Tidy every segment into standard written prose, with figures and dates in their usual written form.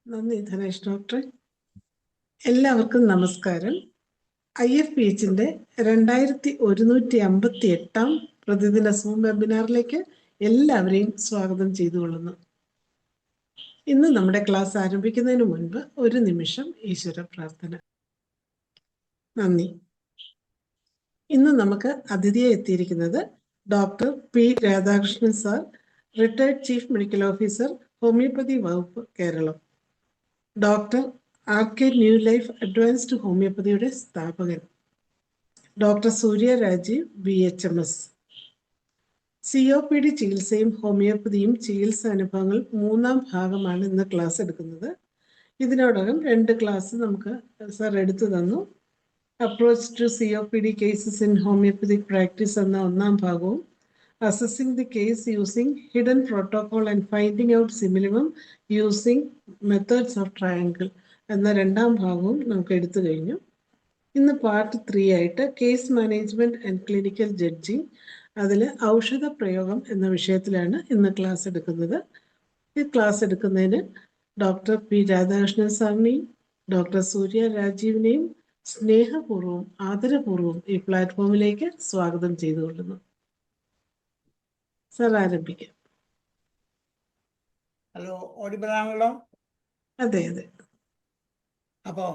നന്ദി ധനേഷ് ഡോക്ടറെ. എല്ലാവർക്കും നമസ്കാരം. IFPHന്റെ 2158 പ്രതിദിന സൂം വെബിനാറിലേക്ക് എല്ലാവരെയും സ്വാഗതം ചെയ്തുകൊള്ളുന്നു. ഇന്ന് നമ്മുടെ ക്ലാസ് ആരംഭിക്കുന്നതിന് മുൻപ് ഒരു നിമിഷം ഈശ്വര പ്രാർത്ഥന. നന്ദി. ഇന്ന് നമുക്ക് അതിഥിയായി എത്തിയിരിക്കുന്നത് doctor P Radhakrishnan sir, retired chief medical officer, homeopathy വകുപ്പ്, Keralam. Doctor RK new life advanced ഹോമിയോപ്പതിയുടെ സ്ഥാപകൻ. Doctor Surya Rajeev, BHMS. COPD ചികിത്സയും ഹോമിയോപ്പതിയും ചികിത്സാ അനുഭവങ്ങൾ 3-ാം ഭാഗമാണ് ഇന്ന് ക്ലാസ് എടുക്കുന്നത്. ഇതിനോടകം 2 ക്ലാസ് നമുക്ക് സാർ എടുത്തു തന്നു. Approach to COPD cases in homoeopathic practice എന്ന 1-ാം ഭാഗവും, assessing the case using hidden protocol and finding out simillimum using methods of triangle എന്ന 2-ാം ഭാഗവും നമുക്ക് എടുത്തു കഴിഞ്ഞു. ഇന്ന് പാർട്ട് 3 ആയിട്ട് case management and clinical judging, അതിൽ ഔഷധ പ്രയോഗം എന്ന വിഷയത്തിലാണ് ഇന്ന് ക്ലാസ് എടുക്കുന്നത്. ഈ ക്ലാസ് എടുക്കുന്നതിന് ഡോക്ടർ പി രാധാകൃഷ്ണൻ സാറിനെയും ഡോക്ടർ സൂര്യ രാജീവിനെയും സ്നേഹപൂർവ്വം ആദരപൂർവ്വം ഈ പ്ലാറ്റ്ഫോമിലേക്ക് സ്വാഗതം ചെയ്തുകൊള്ളുന്നു. സാർ ആരംഭിക്കാം. ഹലോ, ഓഡിബിൾ ആണല്ലോ? അതെ അതെ. അപ്പം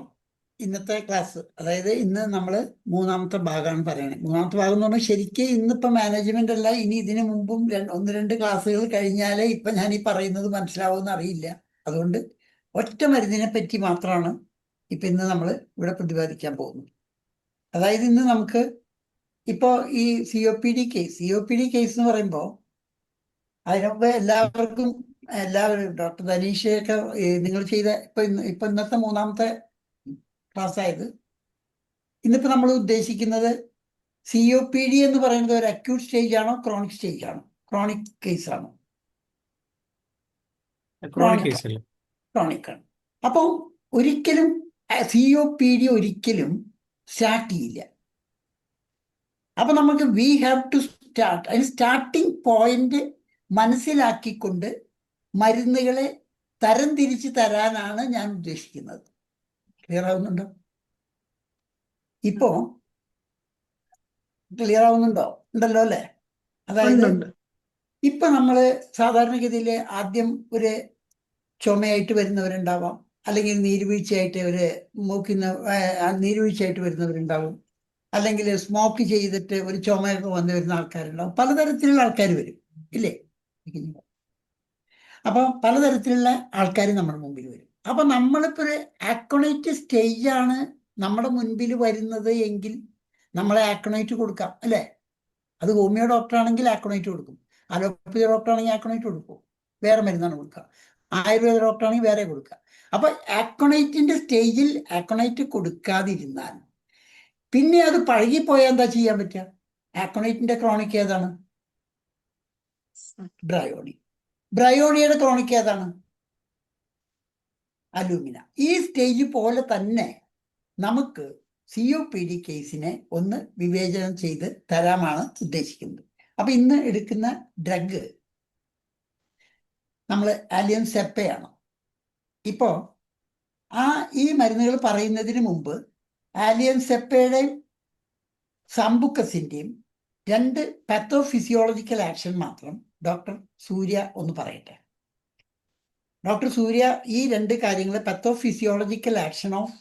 ഇന്നത്തെ ക്ലാസ്, അതായത് ഇന്ന് നമ്മൾ 3-ാമത്തെ ഭാഗമാണ് പറയണത്. 3-ാമത്തെ ഭാഗം എന്ന് പറഞ്ഞാൽ ശരിക്കും ഇന്നിപ്പോൾ മാനേജ്മെന്റ് അല്ല, ഇനി ഇതിനു മുമ്പും 1-2 ക്ലാസ്സുകൾ കഴിഞ്ഞാലേ ഇപ്പം ഞാൻ ഈ പറയുന്നത് മനസ്സിലാവുമെന്ന് അറിയില്ല. അതുകൊണ്ട് ഒറ്റ മരുന്നിനെ പറ്റി മാത്രമാണ് ഇപ്പം ഇന്ന് നമ്മൾ ഇവിടെ പ്രതിപാദിക്കാൻ പോകുന്നത്. അതായത് ഇന്ന് നമുക്ക് ഇപ്പോൾ ഈ COPD കേസ് എന്ന് പറയുമ്പോൾ അതിനൊക്കെ എല്ലാവരും ഡോക്ടർ ധനീഷയൊക്കെ നിങ്ങൾ ചെയ്ത ഇപ്പൊ ഇന്നത്തെ 3-ാമത്തെ ക്ലാസ് ആയത്. ഇന്നിപ്പോ നമ്മൾ ഉദ്ദേശിക്കുന്നത് COPD എന്ന് പറയുന്നത് ഒരു അക്യൂട്ട് സ്റ്റേജ് ആണോ, ക്രോണിക് സ്റ്റേജ് ആണോ? ക്രോണിക് കേസ് ആണോ? ക്രോണിക് ആണ്. അപ്പം ഒരിക്കലും COPD ഒരിക്കലും സ്റ്റാർട്ട് ചെയ്യില്ല. അപ്പൊ നമുക്ക് വി ഹാവ് ടു സ്റ്റാർട്ട്. അതിന് സ്റ്റാർട്ടിങ് പോയിന്റ് മനസ്സിലാക്കിക്കൊണ്ട് മരുന്നുകളെ തരംതിരിച്ച് തരാനാണ് ഞാൻ ഉദ്ദേശിക്കുന്നത്. ക്ലിയർ ആവുന്നുണ്ടോ? ഇപ്പോ ക്ലിയർ ആവുന്നുണ്ടോ? ഉണ്ടല്ലോ അല്ലേ? അതായത് ഇപ്പൊ നമ്മള് സാധാരണഗതിയിൽ ആദ്യം ഒരു ചുമയായിട്ട് വരുന്നവരുണ്ടാവാം, അല്ലെങ്കിൽ നീർവീഴ്ചയായിട്ട് നീർവീഴ്ചയായിട്ട് വരുന്നവരുണ്ടാവും, അല്ലെങ്കിൽ സ്മോക്ക് ചെയ്തിട്ട് ഒരു ചുമയൊക്കെ വന്നു വരുന്ന ആൾക്കാരുണ്ടാവും. പലതരത്തിലുള്ള ആൾക്കാർ വരും, ഇല്ലേ? അപ്പൊ പലതരത്തിലുള്ള ആൾക്കാർ നമ്മുടെ മുമ്പിൽ വരും. അപ്പൊ നമ്മളിപ്പോ ഒരു ആക്രോണൈറ്റ് സ്റ്റേജാണ് നമ്മുടെ മുൻപിൽ വരുന്നത് എങ്കിൽ നമ്മളെ ആക്രോണൈറ്റ് കൊടുക്കാം, അല്ലേ? അത് ഹോമിയോ ഡോക്ടറാണെങ്കിൽ ആക്രോണൈറ്റ് കൊടുക്കും, അലോപ്പതി ഡോക്ടറാണെങ്കിൽ ആക്രോണൈറ്റ് കൊടുക്കും, വേറെ മരുന്നാണ് കൊടുക്കുക. ആയുർവേദ ഡോക്ടറാണെങ്കിൽ വേറെ കൊടുക്കുക. അപ്പൊ ആക്രോണൈറ്റിന്റെ സ്റ്റേജിൽ ആക്രോണൈറ്റ് കൊടുക്കാതിരുന്നാൽ പിന്നെ അത് പഴകിപ്പോയാൽ എന്താ ചെയ്യാൻ പറ്റുക? ആക്രോണൈറ്റിന്റെ ക്രോണിക് ഏതാണ്? ബ്രയോണിയുടെ ക്രോണിക് ഏതാണ്? അലൂമിന. ഈ സ്റ്റേജ് പോലെ തന്നെ നമുക്ക് COPD കേസിനെ ഒന്ന് വിവേചനം ചെയ്ത് തരാമാണ് ഉദ്ദേശിക്കുന്നത്. അപ്പൊ ഇന്ന് എടുക്കുന്ന ഡ്രഗ് നമ്മൾ ആലിയം സെപ്പയാണ്. ഇപ്പോ ഈ മരുന്നുകൾ പറയുന്നതിന് മുമ്പ് ആലിയം സെപ്പയുടെയും സമ്പുക്കസിന്റെയും 2 പാത്തോഫിസിയോളജിക്കൽ ആക്ഷൻ മാത്രം ഡോക്ടർ സൂര്യ ഒന്ന് പറയട്ടെ. ഡോക്ടർ സൂര്യ ഈ 2 കാര്യങ്ങൾ, pathophysiological action of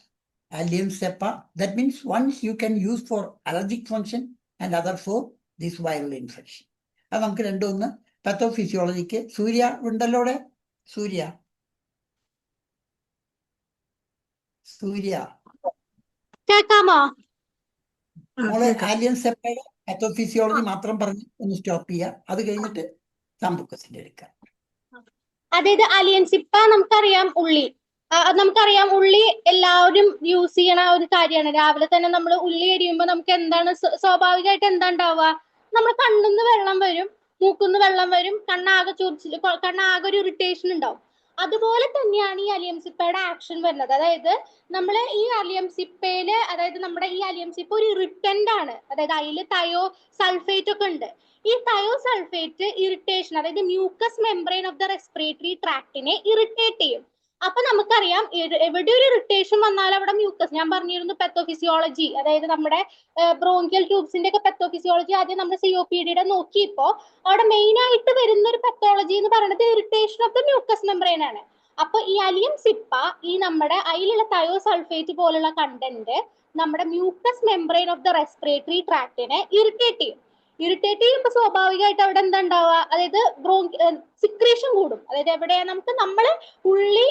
allium cepa, that means once you can use for allergic function and other for this viral infection. അത് നമുക്ക് 2 പാത്തോഫിസിയോളജിക്ക്. സൂര്യ ഉണ്ടല്ലോ അവിടെ? സൂര്യ കേൾക്കാമോ? മോളെ ആലിയം സെപ്പയുടെ പാത്തോഫിസിയോളജി മാത്രം പറഞ്ഞ് ഒന്ന് സ്റ്റോപ്പ് ചെയ്യുക. അത് കഴിഞ്ഞിട്ട് സമ്പുക്കസിന്റെ എടുക്കാം. അതായത് അലിയൻ സിപ്പ നമുക്കറിയാം, ഉള്ളി എല്ലാവരും യൂസ് ചെയ്യണ ഒരു കാര്യമാണ്. രാവിലെ തന്നെ നമ്മൾ ഉള്ളി എരിയുമ്പോൾ നമുക്ക് എന്താണ് സ്വാഭാവികമായിട്ട് എന്താ ഉണ്ടാവുക? നമ്മുടെ കണ്ണിന്ന് വെള്ളം വരും, മൂക്കുന്ന് വെള്ളം വരും, കണ്ണാകെ ചൊറിച്ചില്, കണ്ണാകെ ഒരു ഇറിറ്റേഷൻ ഉണ്ടാവും. അതുപോലെ തന്നെയാണ് ഈ അലിയം സിപ്പയുടെ ആക്ഷൻ വരുന്നത്. അതായത് നമ്മള് ഈ അലിയം സിപ്പയില്, അതായത് നമ്മുടെ ഈ അലിയം സിപ്പ ഒരു ഇറിറ്റന്റ് ആണ്. അതായത് അതിൽ തയോ സൾഫേറ്റ് ഒക്കെ ഉണ്ട്. ഈ തയോസൾഫേറ്റ് ഇറിറ്റേഷൻ, അതായത് mucus membrane of the respiratory ട്രാക്റ്റിനെ ഇറിറ്റേറ്റ് ചെയ്യും. അപ്പൊ നമുക്കറിയാം എവിടെ ഒരു ഇറിറ്റേഷൻ വന്നാൽ അവിടെ മ്യൂക്കസ്, ഞാൻ പറഞ്ഞിരുന്നു പെത്തോഫിസിയോളജി, അതായത് നമ്മുടെ ബ്രോങ്കിയൽ ട്യൂബ്സിന്റെ ഒക്കെ പെത്തോഫിസിയോളജി ആദ്യം നമ്മുടെ COPD നോക്കിയപ്പോ അവിടെ മെയിൻ ആയിട്ട് വരുന്ന ഒരു പെത്തോളജി എന്ന് പറയുന്നത് irritation of the mucus membrane ആണ്. അപ്പൊ ഈ അലിയം സിപ്പ ഈ നമ്മുടെ അതിലുള്ള തയോസൾഫേറ്റ് പോലുള്ള കണ്ടന്റ് നമ്മുടെ mucus membrane of the respiratory ട്രാക്റ്റിനെ ഇറിറ്റേറ്റ് ചെയ്യും. ഇറിറ്റേറ്റ് ചെയ്യുമ്പോൾ സ്വാഭാവികമായിട്ട് അവിടെ എന്താ ഉണ്ടാവുക, അതായത് സിക്രീഷൻ കൂടും. അതായത് എവിടെയാ നമുക്ക് നമ്മള് ഉള്ളി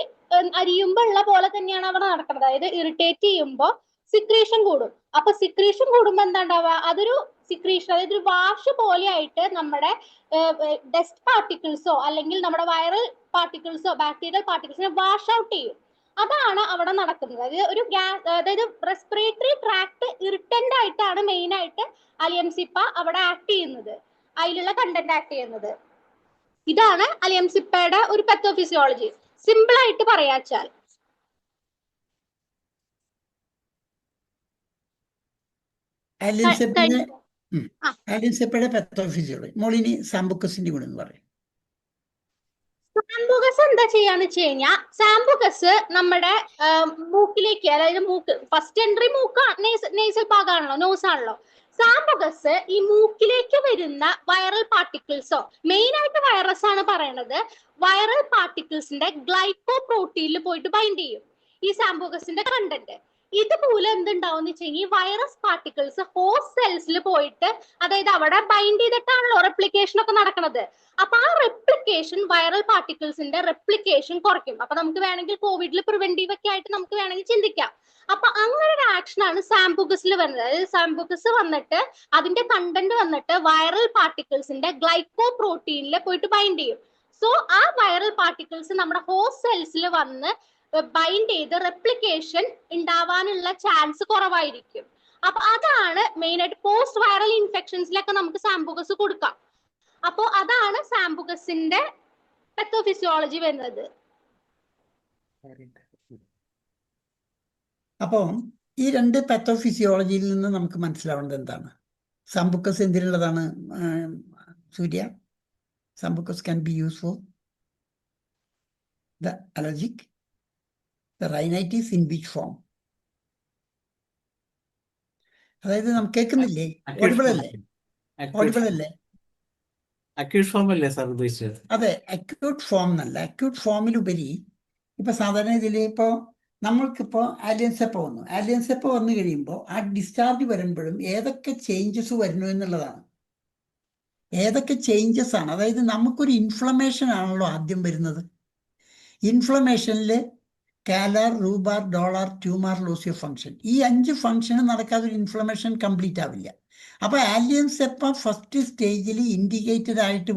അരിയുമ്പോ ഉള്ള പോലെ തന്നെയാണ് അവിടെ നടക്കുന്നത്. അതായത് ഇറിറ്റേറ്റ് ചെയ്യുമ്പോൾ സിക്രീഷൻ കൂടും. അപ്പൊ സിക്രീഷൻ കൂടുമ്പോ എന്താ ഉണ്ടാവുക, അതൊരു സിക്രീഷൻ, അതായത് ഒരു വാഷ് പോലെ ആയിട്ട് നമ്മുടെ ഡസ്റ്റ് പാർട്ടിക്കിൾസോ അല്ലെങ്കിൽ നമ്മുടെ വൈറൽ പാർട്ടിക്കിൾസോ ബാക്ടീരിയൽ പാർട്ടിക്കിൾസിനെ വാഷ് ഔട്ട് ചെയ്യും. അതാണ് അവിടെ നടക്കുന്നത്. അതായത് ഒരു അതായത് റെസ്പിറേറ്ററി ട്രാക്ട് ഇറിറ്റന്റ് ആയിട്ടാണ് മെയിൻ ആയിട്ട് അലിയം സിപ്പ അവിടെ ആക്ട് ചെയ്യുന്നത്, അതിലുള്ള കണ്ടന്റ് ആക്ട് ചെയ്യുന്നത്. ഇതാണ് അലിയം സിപ്പയുടെ ഒരു പെത്തോഫിസിയോളജി, സിമ്പിൾ ആയിട്ട് പറയാച്ചാൽ. അലിയം സിപ്പയുടെ പെത്തോഫിസിയോളജി. മോളിനി സാംബുക്കസിന്റെ കൂടെ എന്ന് പറയും. സാംബുകസ് എന്താ ചെയ്യാന്ന് വെച്ച് കഴിഞ്ഞാൽ, സാംബുകസ് നമ്മുടെ മൂക്കിലേക്ക്, അതായത് മൂക്ക് ഫസ്റ്റ് എൻട്രി മൂക്ക് നേസൽ ഭാഗമാണല്ലോ, നോസ് ആണല്ലോ. സാംബുകസ് ഈ മൂക്കിലേക്ക് വരുന്ന വൈറൽ പാർട്ടിക്കിൾസോ, മെയിൻ ആയിട്ട് വൈറസ് ആണ് പറയണത്, വൈറൽ പാർട്ടിക്കിൾസിന്റെ ഗ്ലൈക്കോ പ്രോട്ടീനിൽ പോയിട്ട് ബൈൻഡ് ചെയ്യും ഈ സാംബുകസിന്റെ കണ്ടന്റ്. ഇതുപോലെ എന്തുണ്ടാവും എന്ന് വെച്ച് കഴിഞ്ഞാൽ ഈ വൈറസ് പാർട്ടിക്കിൾസ് ഹോസ്റ്റ് സെൽസിൽ പോയിട്ട്, അതായത് അവിടെ ബൈൻഡ് ചെയ്തിട്ടാണല്ലോ റെപ്ലിക്കേഷൻ ഒക്കെ നടക്കുന്നത്. അപ്പൊ ആ റെപ്ലിക്കേഷൻ, വൈറൽ പാർട്ടിക്കിൾസിന്റെ റെപ്ലിക്കേഷൻ കുറയ്ക്കും. അപ്പൊ നമുക്ക് വേണമെങ്കിൽ കോവിഡിൽ പ്രിവെന്റീവ് ഒക്കെ ആയിട്ട് നമുക്ക് വേണമെങ്കിൽ ചിന്തിക്കാം. അപ്പൊ അങ്ങനെ ഒരു ആക്ഷൻ ആണ് സാംബുകസിൽ വരുന്നത്. അതായത് സാംബുകസ് വന്നിട്ട് അതിന്റെ കണ്ടന്റ് വന്നിട്ട് വൈറൽ പാർട്ടിക്കിൾസിന്റെ ഗ്ലൈക്കോ പ്രോട്ടീനിൽ പോയിട്ട് ബൈൻഡ് ചെയ്യും. സോ ആ വൈറൽ പാർട്ടിക്കിൾസ് നമ്മുടെ ഹോസ്റ്റ് സെൽസിൽ വന്ന് ബൈൻഡ് ചെയ്ത് റെപ്ലിക്കേഷൻ ഉണ്ടാവാനുള്ള ചാൻസ് കുറവായിരിക്കും. അപ്പൊ അതാണ് മെയിൻ ആയിട്ട് പോസ്റ്റ് വൈറൽ ഇൻഫെക്ഷൻസിലൊക്കെ നമുക്ക് സാംബുകസ് കൊടുക്കാം. അപ്പോ അതാണ് സാംബുകസിന്റെ പെത്തോഫിസിയോളജി വരുന്നത്. അപ്പം ഈ രണ്ട് പെത്തോഫിസിയോളജിയിൽ നിന്ന് നമുക്ക് മനസ്സിലാവേണ്ടത് എന്താണ്? സാംബുക്കസ് എന്തിനുള്ളതാണ് സൂര്യ? Sambucus can be use for the allergic, the rhinitis in which form? അതായത് നമുക്ക് കേൾക്കുന്നില്ലേ? ഓഡിബിൾ അല്ലേ? ഓഡിബിൾ അല്ലേ? അക്യൂട്ട് ഫോം അല്ലേ സാർ ഉദ്ദേശിച്ചത്? അതെ, അക്യൂട്ട് ഫോം എന്നല്ല. അക്യൂട്ട് ഫോമിലുപരി ഇപ്പൊ സാധാരണ ഇതിൽ ഇപ്പോ നമ്മൾക്കിപ്പോ ആലിയൻസെപ്പ വന്നു. ആലിയൻസെപ്പ വന്നു കഴിയുമ്പോൾ ആ ഡിസ്ചാർജ് വരുമ്പോഴും ഏതൊക്കെ ചേഞ്ചസ് വരുന്നു എന്നുള്ളതാണ്. ഏതൊക്കെ ചേഞ്ചസ് ആണ്, അതായത് നമുക്കൊരു ഇൻഫ്ലമേഷൻ ആണല്ലോ ആദ്യം വരുന്നത്. ഇൻഫ്ലമേഷനിൽ കാലർ, റൂബാർ, ഡോളാർ, ട്യൂമാർ, ലോസ് ഓഫ് ഫംഗ്ഷൻ, ഈ 5 ഫംഗ്ഷന് നടക്കാതെ ഒരു ഇൻഫ്ലമേഷൻ കംപ്ലീറ്റ് ആവില്ല. അപ്പൊ ആലിയൻസെപ്പ ഫസ്റ്റ് സ്റ്റേജിൽ ഇൻഡിക്കേറ്റഡ് ആയിട്ട്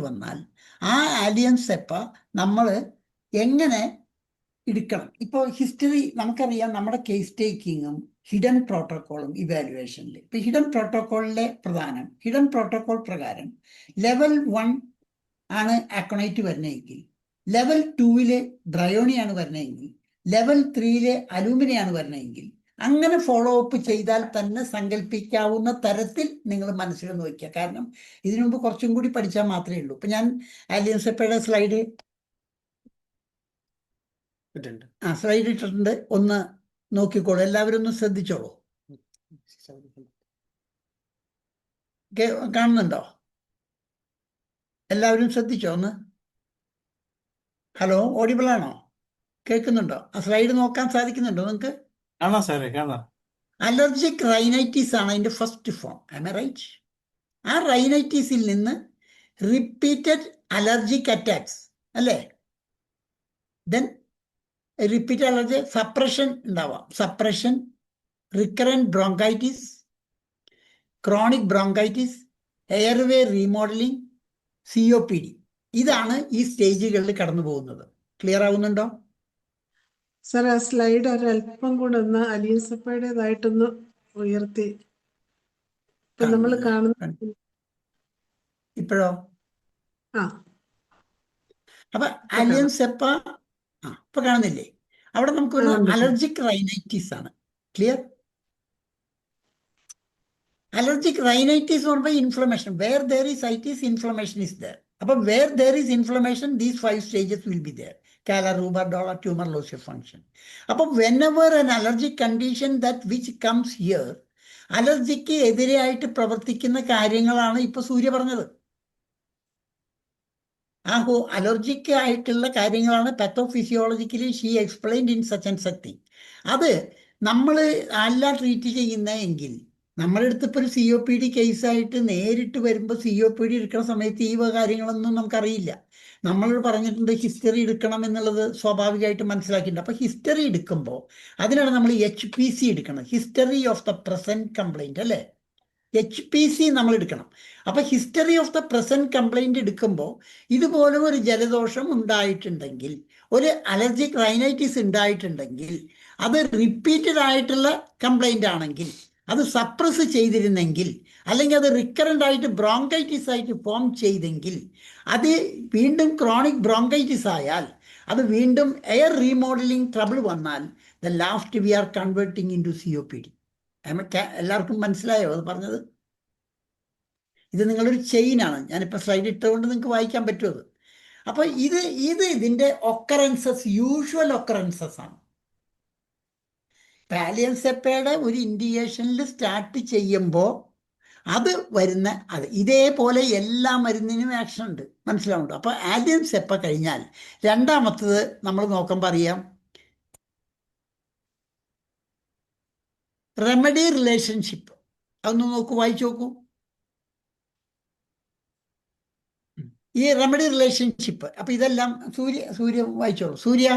വന്നാൽ ആ ആലിയൻസെപ്പ നമ്മൾ എങ്ങനെ എടുക്കണം? ഇപ്പോൾ ഹിസ്റ്ററി നമുക്കറിയാം. നമ്മുടെ കേസ് ടേക്കിങ്ങും ഹിഡൻ പ്രോട്ടോക്കോളും ഇവാലുവേഷനിൽ ഇപ്പൊ ഹിഡൻ പ്രോട്ടോക്കോളിലെ ഹിഡൻ പ്രോട്ടോക്കോൾ പ്രകാരം ലെവൽ 1 ആണ് അക്കോണൈറ്റ് വരുന്നതെങ്കിൽ, ലെവൽ 2 ബ്രയോണിയാണ് വരുന്നതെങ്കിൽ, ലെവൽ 3 അലൂമിനിയാണ് വരുന്നതെങ്കിൽ, അങ്ങനെ ഫോളോ അപ്പ് ചെയ്താൽ തന്നെ സങ്കല്പിക്കാവുന്ന തരത്തിൽ നിങ്ങൾ മനസ്സിലൊന്ന് വയ്ക്കുക. കാരണം ഇതിനു മുമ്പ് കുറച്ചും കൂടി പഠിച്ചാൽ മാത്രമേ ഉള്ളൂ. ഇപ്പൊ ഞാൻ ആലിയൻസെപ്പയുടെ സ്ലൈഡ് ഇട്ടിട്ടുണ്ട്, ഒന്ന് നോക്കിക്കോളൂ. എല്ലാവരും ഒന്ന് ശ്രദ്ധിച്ചോളൂ. കാണുന്നുണ്ടോ? എല്ലാവരും ശ്രദ്ധിച്ചോ ഒന്ന്? ഹലോ, ഓഡിബിൾ ആണോ? കേൾക്കുന്നുണ്ടോ? ആ സ്ലൈഡ് നോക്കാൻ സാധിക്കുന്നുണ്ടോ നിങ്ങൾക്ക്? കാണാം സാറേ, കാണാം. അലർജിക് റൈനൈറ്റിസ് ആണ് അതിന്റെ first form. Am I right? ആ റൈനൈറ്റിസിൽ നിന്ന് റിപ്പീറ്റഡ് അലർജിക് അറ്റാക്സ് അല്ലേ? ദെൻ റിപ്പീറ്റഡ് അലർജി സപ്രഷൻ ഉണ്ടാവാം. Suppression, recurrent bronchitis, chronic bronchitis, airway remodelling, COPD. ഇതാണ് ഈ സ്റ്റേജുകളിൽ കടന്നു പോകുന്നത്. ക്ലിയർ ആവുന്നുണ്ടോ? സർ, ആ സ്ലൈഡ് ഒരല്പം കൂടെ ഒന്ന് അലിയൻസെപ്പയുടേതായിട്ടൊന്ന് ഉയർത്തി. ഇപ്പൊ നമ്മൾ കാണുന്ന ഇപ്പോഴോ? ആ അപ്പൊ അലിയൻസെപ്പ ഇപ്പൊ കാണുന്നില്ലേ? അവിടെ നമുക്കൊരു അലർജിക് റൈനൈറ്റിസ് ആണ്. ക്ലിയർ? അലർജിക് റൈനൈറ്റിസ് എന്ന് പറയുമ്പോൾ inflammation, where there is itis inflammation is there. അപ്പം where there is inflammation, these 5 stages will be there. Calla, rubor, dollar, tumor, loss of function. അപ്പം whenever an allergic condition that which comes here, അലർജിക്ക് എതിരെയായിട്ട് പ്രവർത്തിക്കുന്ന കാര്യങ്ങളാണ് ഇപ്പൊ സൂര്യ പറഞ്ഞത്. Allergic ആയിട്ടുള്ള കാര്യങ്ങളാണ് pathophysiologically she explained in such and such thing. അത് നമ്മൾ അല്ല ട്രീറ്റ് ചെയ്യുന്നതെങ്കിൽ, നമ്മുടെ അടുത്ത് ഇപ്പോൾ ഒരു COPD കേസായിട്ട് നേരിട്ട് വരുമ്പോൾ COPD എടുക്കുന്ന സമയത്ത് ഈ കാര്യങ്ങളൊന്നും നമുക്കറിയില്ല. നമ്മൾ പറഞ്ഞിട്ടുണ്ട് ഹിസ്റ്ററി എടുക്കണം എന്നുള്ളത് സ്വാഭാവികമായിട്ട് മനസ്സിലാക്കിയിട്ടുണ്ട്. അപ്പോൾ ഹിസ്റ്ററി എടുക്കുമ്പോൾ അതിനാണ് നമ്മൾ HPC എടുക്കണം, history of the present complaint അല്ലേ, HPC നമ്മൾ എടുക്കണം. അപ്പൊ history of the present complaint എടുക്കുമ്പോൾ ഇതുപോലെ ഒരു ജലദോഷം ഉണ്ടായിട്ടുണ്ടെങ്കിൽ, ഒരു അലർജിക് റൈനൈറ്റിസ് ഉണ്ടായിട്ടുണ്ടെങ്കിൽ, അത് റിപ്പീറ്റഡ് ആയിട്ടുള്ള കംപ്ലൈന്റ് ആണെങ്കിൽ, അത് സപ്രസ് ചെയ്തിരുന്നെങ്കിൽ, അല്ലെങ്കിൽ അത് റിക്കറൻ്റ് ആയിട്ട് ബ്രോങ്കൈറ്റിസ് ആയിട്ട് ഫോം ചെയ്തെങ്കിൽ, അത് വീണ്ടും ക്രോണിക് ബ്രോങ്കൈറ്റിസ് ആയാൽ, അത് വീണ്ടും എയർ റീമോഡലിംഗ് ട്രബിൾ വന്നാൽ, the last we are converting into COPD. എല്ലാവർക്കും മനസ്സിലായോ അത് പറഞ്ഞത്? ഇത് നിങ്ങളൊരു ചെയിനാണ്. ഞാനിപ്പോൾ സ്ലൈഡ് ഇട്ടുകൊണ്ട് നിങ്ങൾക്ക് വായിക്കാൻ പറ്റുമത്. അപ്പോൾ ഇതിൻ്റെ ഒക്കറൻസസ്, യൂഷ്വൽ ഒക്കറൻസസ് ആണ്. പാലിയൻസെപ്പയുടെ ഒരു ഇൻഡിക്കേഷനിൽ സ്റ്റാർട്ട് ചെയ്യുമ്പോൾ അത് വരുന്ന ഇതേപോലെ എല്ലാ മരുന്നിനും ആക്ഷൻ ഉണ്ട്, മനസ്സിലാവുന്നുണ്ടോ? അപ്പോൾ ആലിയൻസെപ്പ കഴിഞ്ഞാൽ രണ്ടാമത്തത് നമ്മൾ നോക്കുമ്പോൾ അറിയാം, റെമഡി റിലേഷൻഷിപ്പ്. അതൊന്ന് നോക്കൂ, വായിച്ചു നോക്കൂ. ഈ റെമഡി റിലേഷൻഷിപ്പ്. അപ്പൊ ഇതെല്ലാം സൂര്യ വായിച്ചോളൂ. സൂര്യ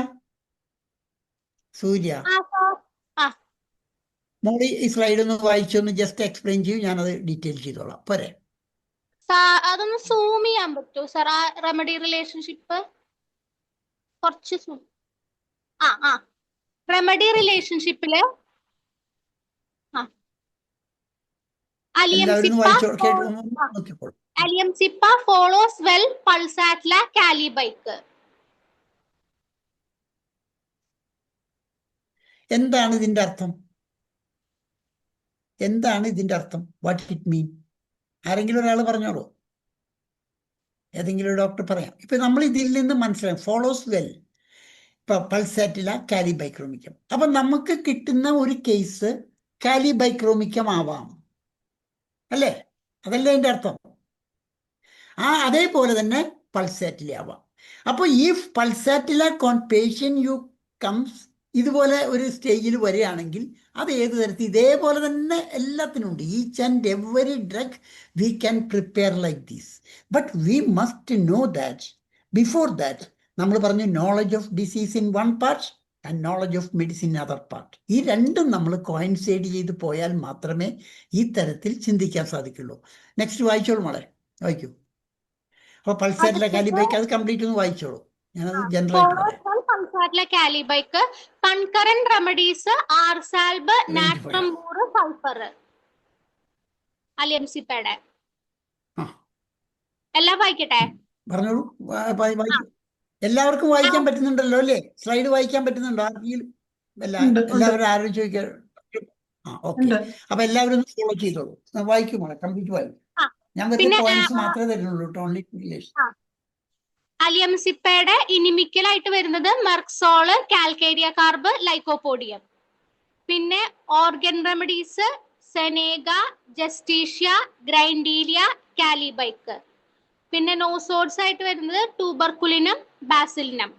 മോളി ഈ സ്ലൈഡ് ഒന്ന് വായിച്ചൊന്ന് ജസ്റ്റ് എക്സ്പ്ലെയിൻ ചെയ്യൂ, ഞാനത് ഡീറ്റെയിൽ ചെയ്തോളാം. പോരെ? അതൊന്ന് സൂം ചെയ്യാൻ പറ്റുമോ സാർ? ആ റെമഡി റിലേഷൻഷിപ്പ് കുറച്ച് സൂം. റെമഡി റിലേഷൻഷിപ്പില് Aliemsippa follows well Pulsatilla calibique. എന്താണ് ഇതിന്റെ അർത്ഥം? What it mean? ആരെങ്കിലും ഒരാൾ പറഞ്ഞോളൂ, ഏതെങ്കിലും ഡോക്ടർ പറയാം. ഇപ്പൊ നമ്മൾ ഇതിൽ നിന്ന് മനസ്സിലാക്കും, ഫോളോസ് വെൽ പൾസാറ്റില്ല കാലിബൈക്രോമിക്കം. അപ്പൊ നമുക്ക് കിട്ടുന്ന ഒരു കേസ് കാലിബൈക്രോമിക്കം ആവാം അല്ലേ? അതല്ലേ അതിൻ്റെ അർത്ഥം? അതേപോലെ തന്നെ പൾസാറ്റില ആവാം. അപ്പോൾ ഈ പൾസാറ്റില പേഷ്യൻ്റ് യു കംസ് ഇതുപോലെ ഒരു സ്റ്റേജിൽ വരികയാണെങ്കിൽ അത് ഏത് തരത്തിൽ ഇതേപോലെ തന്നെ എല്ലാത്തിനും ഉണ്ട്. Each and every drug we can prepare like this. But we must know that before that നമ്മൾ പറഞ്ഞു knowledge of disease in one part and knowledge of medicine in other part. ഈ രണ്ടും നമ്മൾ കോയിൻസൈഡ് ചെയ്ത് പോയാൽ മാത്രമേ ഈ തരത്തിൽ ചിന്തിക്കാൻ സാധിക്കുള്ളൂ. നെക്സ്റ്റ് വായിച്ചോളൂ മോളെ, വായിക്കൂ. അപ്പോൾ പൾസാറ്റില കാലിബൈക്ക് അത് കംപ്ലീറ്റ് ഒന്ന് വായിച്ചോളൂ, ഞാനത് ജനറൽ ആയിട്ട് പറയാം. Pulsatilla calibique, concurrent remedies, Arsalb, natrum mur, sulfur. Aliemsippa. എല്ലാം വായിക്കട്ടെ? പറഞ്ഞോളൂ, വായിക്കൂ. എല്ലാവർക്കും വായിക്കാൻ പറ്റുന്നുണ്ടല്ലോ അല്ലേ? സ്ലൈഡ് വായിക്കാൻ പറ്റുന്നുണ്ടോ ആർക്കെങ്കിലും? എല്ലാവരും ആരും ചോദിക്കാൻ? ഓക്കെ. അപ്പൊ എല്ലാവരും ഒന്ന് ഫോളോ ചെയ്തോളൂ, വായിക്കും മോളെ, കംപ്ലീറ്റ് വായിക്കും. ഞാൻ വെറുതെ പോയിന്റ്സ് മാത്രമേ തരുന്നുള്ളൂ. Only English. അലിയംസിപ്പയുടെ ഇനിമിക്കൽ ആയിട്ട് വരുന്നത് മെർക്സോള്, കാൽക്കേരിയ കാർബ്, ലൈക്കോപോഡിയം. പിന്നെ ഓർഗൻ റെമഡീസ് സെനേഗ, ജസ്റ്റീഷ്യ, ഗ്രൈൻഡീലിയ, കാലിബൈക്ക്. പിന്നെ നോസോഡ്സ് ആയിട്ട് വരുന്നത് ട്യൂബർക്കുലിനം, ബാസിലിനം.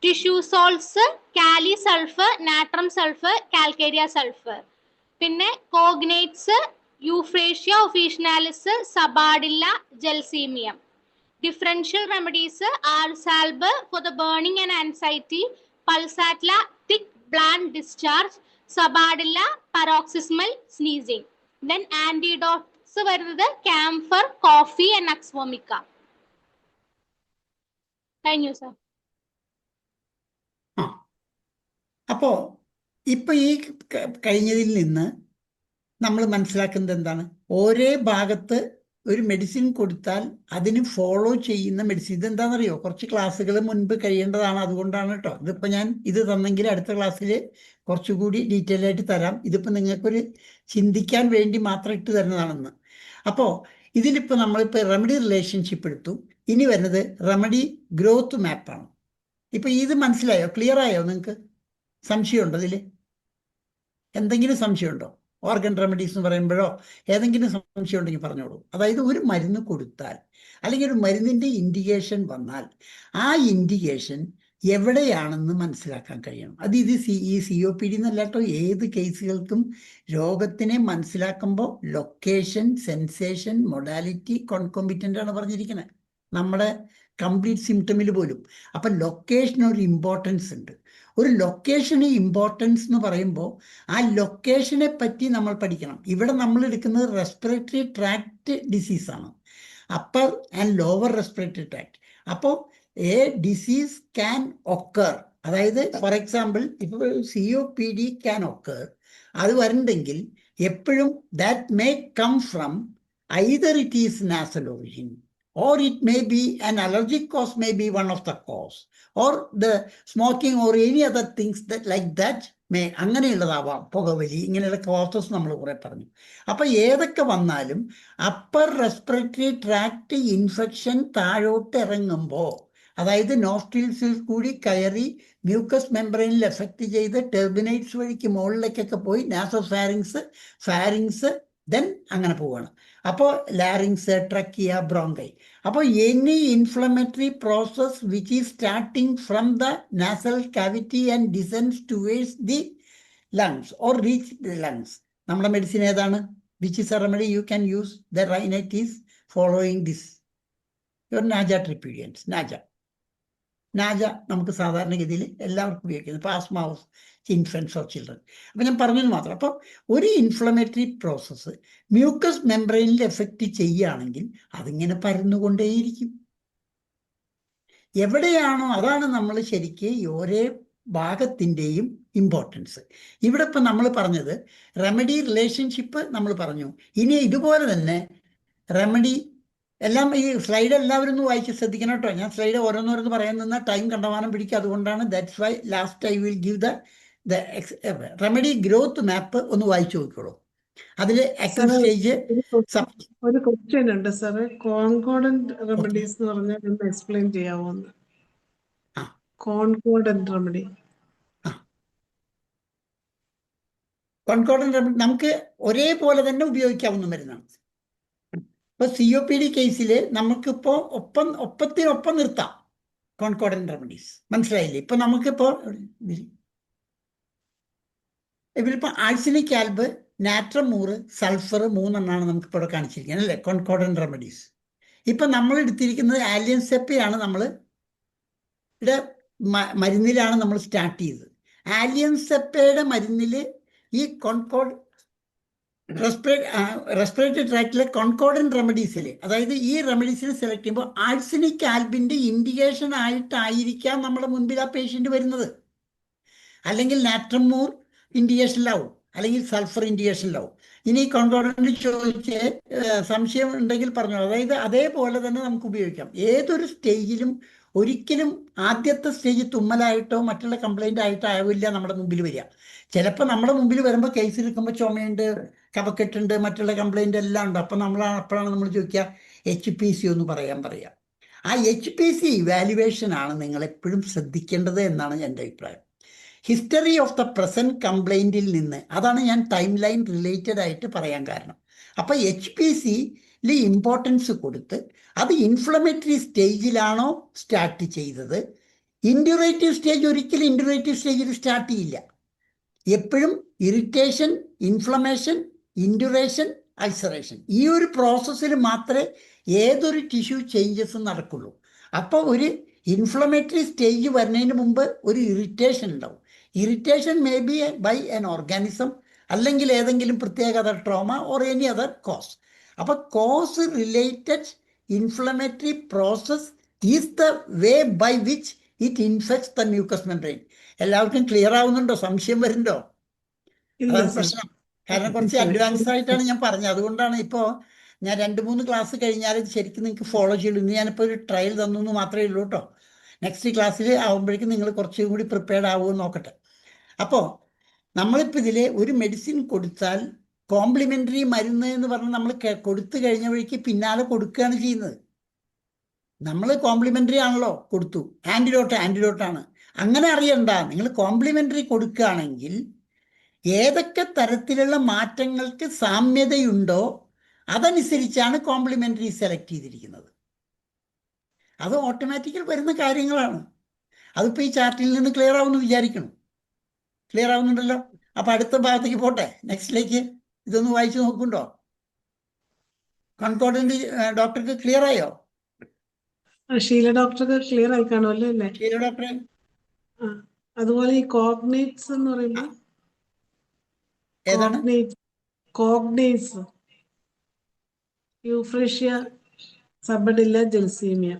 ടിഷ്യൂ സോൾട്സ് കാലി സൾഫ്, നാട്രം സൾഫ്, കാൽക്കേരിയ സൾഫ്. പിന്നെ കോഗ്നേറ്റ്സ് യൂഫ്രേഷ്യ ഒഫീഷ്യനാലിസ്, സബാഡില്ല, ജൽസീമിയം. Differential remedies Arsalb for the burning and anxiety, Pulsatilla thick bland discharge, Sabadilla paroxysmal sneezing. Then antidotes വരുന്നത് camphor, coffee and Nux vomica. Thank you sir. അപ്പോ ഇപ്പൊ ഈ കഴിഞ്ഞതിൽ നിന്ന് നമ്മൾ മനസ്സിലാക്കുന്നത് എന്താണ്? ഒരേ ഭാഗത്ത് ഒരു മെഡിസിൻ കൊടുത്താൽ അതിന് ഫോളോ ചെയ്യുന്ന മെഡിസിൻ ഇതെന്താണെന്നറിയോ? കുറച്ച് ക്ലാസ്സുകൾ മുൻപ് കഴിയേണ്ടതാണ്, അതുകൊണ്ടാണ് കേട്ടോ. ഇതിപ്പോൾ ഞാൻ ഇത് തന്നെങ്കിൽ അടുത്ത ക്ലാസ്സിൽ കുറച്ചുകൂടി ഡീറ്റെയിൽ ആയിട്ട് തരാം. ഇതിപ്പോൾ നിങ്ങൾക്കൊരു ചിന്തിക്കാൻ വേണ്ടി മാത്രം ഇട്ട് തരുന്നതാണെന്ന്. അപ്പോൾ ഇതിലിപ്പോൾ നമ്മളിപ്പോൾ റെമഡി റിലേഷൻഷിപ്പ് എടുത്തു. ഇനി വരുന്നത് റെമഡി ഗ്രോത്ത് മാപ്പാണ്. ഇപ്പൊ ഇത് മനസ്സിലായോ? ക്ലിയർ ആയോ? നിങ്ങൾക്ക് സംശയമുണ്ടോ ഇതിൽ? എന്തെങ്കിലും സംശയമുണ്ടോ? ഓർഗൻ റെമഡീസ് എന്ന് പറയുമ്പോഴോ ഏതെങ്കിലും സംശയം ഉണ്ടെങ്കിൽ പറഞ്ഞോളൂ. അതായത് ഒരു മരുന്ന് കൊടുത്താൽ അല്ലെങ്കിൽ ഒരു മരുന്നിൻ്റെ ഇൻഡിക്കേഷൻ വന്നാൽ ആ ഇൻഡിക്കേഷൻ എവിടെയാണെന്ന് മനസ്സിലാക്കാൻ കഴിയണം. അത് ഈ COPD എന്നല്ല കേട്ടോ, ഏത് കേസുകൾക്കും രോഗത്തിനെ മനസ്സിലാക്കുമ്പോൾ ലൊക്കേഷൻ, സെൻസേഷൻ, മൊഡാലിറ്റി, കോൺകോമ്പിറ്റൻ്റ് ആണ് പറഞ്ഞിരിക്കുന്നത് നമ്മുടെ കംപ്ലീറ്റ് സിംറ്റമിൽ പോലും. അപ്പം ലൊക്കേഷൻ ഒരു ഇമ്പോർട്ടൻസ് ഉണ്ട്. ഒരു ലൊക്കേഷന് ഇമ്പോർട്ടൻസ് എന്ന് പറയുമ്പോൾ ആ ലൊക്കേഷനെ പറ്റി നമ്മൾ പഠിക്കണം. ഇവിടെ നമ്മൾ എടുക്കുന്നത് റെസ്പിറേറ്ററി ട്രാക്ട് ഡിസീസാണ്, upper and lower respiratory tract. അപ്പോൾ എ ഡിസീസ് ക്യാൻ ഒക്കർ, അതായത് ഫോർ എക്സാമ്പിൾ ഇപ്പോൾ COPD ക്യാൻ ഒക്കർ, അത് വരണ്ടെങ്കിൽ എപ്പോഴും that may come from either it is nasal origin or it may be an allergic cause, may be one of the cause, or the smoking or any other things that like that may, അങ്ങനെയുള്ളതാവാം, പുകവലി, ഇങ്ങനെയുള്ള causes നമ്മൾ കുറെ പറഞ്ഞു. അപ്പൊ ഏതൊക്കെ വന്നാലും upper respiratory tract infection താഴോട്ട് ഇറങ്ങുമ്പോൾ, അതായത് നോസ്ട്രിൽസിൽ കൂടി കയറി മ്യൂക്കസ് മെംബ്രെയിനിൽ എഫക്റ്റ് ചെയ്ത് ടെർബിനൈറ്റ്സ് വഴിക്ക് മുകളിലേക്കൊക്കെ പോയി നാസോഫാരിങ്സ്, ഫാരിങ്സ്, ദെൻ അങ്ങനെ പോവുകയാണ്. അപ്പോൾ ലാരിങ്സ്, ട്രക്കിയ, ബ്രോങ്കൈ. അപ്പോൾ any inflammatory process which is starting from the nasal cavity and descends towards the lungs or reach the lungs. നമ്മുടെ മെഡിസിൻ ഏതാണ്? Which is a remedy you can use? The rhinitis is following this your naja tripudians. നാജ നമുക്ക് സാധാരണഗതിയിൽ എല്ലാവർക്കും ഉപയോഗിക്കുന്നത്. ഇപ്പോൾ ആസ്മാവസ് infants or children. അപ്പം ഞാൻ പറഞ്ഞത് മാത്രം. അപ്പോൾ ഒരു ഇൻഫ്ലമേറ്ററി പ്രോസസ്സ് മ്യൂക്കസ് മെംബ്രെയിനിൽ എഫക്റ്റ് ചെയ്യുകയാണെങ്കിൽ അതിങ്ങനെ പരന്നുകൊണ്ടേയിരിക്കും. എവിടെയാണോ അതാണ് നമ്മൾ ശരിക്ക് ഓരോ ഭാഗത്തിൻ്റെയും ഇമ്പോർട്ടൻസ്. ഇവിടെ ഇപ്പം നമ്മൾ പറഞ്ഞത് റെമഡി റിലേഷൻഷിപ്പ് നമ്മൾ പറഞ്ഞു. ഇനി ഇതുപോലെ തന്നെ റെമഡി എല്ലാം ഈ സ്ലൈഡ് എല്ലാവരും ഒന്ന് വായിച്ച് ശ്രദ്ധിക്കണം കേട്ടോ. ഞാൻ സ്ലൈഡ് ഓരോന്നോരോന്ന് പറയാൻ നിന്നാൽ ടൈം കണ്ടമാനം പിടിക്കുക. അതുകൊണ്ടാണ് that's why last I will give the remedy growth map ഒന്ന് വായിച്ചു നോക്കിക്കോളൂ. അതിൽ ആക്റ്റീവ് സ്റ്റേജ് ഒരു ക്വസ്റ്റ്യൻ ഉണ്ട് സാറേ, കോൺകോർഡന്റ് റെമഡീസ് എന്ന് പറഞ്ഞാൽ ഒന്ന് എക്സ്പ്ലെയിൻ ചെയ്യാവോ? Concordant remedy. കോൺകോർഡന്റ് റെമഡി നമുക്ക് ഒരേപോലെ തന്നെ ഉപയോഗിക്കാവുന്ന മരുന്നാണ്. ഇപ്പൊ COPD കേസിൽ നമുക്കിപ്പോ ഒപ്പത്തിനൊപ്പം നിർത്താം കോൺകോർഡന്റ് റെമഡീസ്. മനസ്സിലായില്ലേ? ഇപ്പൊ നമുക്കിപ്പോ ഇവരിപ്പോ ആഴ്സനിക് ആൽബ്, നാട്രമൂറ്, സൾഫർ 3 നമുക്കിപ്പോൾ ഇവിടെ കാണിച്ചിരിക്കുന്നത് അല്ലേ, കോൺകോർഡന്റ് റെമഡീസ്. ഇപ്പൊ നമ്മൾ എടുത്തിരിക്കുന്നത് ആലിയൻ സെപ്പയാണ്. നമ്മൾ ഇവിടെ മരുന്നിലാണ് നമ്മൾ സ്റ്റാർട്ട് ചെയ്തത്. ആലിയൻ സെപ്പയുടെ മരുന്നിൽ ഈ റെസ്പിറേറ്ററി ട്രാക്റ്റിലെ കോൺകോർഡന്റ് റെമഡീസിൽ, അതായത് ഈ റെമഡീസിനെ സെലക്ട് ചെയ്യുമ്പോൾ ആഴ്സനിക് ആൽബിന്റെ ഇൻഡിക്കേഷൻ ആയിട്ടായിരിക്കാം നമ്മുടെ മുൻപിൽ ആ പേഷ്യന്റ് വരുന്നത്. അല്ലെങ്കിൽ നാട്രമൂർ ഇൻഡിക്കേഷനിലാവും, അല്ലെങ്കിൽ സൾഫർ ഇൻഡിക്കേഷനിലാവും. ഇനി കോൺകോർഡന്റ് ചോദിച്ച് സംശയം ഉണ്ടെങ്കിൽ പറഞ്ഞു. അതായത് അതേപോലെ തന്നെ നമുക്ക് ഉപയോഗിക്കാം ഏതൊരു സ്റ്റേജിലും. ഒരിക്കലും ആദ്യത്തെ സ്റ്റേജ് തുമ്മലായിട്ടോ മറ്റുള്ള കംപ്ലൈൻ്റ് ആയിട്ടോ ആവില്ല നമ്മുടെ മുമ്പിൽ വരിക. ചിലപ്പോൾ നമ്മുടെ മുമ്പിൽ വരുമ്പോൾ കേസ് എടുക്കുമ്പോൾ ചുമയുണ്ട്, കഫക്കെട്ടുണ്ട്, മറ്റുള്ള കംപ്ലൈൻ്റ് എല്ലാം ഉണ്ട്. അപ്പം അപ്പോഴാണ് നമ്മൾ ചോദിക്കുക HPC ഒന്ന് പറയുക. ആ HPC ഇവാലുവേഷൻ ആണ് നിങ്ങൾ എപ്പോഴും ശ്രദ്ധിക്കേണ്ടത് എന്നാണ് എൻ്റെ അഭിപ്രായം. ഹിസ്റ്ററി ഓഫ് ദ പ്രസൻറ്റ് കംപ്ലൈൻറ്റിൽ നിന്ന്, അതാണ് ഞാൻ ടൈം ലൈൻ റിലേറ്റഡ് ആയിട്ട് പറയാൻ കാരണം. അപ്പം HPCയിൽ ഇമ്പോർട്ടൻസ് കൊടുത്ത് അത് ഇൻഫ്ലമേറ്ററി സ്റ്റേജിലാണോ സ്റ്റാർട്ട് ചെയ്തത്? ഇൻഡ്യൂറേറ്റീവ് സ്റ്റേജ് ഒരിക്കലും ഇൻഡ്യൂറേറ്റീവ് സ്റ്റേജിൽ സ്റ്റാർട്ട് ചെയ്യില്ല. എപ്പോഴും ഇറിറ്റേഷൻ, ഇൻഫ്ലമേഷൻ, ഇൻഡ്യൂറേഷൻ, അൾസറേഷൻ, ഈ ഒരു പ്രോസസ്സിൽ മാത്രമേ ഏതൊരു ടിഷ്യൂ ചേഞ്ചസും നടക്കുള്ളൂ. അപ്പോൾ ഒരു ഇൻഫ്ലമേറ്ററി സ്റ്റേജ് വരുന്നതിന് മുമ്പ് ഒരു ഇറിറ്റേഷൻ ഉണ്ടാവും. Irritation may be by an organism, അല്ലെങ്കിൽ ഏതെങ്കിലും പ്രത്യേക trauma or any other cause. അപ്പോൾ cause related inflammatory process is the way by which it infects the mucus membrane. എല്ലാവർക്കും ക്ലിയർ ആവുന്നുണ്ടോ? സംശയം വരുന്നുണ്ടോ? അതാണ് പ്രശ്നം. കാരണം കുറച്ച് അഡ്വാൻസ് ആയിട്ടാണ് ഞാൻ പറഞ്ഞത്. അതുകൊണ്ടാണ് ഇപ്പോൾ ഞാൻ 2-3 ക്ലാസ് കഴിഞ്ഞാൽ ശരിക്കും നിങ്ങൾക്ക് ഫോളോ ചെയ്യുള്ളൂ. ഇന്ന് ഞാനിപ്പോൾ ഒരു ട്രയൽ തന്നു എന്ന് മാത്രമേ ഉള്ളൂ കേട്ടോ. നെക്സ്റ്റ് ക്ലാസ്സിൽ ആകുമ്പോഴേക്കും നിങ്ങൾ കുറച്ചും കൂടി പ്രിപ്പയർഡ് ആവുമെന്ന് നോക്കട്ടെ. അപ്പോൾ നമ്മളിപ്പോൾ ഇതിൽ ഒരു മെഡിസിൻ കൊടുത്താൽ കോംപ്ലിമെൻ്ററി മരുന്ന് എന്ന് പറഞ്ഞ് നമ്മൾ കൊടുത്തു കഴിഞ്ഞ വഴിക്ക് പിന്നാലെ കൊടുക്കുകയാണ് ചെയ്യുന്നത്. നമ്മൾ കോംപ്ലിമെൻ്ററി ആണല്ലോ കൊടുത്തു, ആൻറ്റിഡോട്ടാണ്. അങ്ങനെ അറിയണ്ട, നിങ്ങൾ കോംപ്ലിമെൻ്ററി കൊടുക്കുകയാണെങ്കിൽ ഏതൊക്കെ തരത്തിലുള്ള മാറ്റങ്ങൾക്ക് സാമ്യതയുണ്ടോ അതനുസരിച്ചാണ് കോംപ്ലിമെൻ്ററി സെലക്ട് ചെയ്തിരിക്കുന്നത്. അത് ഓട്ടോമാറ്റിക്കൽ വരുന്ന കാര്യങ്ങളാണ്. അതിപ്പോൾ ഈ ചാർട്ടിൽ നിന്ന് ക്ലിയർ ആവുമെന്ന് വിചാരിക്കണം. ക്ലിയർ ആവുന്നുണ്ടല്ലോ. അപ്പം അടുത്ത ഭാഗത്തേക്ക് പോട്ടെ, നെക്സ്റ്റിലേക്ക്. ഇതൊന്ന് വായിച്ചു നോക്കുന്നുണ്ടോ? കൺകോർഡൻ്റ് ഡോക്ടർക്ക് ക്ലിയർ ആയോ? ഷീല ഡോക്ടർക്ക് ക്ലിയർ ആയി കാണുമല്ലോ അല്ലേ? ഷീല ഡോക്ടറെ, അതുപോലെ ഈ കോഗ്നേറ്റ്സ് എന്ന് പറയുമ്പോൾ ഏതാണ്? Cognates, euphrasia, sabadilla, gelsemium.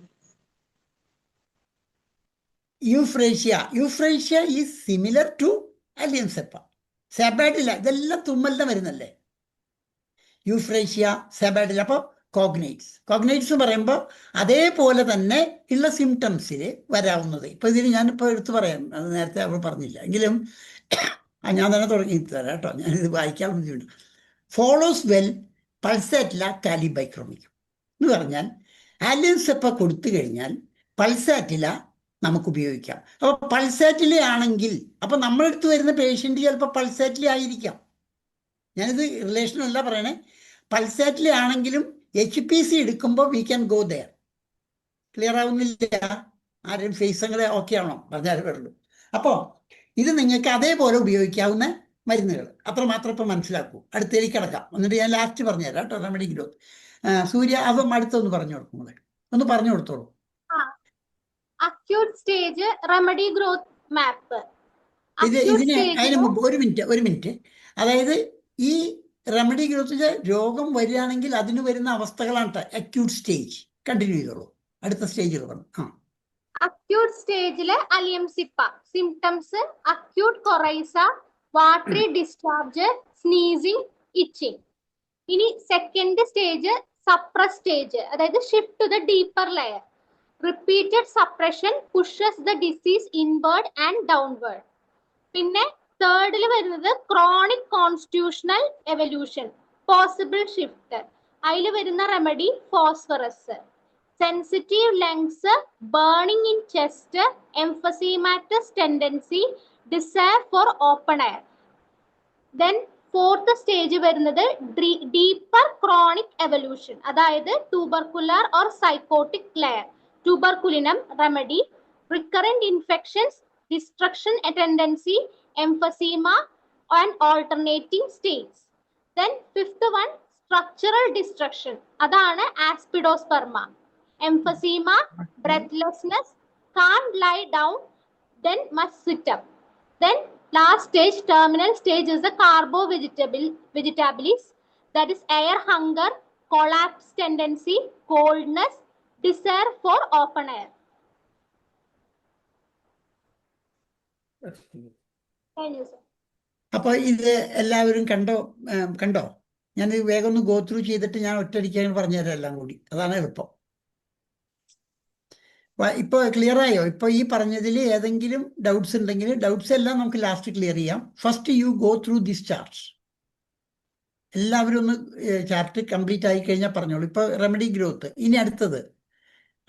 Euphrasia is similar to allium cepa. Sabadilla ഇതെല്ലാം തുമ്മലിന്റെ മരുന്നല്ലേ? യൂഫ്രേഷ്യ, സെബഡില്ല. അപ്പോൾ കോഗ്നേറ്റ്സ് പറയുമ്പോൾ അതേപോലെ തന്നെ ഉള്ള സിംറ്റംസിൽ വരാവുന്നത്. ഇപ്പോൾ ഇതിൽ ഞാനിപ്പോൾ എടുത്തു പറയാം, അത് നേരത്തെ അവൾ പറഞ്ഞില്ല എങ്കിലും ഞാൻ തന്നെ തുടങ്ങി തരാം കേട്ടോ. ഞാനിത് വായിക്കാൻ ബുദ്ധിമുട്ട്. ഫോളോസ് വെൽ പൾസാറ്റില കാലിബൈക്രോമിക്കും എന്ന് പറഞ്ഞാൽ ആലിയൻസെപ്പ കൊടുത്തു കഴിഞ്ഞാൽ പൾസാറ്റില നമുക്ക് ഉപയോഗിക്കാം. അപ്പോൾ പൾസാറ്റില ആണെങ്കിൽ അപ്പോൾ നമ്മളെടുത്ത് വരുന്ന പേഷ്യൻ്റ് ചിലപ്പോൾ പൾസാറ്റില ആയിരിക്കാം. ഞാനിത് റിലേഷനല്ല പറയണേ. പൾസാറ്റില ആണെങ്കിലും HPC എടുക്കുമ്പോൾ we can go there. Clear ആവുന്നില്ല? ആരും ഫേസ് അങ്ങനെ ഓക്കെ ആണോ? പറഞ്ഞാൽ വരുള്ളൂ. അപ്പോൾ ഇത് നിങ്ങൾക്ക് അതേപോലെ ഉപയോഗിക്കാവുന്ന മരുന്നുകൾ അത്രമാത്രം ഇപ്പം മനസ്സിലാക്കൂ. അടുത്തേക്ക് കിടക്കാം. എന്നിട്ട് ഞാൻ ലാസ്റ്റ് പറഞ്ഞുതരാം കേട്ടോ. Remedy growth. സൂര്യ അപ്പം അടുത്തൊന്ന് പറഞ്ഞു കൊടുക്കും, ഒന്ന് പറഞ്ഞു കൊടുത്തോളൂ. അക്യൂട്ട് സ്റ്റേജ് റെമഡി ഗ്രോത്ത് മാപ്പ്. അതിന് മുമ്പ് ഒരു മിനിറ്റ്. അതായത് ഈ റെമഡി ഗ്രോത്ത് രോഗം വരികയാണെങ്കിൽ അതിന് വരുന്ന അവസ്ഥകളാണ് അക്യൂട്ട് സ്റ്റേജ്. കണ്ടിന്യൂ ചെയ്തോളൂ. അടുത്ത സ്റ്റേജുകൾ പറഞ്ഞു. അക്യൂട്ട് സ്റ്റേജില് allium cepa symptoms acute coryza, watery discharge, sneezing, itching. ഇനി സെക്കൻഡ് സ്റ്റേജ് സപ്രസ് സ്റ്റേജ്, അതായത് shift to the deeper layer. Repeated suppression pushes the disease inward and downward. പിന്നെ തേർഡിൽ വരുന്നത് chronic constitutional evolution, possible shift. അതിൽ വരുന്ന remedy phosphorus. Sensitive lungs, burning in chest, emphysematous tendency, desire for open air. Then fourth stage വരുന്നത് deeper chronic evolution, അതായത് tubercular or psychotic layer. Tuberculinum remedy, recurrent infections, destruction tendency, emphysema and alternating states. Then fifth one, structural destruction, അതാണ് aspidosperma. Emphysema, breathlessness, can't lie down, then must sit up. Then last stage, terminal stage, is the carbo-vegetabilis, that is air hunger, collapse tendency, coldness, desire for open air. അപ്പോൾ ഇത് എല്ലാവരും കണ്ടോ? ഞാനിത് വേഗം ഒന്ന് go through ചെയ്തിട്ട് ഞാൻ ഒറ്റയടിക്കാൻ പറഞ്ഞുതരാം എല്ലാം കൂടി. അതാണ് എളുപ്പം. ഇപ്പോൾ ക്ലിയർ ആയോ? ഇപ്പോൾ ഈ പറഞ്ഞതിൽ ഏതെങ്കിലും ഡൗട്ട്സ് ഉണ്ടെങ്കിൽ ഡൗട്ട്സ് എല്ലാം നമുക്ക് ലാസ്റ്റ് ക്ലിയർ ചെയ്യാം. First you go through this chart. എല്ലാവരും ഒന്ന് ചാർട്ട് കംപ്ലീറ്റ് ആയി കഴിഞ്ഞാൽ പറഞ്ഞോളൂ. ഇപ്പോൾ റെമഡി ഗ്രോത്ത്. ഇനി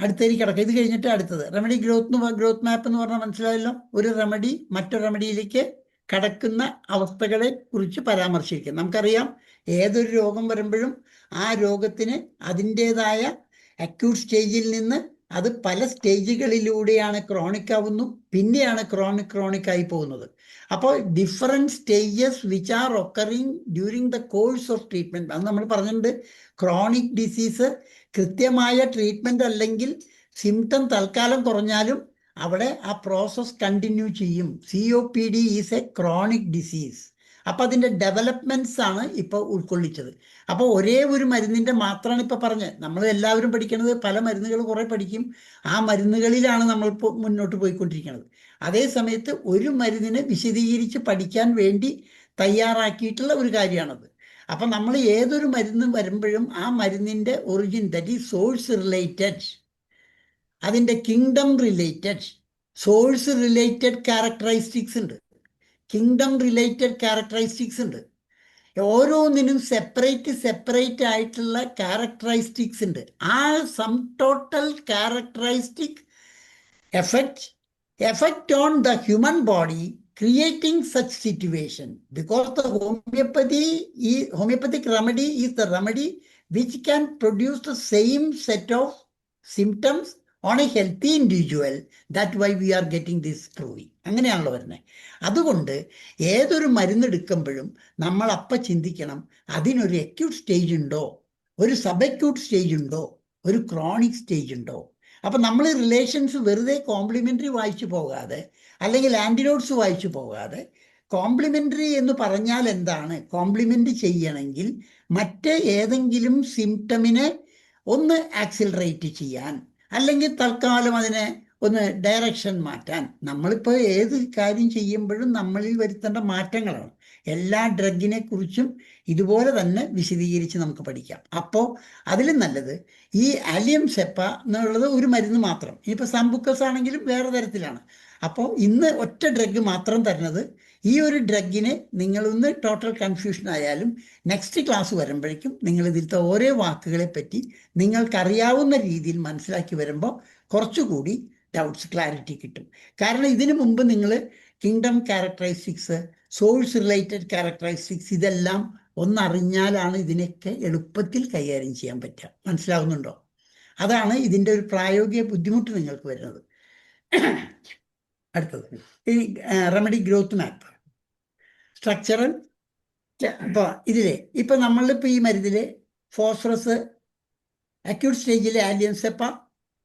അടുത്തേക്ക് കിടക്കാം. ഇത് കഴിഞ്ഞിട്ട് അടുത്തത് റെമഡി ഗ്രോത്ത് മാപ്പ് എന്ന് പറഞ്ഞാൽ മനസ്സിലായല്ലോ. ഒരു റെമഡി മറ്റൊരു റെമഡിയിലേക്ക് കടക്കുന്ന അവസ്ഥകളെ കുറിച്ച് പരാമർശിക്കും. നമുക്കറിയാം ഏതൊരു രോഗം വരുമ്പോഴും ആ രോഗത്തിന് അതിൻ്റെതായ അക്യൂട്ട് സ്റ്റേജിൽ നിന്ന് അത് പല സ്റ്റേജുകളിലൂടെയാണ് ക്രോണിക് ആവുന്നു, പിന്നെയാണ് ക്രോണിക് ആയി പോകുന്നത്. അപ്പോൾ different stages which are occurring during the course of treatment. അത് നമ്മൾ പറഞ്ഞിട്ടുണ്ട്. ക്രോണിക് ഡിസീസ് കൃത്യമായ ട്രീറ്റ്മെൻറ്റ് അല്ലെങ്കിൽ സിംറ്റം തൽക്കാലം കുറഞ്ഞാലും അവിടെ ആ പ്രോസസ് കണ്ടിന്യൂ ചെയ്യും. COPD is A chronic disease. അപ്പോൾ അതിൻ്റെ ഡെവലപ്മെൻറ്റ്സ് ആണ് ഇപ്പോൾ ഉൾക്കൊള്ളിച്ചത്. അപ്പോൾ ഒരേ ഒരു മരുന്നിൻ്റെ മാത്രമാണ് ഇപ്പോൾ പറഞ്ഞത്. നമ്മൾ എല്ലാവരും പഠിക്കുന്നത് പല മരുന്നുകൾ കുറേ പഠിക്കും. ആ മരുന്നുകളിലാണ് നമ്മളിപ്പോൾ മുന്നോട്ട് പോയിക്കൊണ്ടിരിക്കുന്നത്. അതേ സമയത്ത് ഒരു മരുന്നിനെ വിശദീകരിച്ച് പഠിക്കാൻ വേണ്ടി തയ്യാറാക്കിയിട്ടുള്ള ഒരു കാര്യമാണത്. അപ്പം നമ്മൾ ഏതൊരു മരുന്ന് വരുമ്പോഴും ആ മരുന്നിൻ്റെ origin, that is source related, അതിൻ്റെ kingdom related, source related characteristics ഉണ്ട്, കിങ്ഡം റിലേറ്റഡ് ക്യാരക്ടറിസ്റ്റിക്സ് ഉണ്ട്. ഓരോന്നിനും സെപ്പറേറ്റ് ആയിട്ടുള്ള ക്യാരക്ടറിസ്റ്റിക്സ് ഉണ്ട്. ആ sum total characteristic effect on the human body, creating such situation, because the homeopathic remedy is the remedy which can produce the same set of symptoms on a healthy individual. That why we are getting this proving. അങ്ങനെയാണല്ലോ വരുന്നത്. അതുകൊണ്ട് ഏതൊരു മരുന്നെടുക്കുമ്പോഴും നമ്മൾ അപ്പം ചിന്തിക്കണം, അതിനൊരു acute stage ഉണ്ടോ, ഒരു സബ് അക്യൂട്ട് സ്റ്റേജ് ഉണ്ടോ, ഒരു ക്രോണിക് സ്റ്റേജ് ഉണ്ടോ. അപ്പം നമ്മൾ റിലേഷൻസ് വെറുതെ കോംപ്ലിമെൻ്ററി വായിച്ചു പോകാതെ, അല്ലെങ്കിൽ ആൻറ്റിഡോട്ട്സ് വായിച്ചു പോകാതെ, കോംപ്ലിമെൻ്ററി എന്ന് പറഞ്ഞാൽ എന്താണ്, കോംപ്ലിമെൻ്റ് ചെയ്യണമെങ്കിൽ മറ്റ് ഏതെങ്കിലും സിംറ്റമിനെ ഒന്ന് ആക്സിലറേറ്റ് ചെയ്യാൻ, അല്ലെങ്കിൽ തൽക്കാലം അതിനെ ഒന്ന് ഡയറക്ഷൻ മാറ്റാൻ. നമ്മളിപ്പോൾ ഏത് കാര്യം ചെയ്യുമ്പോഴും നമ്മളിൽ വരുത്തേണ്ട മാറ്റങ്ങളാണ്. എല്ലാ ഡ്രഗിനെ കുറിച്ചും ഇതുപോലെ തന്നെ വിശദീകരിച്ച് നമുക്ക് പഠിക്കാം. അപ്പോൾ അതിലും നല്ലത് ഈ ആലിയം സെപ്പ എന്നുള്ളത് ഒരു മരുന്ന് മാത്രം. ഇനിയിപ്പോൾ സംബുക്കസ് ആണെങ്കിലും വേറെ തരത്തിലാണ്. അപ്പോൾ ഇന്ന് ഒറ്റ ഡ്രഗ് മാത്രം തരുന്നത്. ഈ ഒരു ഡ്രഗിന് നിങ്ങളൊന്ന് ടോട്ടൽ കൺഫ്യൂഷൻ ആയാലും നെക്സ്റ്റ് ക്ലാസ് വരുമ്പോഴേക്കും നിങ്ങൾ ഇതിലത്തെ ഓരോ വാക്കുകളെ പറ്റി നിങ്ങൾക്കറിയാവുന്ന രീതിയിൽ മനസ്സിലാക്കി വരുമ്പോൾ കുറച്ചുകൂടി ഡൗട്ട്സ് ക്ലാരിറ്റി കിട്ടും. കാരണം ഇതിനു മുമ്പ് നിങ്ങൾ kingdom characteristics, source related characteristics ഇതെല്ലാം ഒന്നറിഞ്ഞാലാണ് ഇതിനൊക്കെ എളുപ്പത്തിൽ കൈകാര്യം ചെയ്യാൻ പറ്റുക. മനസ്സിലാവുന്നുണ്ടോ? അതാണ് ഇതിൻ്റെ ഒരു പ്രായോഗിക ബുദ്ധിമുട്ട് നിങ്ങൾക്ക് വരുന്നത്. അടുത്തത് ഈ റെമഡി ഗ്രോത്ത് മാപ്പ് സ്ട്രക്ചറൽ. അപ്പോൾ ഇതിലെ ഇപ്പം നമ്മളിപ്പോൾ ഈ മരുന്നിലെ ഫോസ്ഫറസ് അക്യൂട്ട് സ്റ്റേജിലെ ആലിയം സെപ്പ,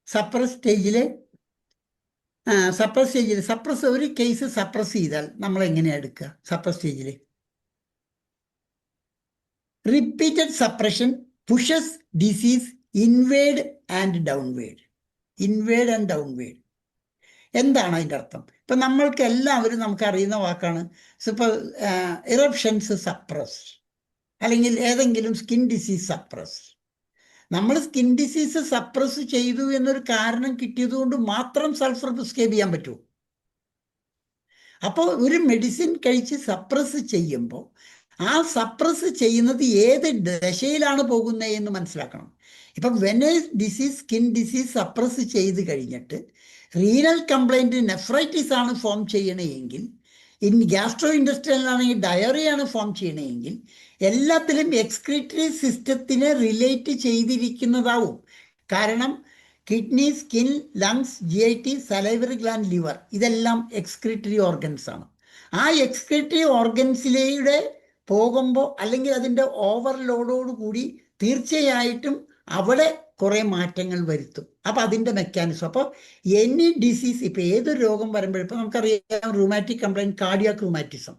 സപ്രസ് സ്റ്റേജിലെ സപ്രസ് ഒരു കേസ് സപ്രസ് ചെയ്താൽ നമ്മൾ എങ്ങനെയാണ് എടുക്കുക? സപ്രസ് സ്റ്റേജിൽ repeated suppression pushes disease inward and downward. എന്താണ് അതിൻ്റെ അർത്ഥം? ഇപ്പം നമ്മൾക്ക് എല്ലാവരും നമുക്കറിയുന്ന വാക്കാണ്. ഇപ്പോൾ ഇറപ്ഷൻസ് സപ്രസ്ഡ്, അല്ലെങ്കിൽ ഏതെങ്കിലും സ്കിൻ ഡിസീസ് സപ്രസ്ഡ്. നമ്മൾ സ്കിൻ ഡിസീസ് സപ്രസ് ചെയ്തു എന്നൊരു കാരണം കിട്ടിയതുകൊണ്ട് മാത്രം സൾഫർ പ്രിസ്ക്രൈബ് ചെയ്യാൻ പറ്റുമോ? അപ്പോൾ ഒരു മെഡിസിൻ കഴിച്ച് സപ്രസ് ചെയ്യുമ്പോൾ ആ സപ്രസ് ചെയ്യുന്നത് ഏത് ദശയിലാണ് പോകുന്നത് എന്ന് മനസ്സിലാക്കണം. ഇപ്പം ഡിസീസ് സ്കിൻ ഡിസീസ് സപ്രസ് ചെയ്ത് കഴിഞ്ഞിട്ട് റീനൽ കംപ്ലൈൻറ്റ് നെഫ്രൈറ്റിസ് ആണ് ഫോം ചെയ്യണമെങ്കിൽ, ഗ്യാസ്ട്രോ ഇൻഡസ്ട്രിയലാണെങ്കിൽ ഡയറിയാണ് ഫോം ചെയ്യണമെങ്കിൽ, എല്ലാത്തിലും എക്സ്ക്രീറ്ററി സിസ്റ്റത്തിനെ റിലേറ്റ് ചെയ്തിരിക്കുന്നതാവും. കാരണം kidney, skin, lungs, GIT, salivary gland, liver ഇതെല്ലാം എക്സ്ക്രീറ്ററി ഓർഗൻസ് ആണ്. ആ എക്സ്ക്രീറ്ററി ഓർഗൻസിലൂടെ പോകുമ്പോൾ, അല്ലെങ്കിൽ അതിൻ്റെ ഓവർലോഡോട് കൂടി തീർച്ചയായിട്ടും അവിടെ കുറേ മാറ്റങ്ങൾ വരുത്തും. അപ്പം അതിൻ്റെ മെക്കാനിസം. അപ്പോൾ എനി ഡിസീസ്, ഇപ്പോൾ ഏതൊരു രോഗം വരുമ്പോഴും, ഇപ്പോൾ നമുക്കറിയാം rheumatic complaint, cardiac rheumatism,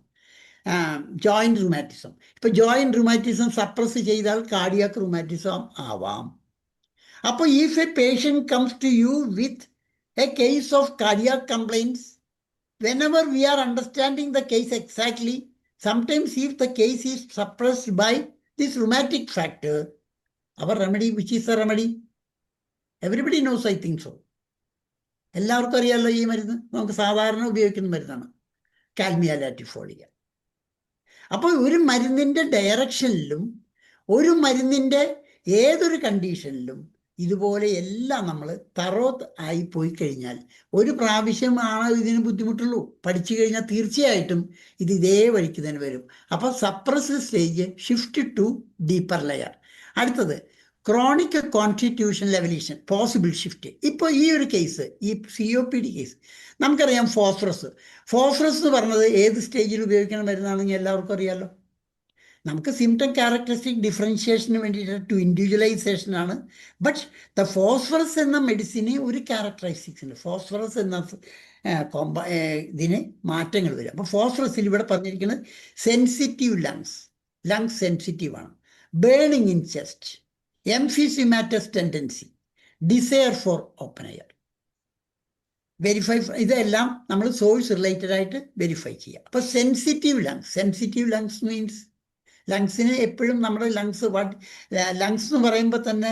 joint rheumatism. ഇപ്പോൾ ജോയിൻറ്റ് റൂമാറ്റിസം സപ്രസ് ചെയ്താൽ കാർഡിയാക് റൂമാറ്റിസം ആവാം. അപ്പോൾ if a patient comes to you with a case of cardiac complaints, whenever we are understanding the case exactly, sometimes if the case is suppressed by this rheumatic factor, our remedy, which is the remedy? Everybody knows, I think so. എല്ലാവർക്കും അറിയാമല്ലോ ഈ മരുന്ന്. നമുക്ക് സാധാരണ ഉപയോഗിക്കുന്ന മരുന്നാണ് കാൽമിയ ലാറ്റിഫോളിയ. അപ്പോൾ ഒരു മരുന്നിൻ്റെ ഡയറക്ഷനിലും ഒരു മരുന്നിൻ്റെ ഏതൊരു കണ്ടീഷനിലും ഇതുപോലെ എല്ലാം നമ്മൾ തറോത്ത് ആയി പോയി കഴിഞ്ഞാൽ, ഒരു പ്രാവശ്യമാണ് ഇതിന് ബുദ്ധിമുട്ടുള്ളൂ. പഠിച്ചു കഴിഞ്ഞാൽ തീർച്ചയായിട്ടും ഇത് ഇതേ വഴിക്ക് തന്നെ വരും. അപ്പോൾ suppressed stage shift to deeper layer. അടുത്തത് chronic constitutional evolution, possible shift. ഇപ്പോൾ ഈ ഒരു കേസ്, ഈ COPD കേസ് നമുക്കറിയാം. ഫോസ്ഫറസ് എന്ന് പറഞ്ഞത് ഏത് സ്റ്റേജിൽ ഉപയോഗിക്കണം മരുന്നാണെങ്കിൽ എല്ലാവർക്കും അറിയാമല്ലോ. നമുക്ക് സിംറ്റം ക്യാരക്ടറിസ്റ്റിക് ഡിഫറൻഷിയേഷന് വേണ്ടിയിട്ട് ടു ഇൻഡിവിജ്വലൈസേഷനാണ്. ബട്ട് ദ ഫോസ്ഫറസ് എന്ന മെഡിസിന് ഒരു ക്യാരക്ടറിസ്റ്റിക്സ് ഉണ്ട്. ഫോസ്ഫറസ് എന്ന ഇതിന് മാറ്റങ്ങൾ വരും. അപ്പോൾ ഫോസ്ഫറസിൽ ഇവിടെ പറഞ്ഞിരിക്കുന്നത് സെൻസിറ്റീവ് ലങ്സ് സെൻസിറ്റീവാണ്, burning in chest, emphysematous tendency, desire for open air. Verify, ഇതെല്ലാം നമ്മൾ സോഴ്സ് റിലേറ്റഡ് ആയിട്ട് വെരിഫൈ ചെയ്യുക. അപ്പോൾ സെൻസിറ്റീവ് ലങ്സ് മീൻസ് ലങ്സിന് എപ്പോഴും നമ്മുടെ ലങ്സ് എന്ന് പറയുമ്പോൾ തന്നെ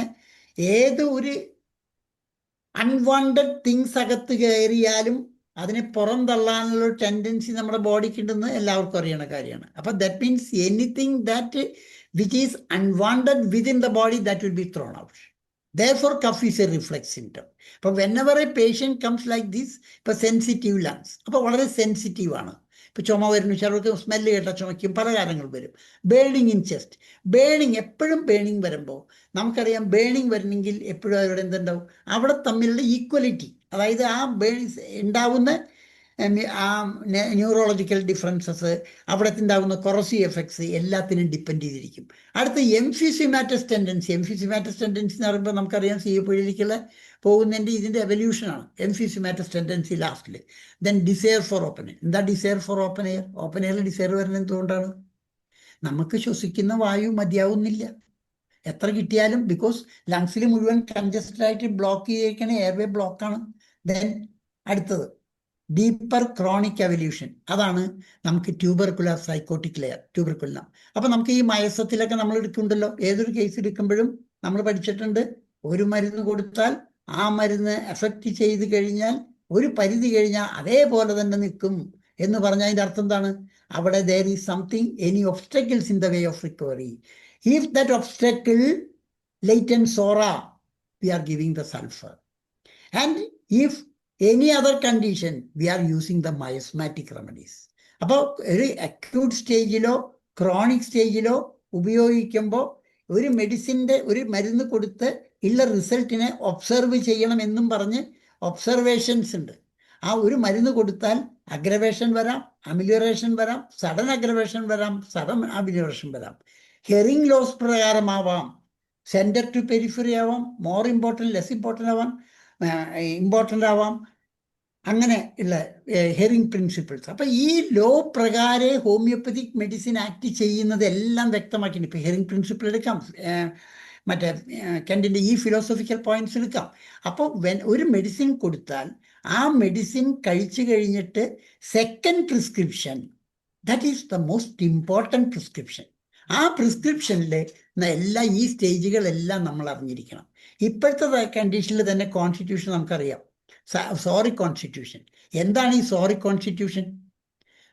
ഏത് ഒരു അൺവാണ്ടഡ് തിങ്സ് അകത്ത് കയറിയാലും അതിനെ പുറന്തള്ളാനുള്ള ഒരു ടെൻഡൻസി നമ്മുടെ ബോഡിക്ക് ഉണ്ടെന്ന് എല്ലാവർക്കും അറിയുന്ന കാര്യമാണ്. അപ്പൊ that means anything that which is unwanted within the body that will be thrown out. Therefore, cough is a reflex symptom. But whenever a patient comes like this, ഇപ്പോൾ സെൻസിറ്റീവ് ലങ്സ്, അപ്പോൾ വളരെ സെൻസിറ്റീവ് ആണ്. ഇപ്പോൾ ചുമ വരുന്നു, ചിലർക്ക് smell കേട്ടാൽ ചുമയ്ക്കും, പല കാര്യങ്ങൾ വരും. ബേണിങ് ഇൻ ചെസ്റ്റ്, ബേണിങ്, എപ്പോഴും ബേണിങ് വരുമ്പോൾ നമുക്കറിയാം, ബേണിങ് വരണമെങ്കിൽ എപ്പോഴും അവിടെ എന്തുണ്ടാവും, അവിടെ തമ്മിലുള്ള ഈക്വലിറ്റി, അതായത് ആ ഉണ്ടാവുന്ന ആ ന്യൂറോളജിക്കൽ ഡിഫറൻസസ്, അവിടെ ഉണ്ടാകുന്ന കൊറസീവ് എഫക്ട്സ് എല്ലാത്തിനും ഡിപ്പെൻഡ് ചെയ്തിരിക്കും. അടുത്ത എംഫിസിമാറ്റസ് ടെൻഡൻസി. എംഫിസിമാറ്റസ് ടെൻഡൻസി എന്ന് പറയുമ്പോൾ നമുക്കറിയാം COPD പോകുന്നതിൻ്റെ ഇതിൻ്റെ എവല്യൂഷനാണ്. എംഫിസിമാറ്റസ് ടെൻഡൻസി ലാസ്റ്റിൽ. Then desire for open air. എന്താ desire for open air? Open എയറിൽ ഡിസയർ വരുന്നത് എന്തുകൊണ്ടാണ്? നമുക്ക് ശ്വസിക്കുന്ന വായു മതിയാവുന്നില്ല, എത്ര കിട്ടിയാലും. ബിക്കോസ് ലങ്സിൽ മുഴുവൻ കൺജസ്റ്റഡ് ആയിട്ട് ബ്ലോക്ക് ചെയ്തിരിക്കണ എയർവേ ബ്ലോക്കാണ്. ദെൻ അടുത്തത് ഡീപ്പർ ക്രോണിക് എവല്യൂഷൻ. അതാണ് നമുക്ക് ട്യൂബർക്കുലർ സൈക്കോട്ടിക് ലെയർ, ട്യൂബർക്കുലം. അപ്പൊ നമുക്ക് ഈ മയസത്തിലൊക്കെ നമ്മൾ എടുക്കുന്നുണ്ടല്ലോ, ഏതൊരു കേസ് എടുക്കുമ്പോഴും നമ്മൾ പഠിച്ചിട്ടുണ്ട്, ഒരു മരുന്ന് കൊടുത്താൽ ആ മരുന്ന് എഫക്റ്റ് ചെയ്ത് കഴിഞ്ഞാൽ ഒരു പരിധി കഴിഞ്ഞാൽ അതേപോലെ തന്നെ നിൽക്കും എന്ന് പറഞ്ഞാൽ അതിൻ്റെ അർത്ഥം എന്താണ്? അവിടെ there is something, any obstacles in the way of recovery. If that obstacle latent sora, we are giving the sulfur. And if any other condition, we are using the miasmatic remedies. അപ്പോൾ ഒരു acute സ്റ്റേജിലോ chronic സ്റ്റേജിലോ ഉപയോഗിക്കുമ്പോൾ ഒരു മെഡിസിൻ്റെ ഒരു മരുന്ന് കൊടുത്ത് ഉള്ള റിസൾട്ടിനെ observe ചെയ്യണം എന്നും പറഞ്ഞ് ഒബ്സർവേഷൻസ് ഉണ്ട്. ആ ഒരു മരുന്ന് കൊടുത്താൽ അഗ്രവേഷൻ വരാം, അമിലിയറേഷൻ വരാം, സഡൻ അഗ്രവേഷൻ വരാം, സഡൻ അമിലിയറേഷൻ വരാം. ഹിയറിംഗ് ലോസ് പ്രകാരമാവാം, സെൻറ്റർ ടു പെരിഫറി ആവാം, മോർ ഇമ്പോർട്ടൻറ്റ് ലെസ് ഇമ്പോർട്ടൻ്റ് ആവാം, ഇമ്പോർട്ടൻ്റ് ആവാം, അങ്ങനെ ഉള്ള ഹിയറിംഗ് പ്രിൻസിപ്പിൾസ്. അപ്പം ഈ ലോ പ്രകാരം ഹോമിയോപ്പതിക് മെഡിസിൻ ആക്ട് ചെയ്യുന്നതെല്ലാം വ്യക്തമാക്കിയിട്ടുണ്ട്. ഇപ്പോൾ ഹിയറിംഗ് പ്രിൻസിപ്പിൾ എടുക്കാം, മറ്റേ കെൻറ്റിൻ്റെ ഈ ഫിലോസഫിക്കൽ പോയിന്റ്സ് എടുക്കാം. അപ്പോൾ ഒരു മെഡിസിൻ കൊടുത്താൽ ആ മെഡിസിൻ കഴിച്ചു കഴിഞ്ഞിട്ട് second prescription, that is the most important prescription. ആ പ്രിസ്ക്രിപ്ഷനിൽ ഈ സ്റ്റേജുകളെല്ലാം നമ്മൾ അറിഞ്ഞിരിക്കണം. ഇപ്പോഴത്തെ കണ്ടീഷനിൽ തന്നെ കോൺസ്റ്റിറ്റ്യൂഷൻ നമുക്കറിയാം, സോറി കോൺസ്റ്റിറ്റ്യൂഷൻ. എന്താണ് ഈ സോറി കോൺസ്റ്റിറ്റ്യൂഷൻ?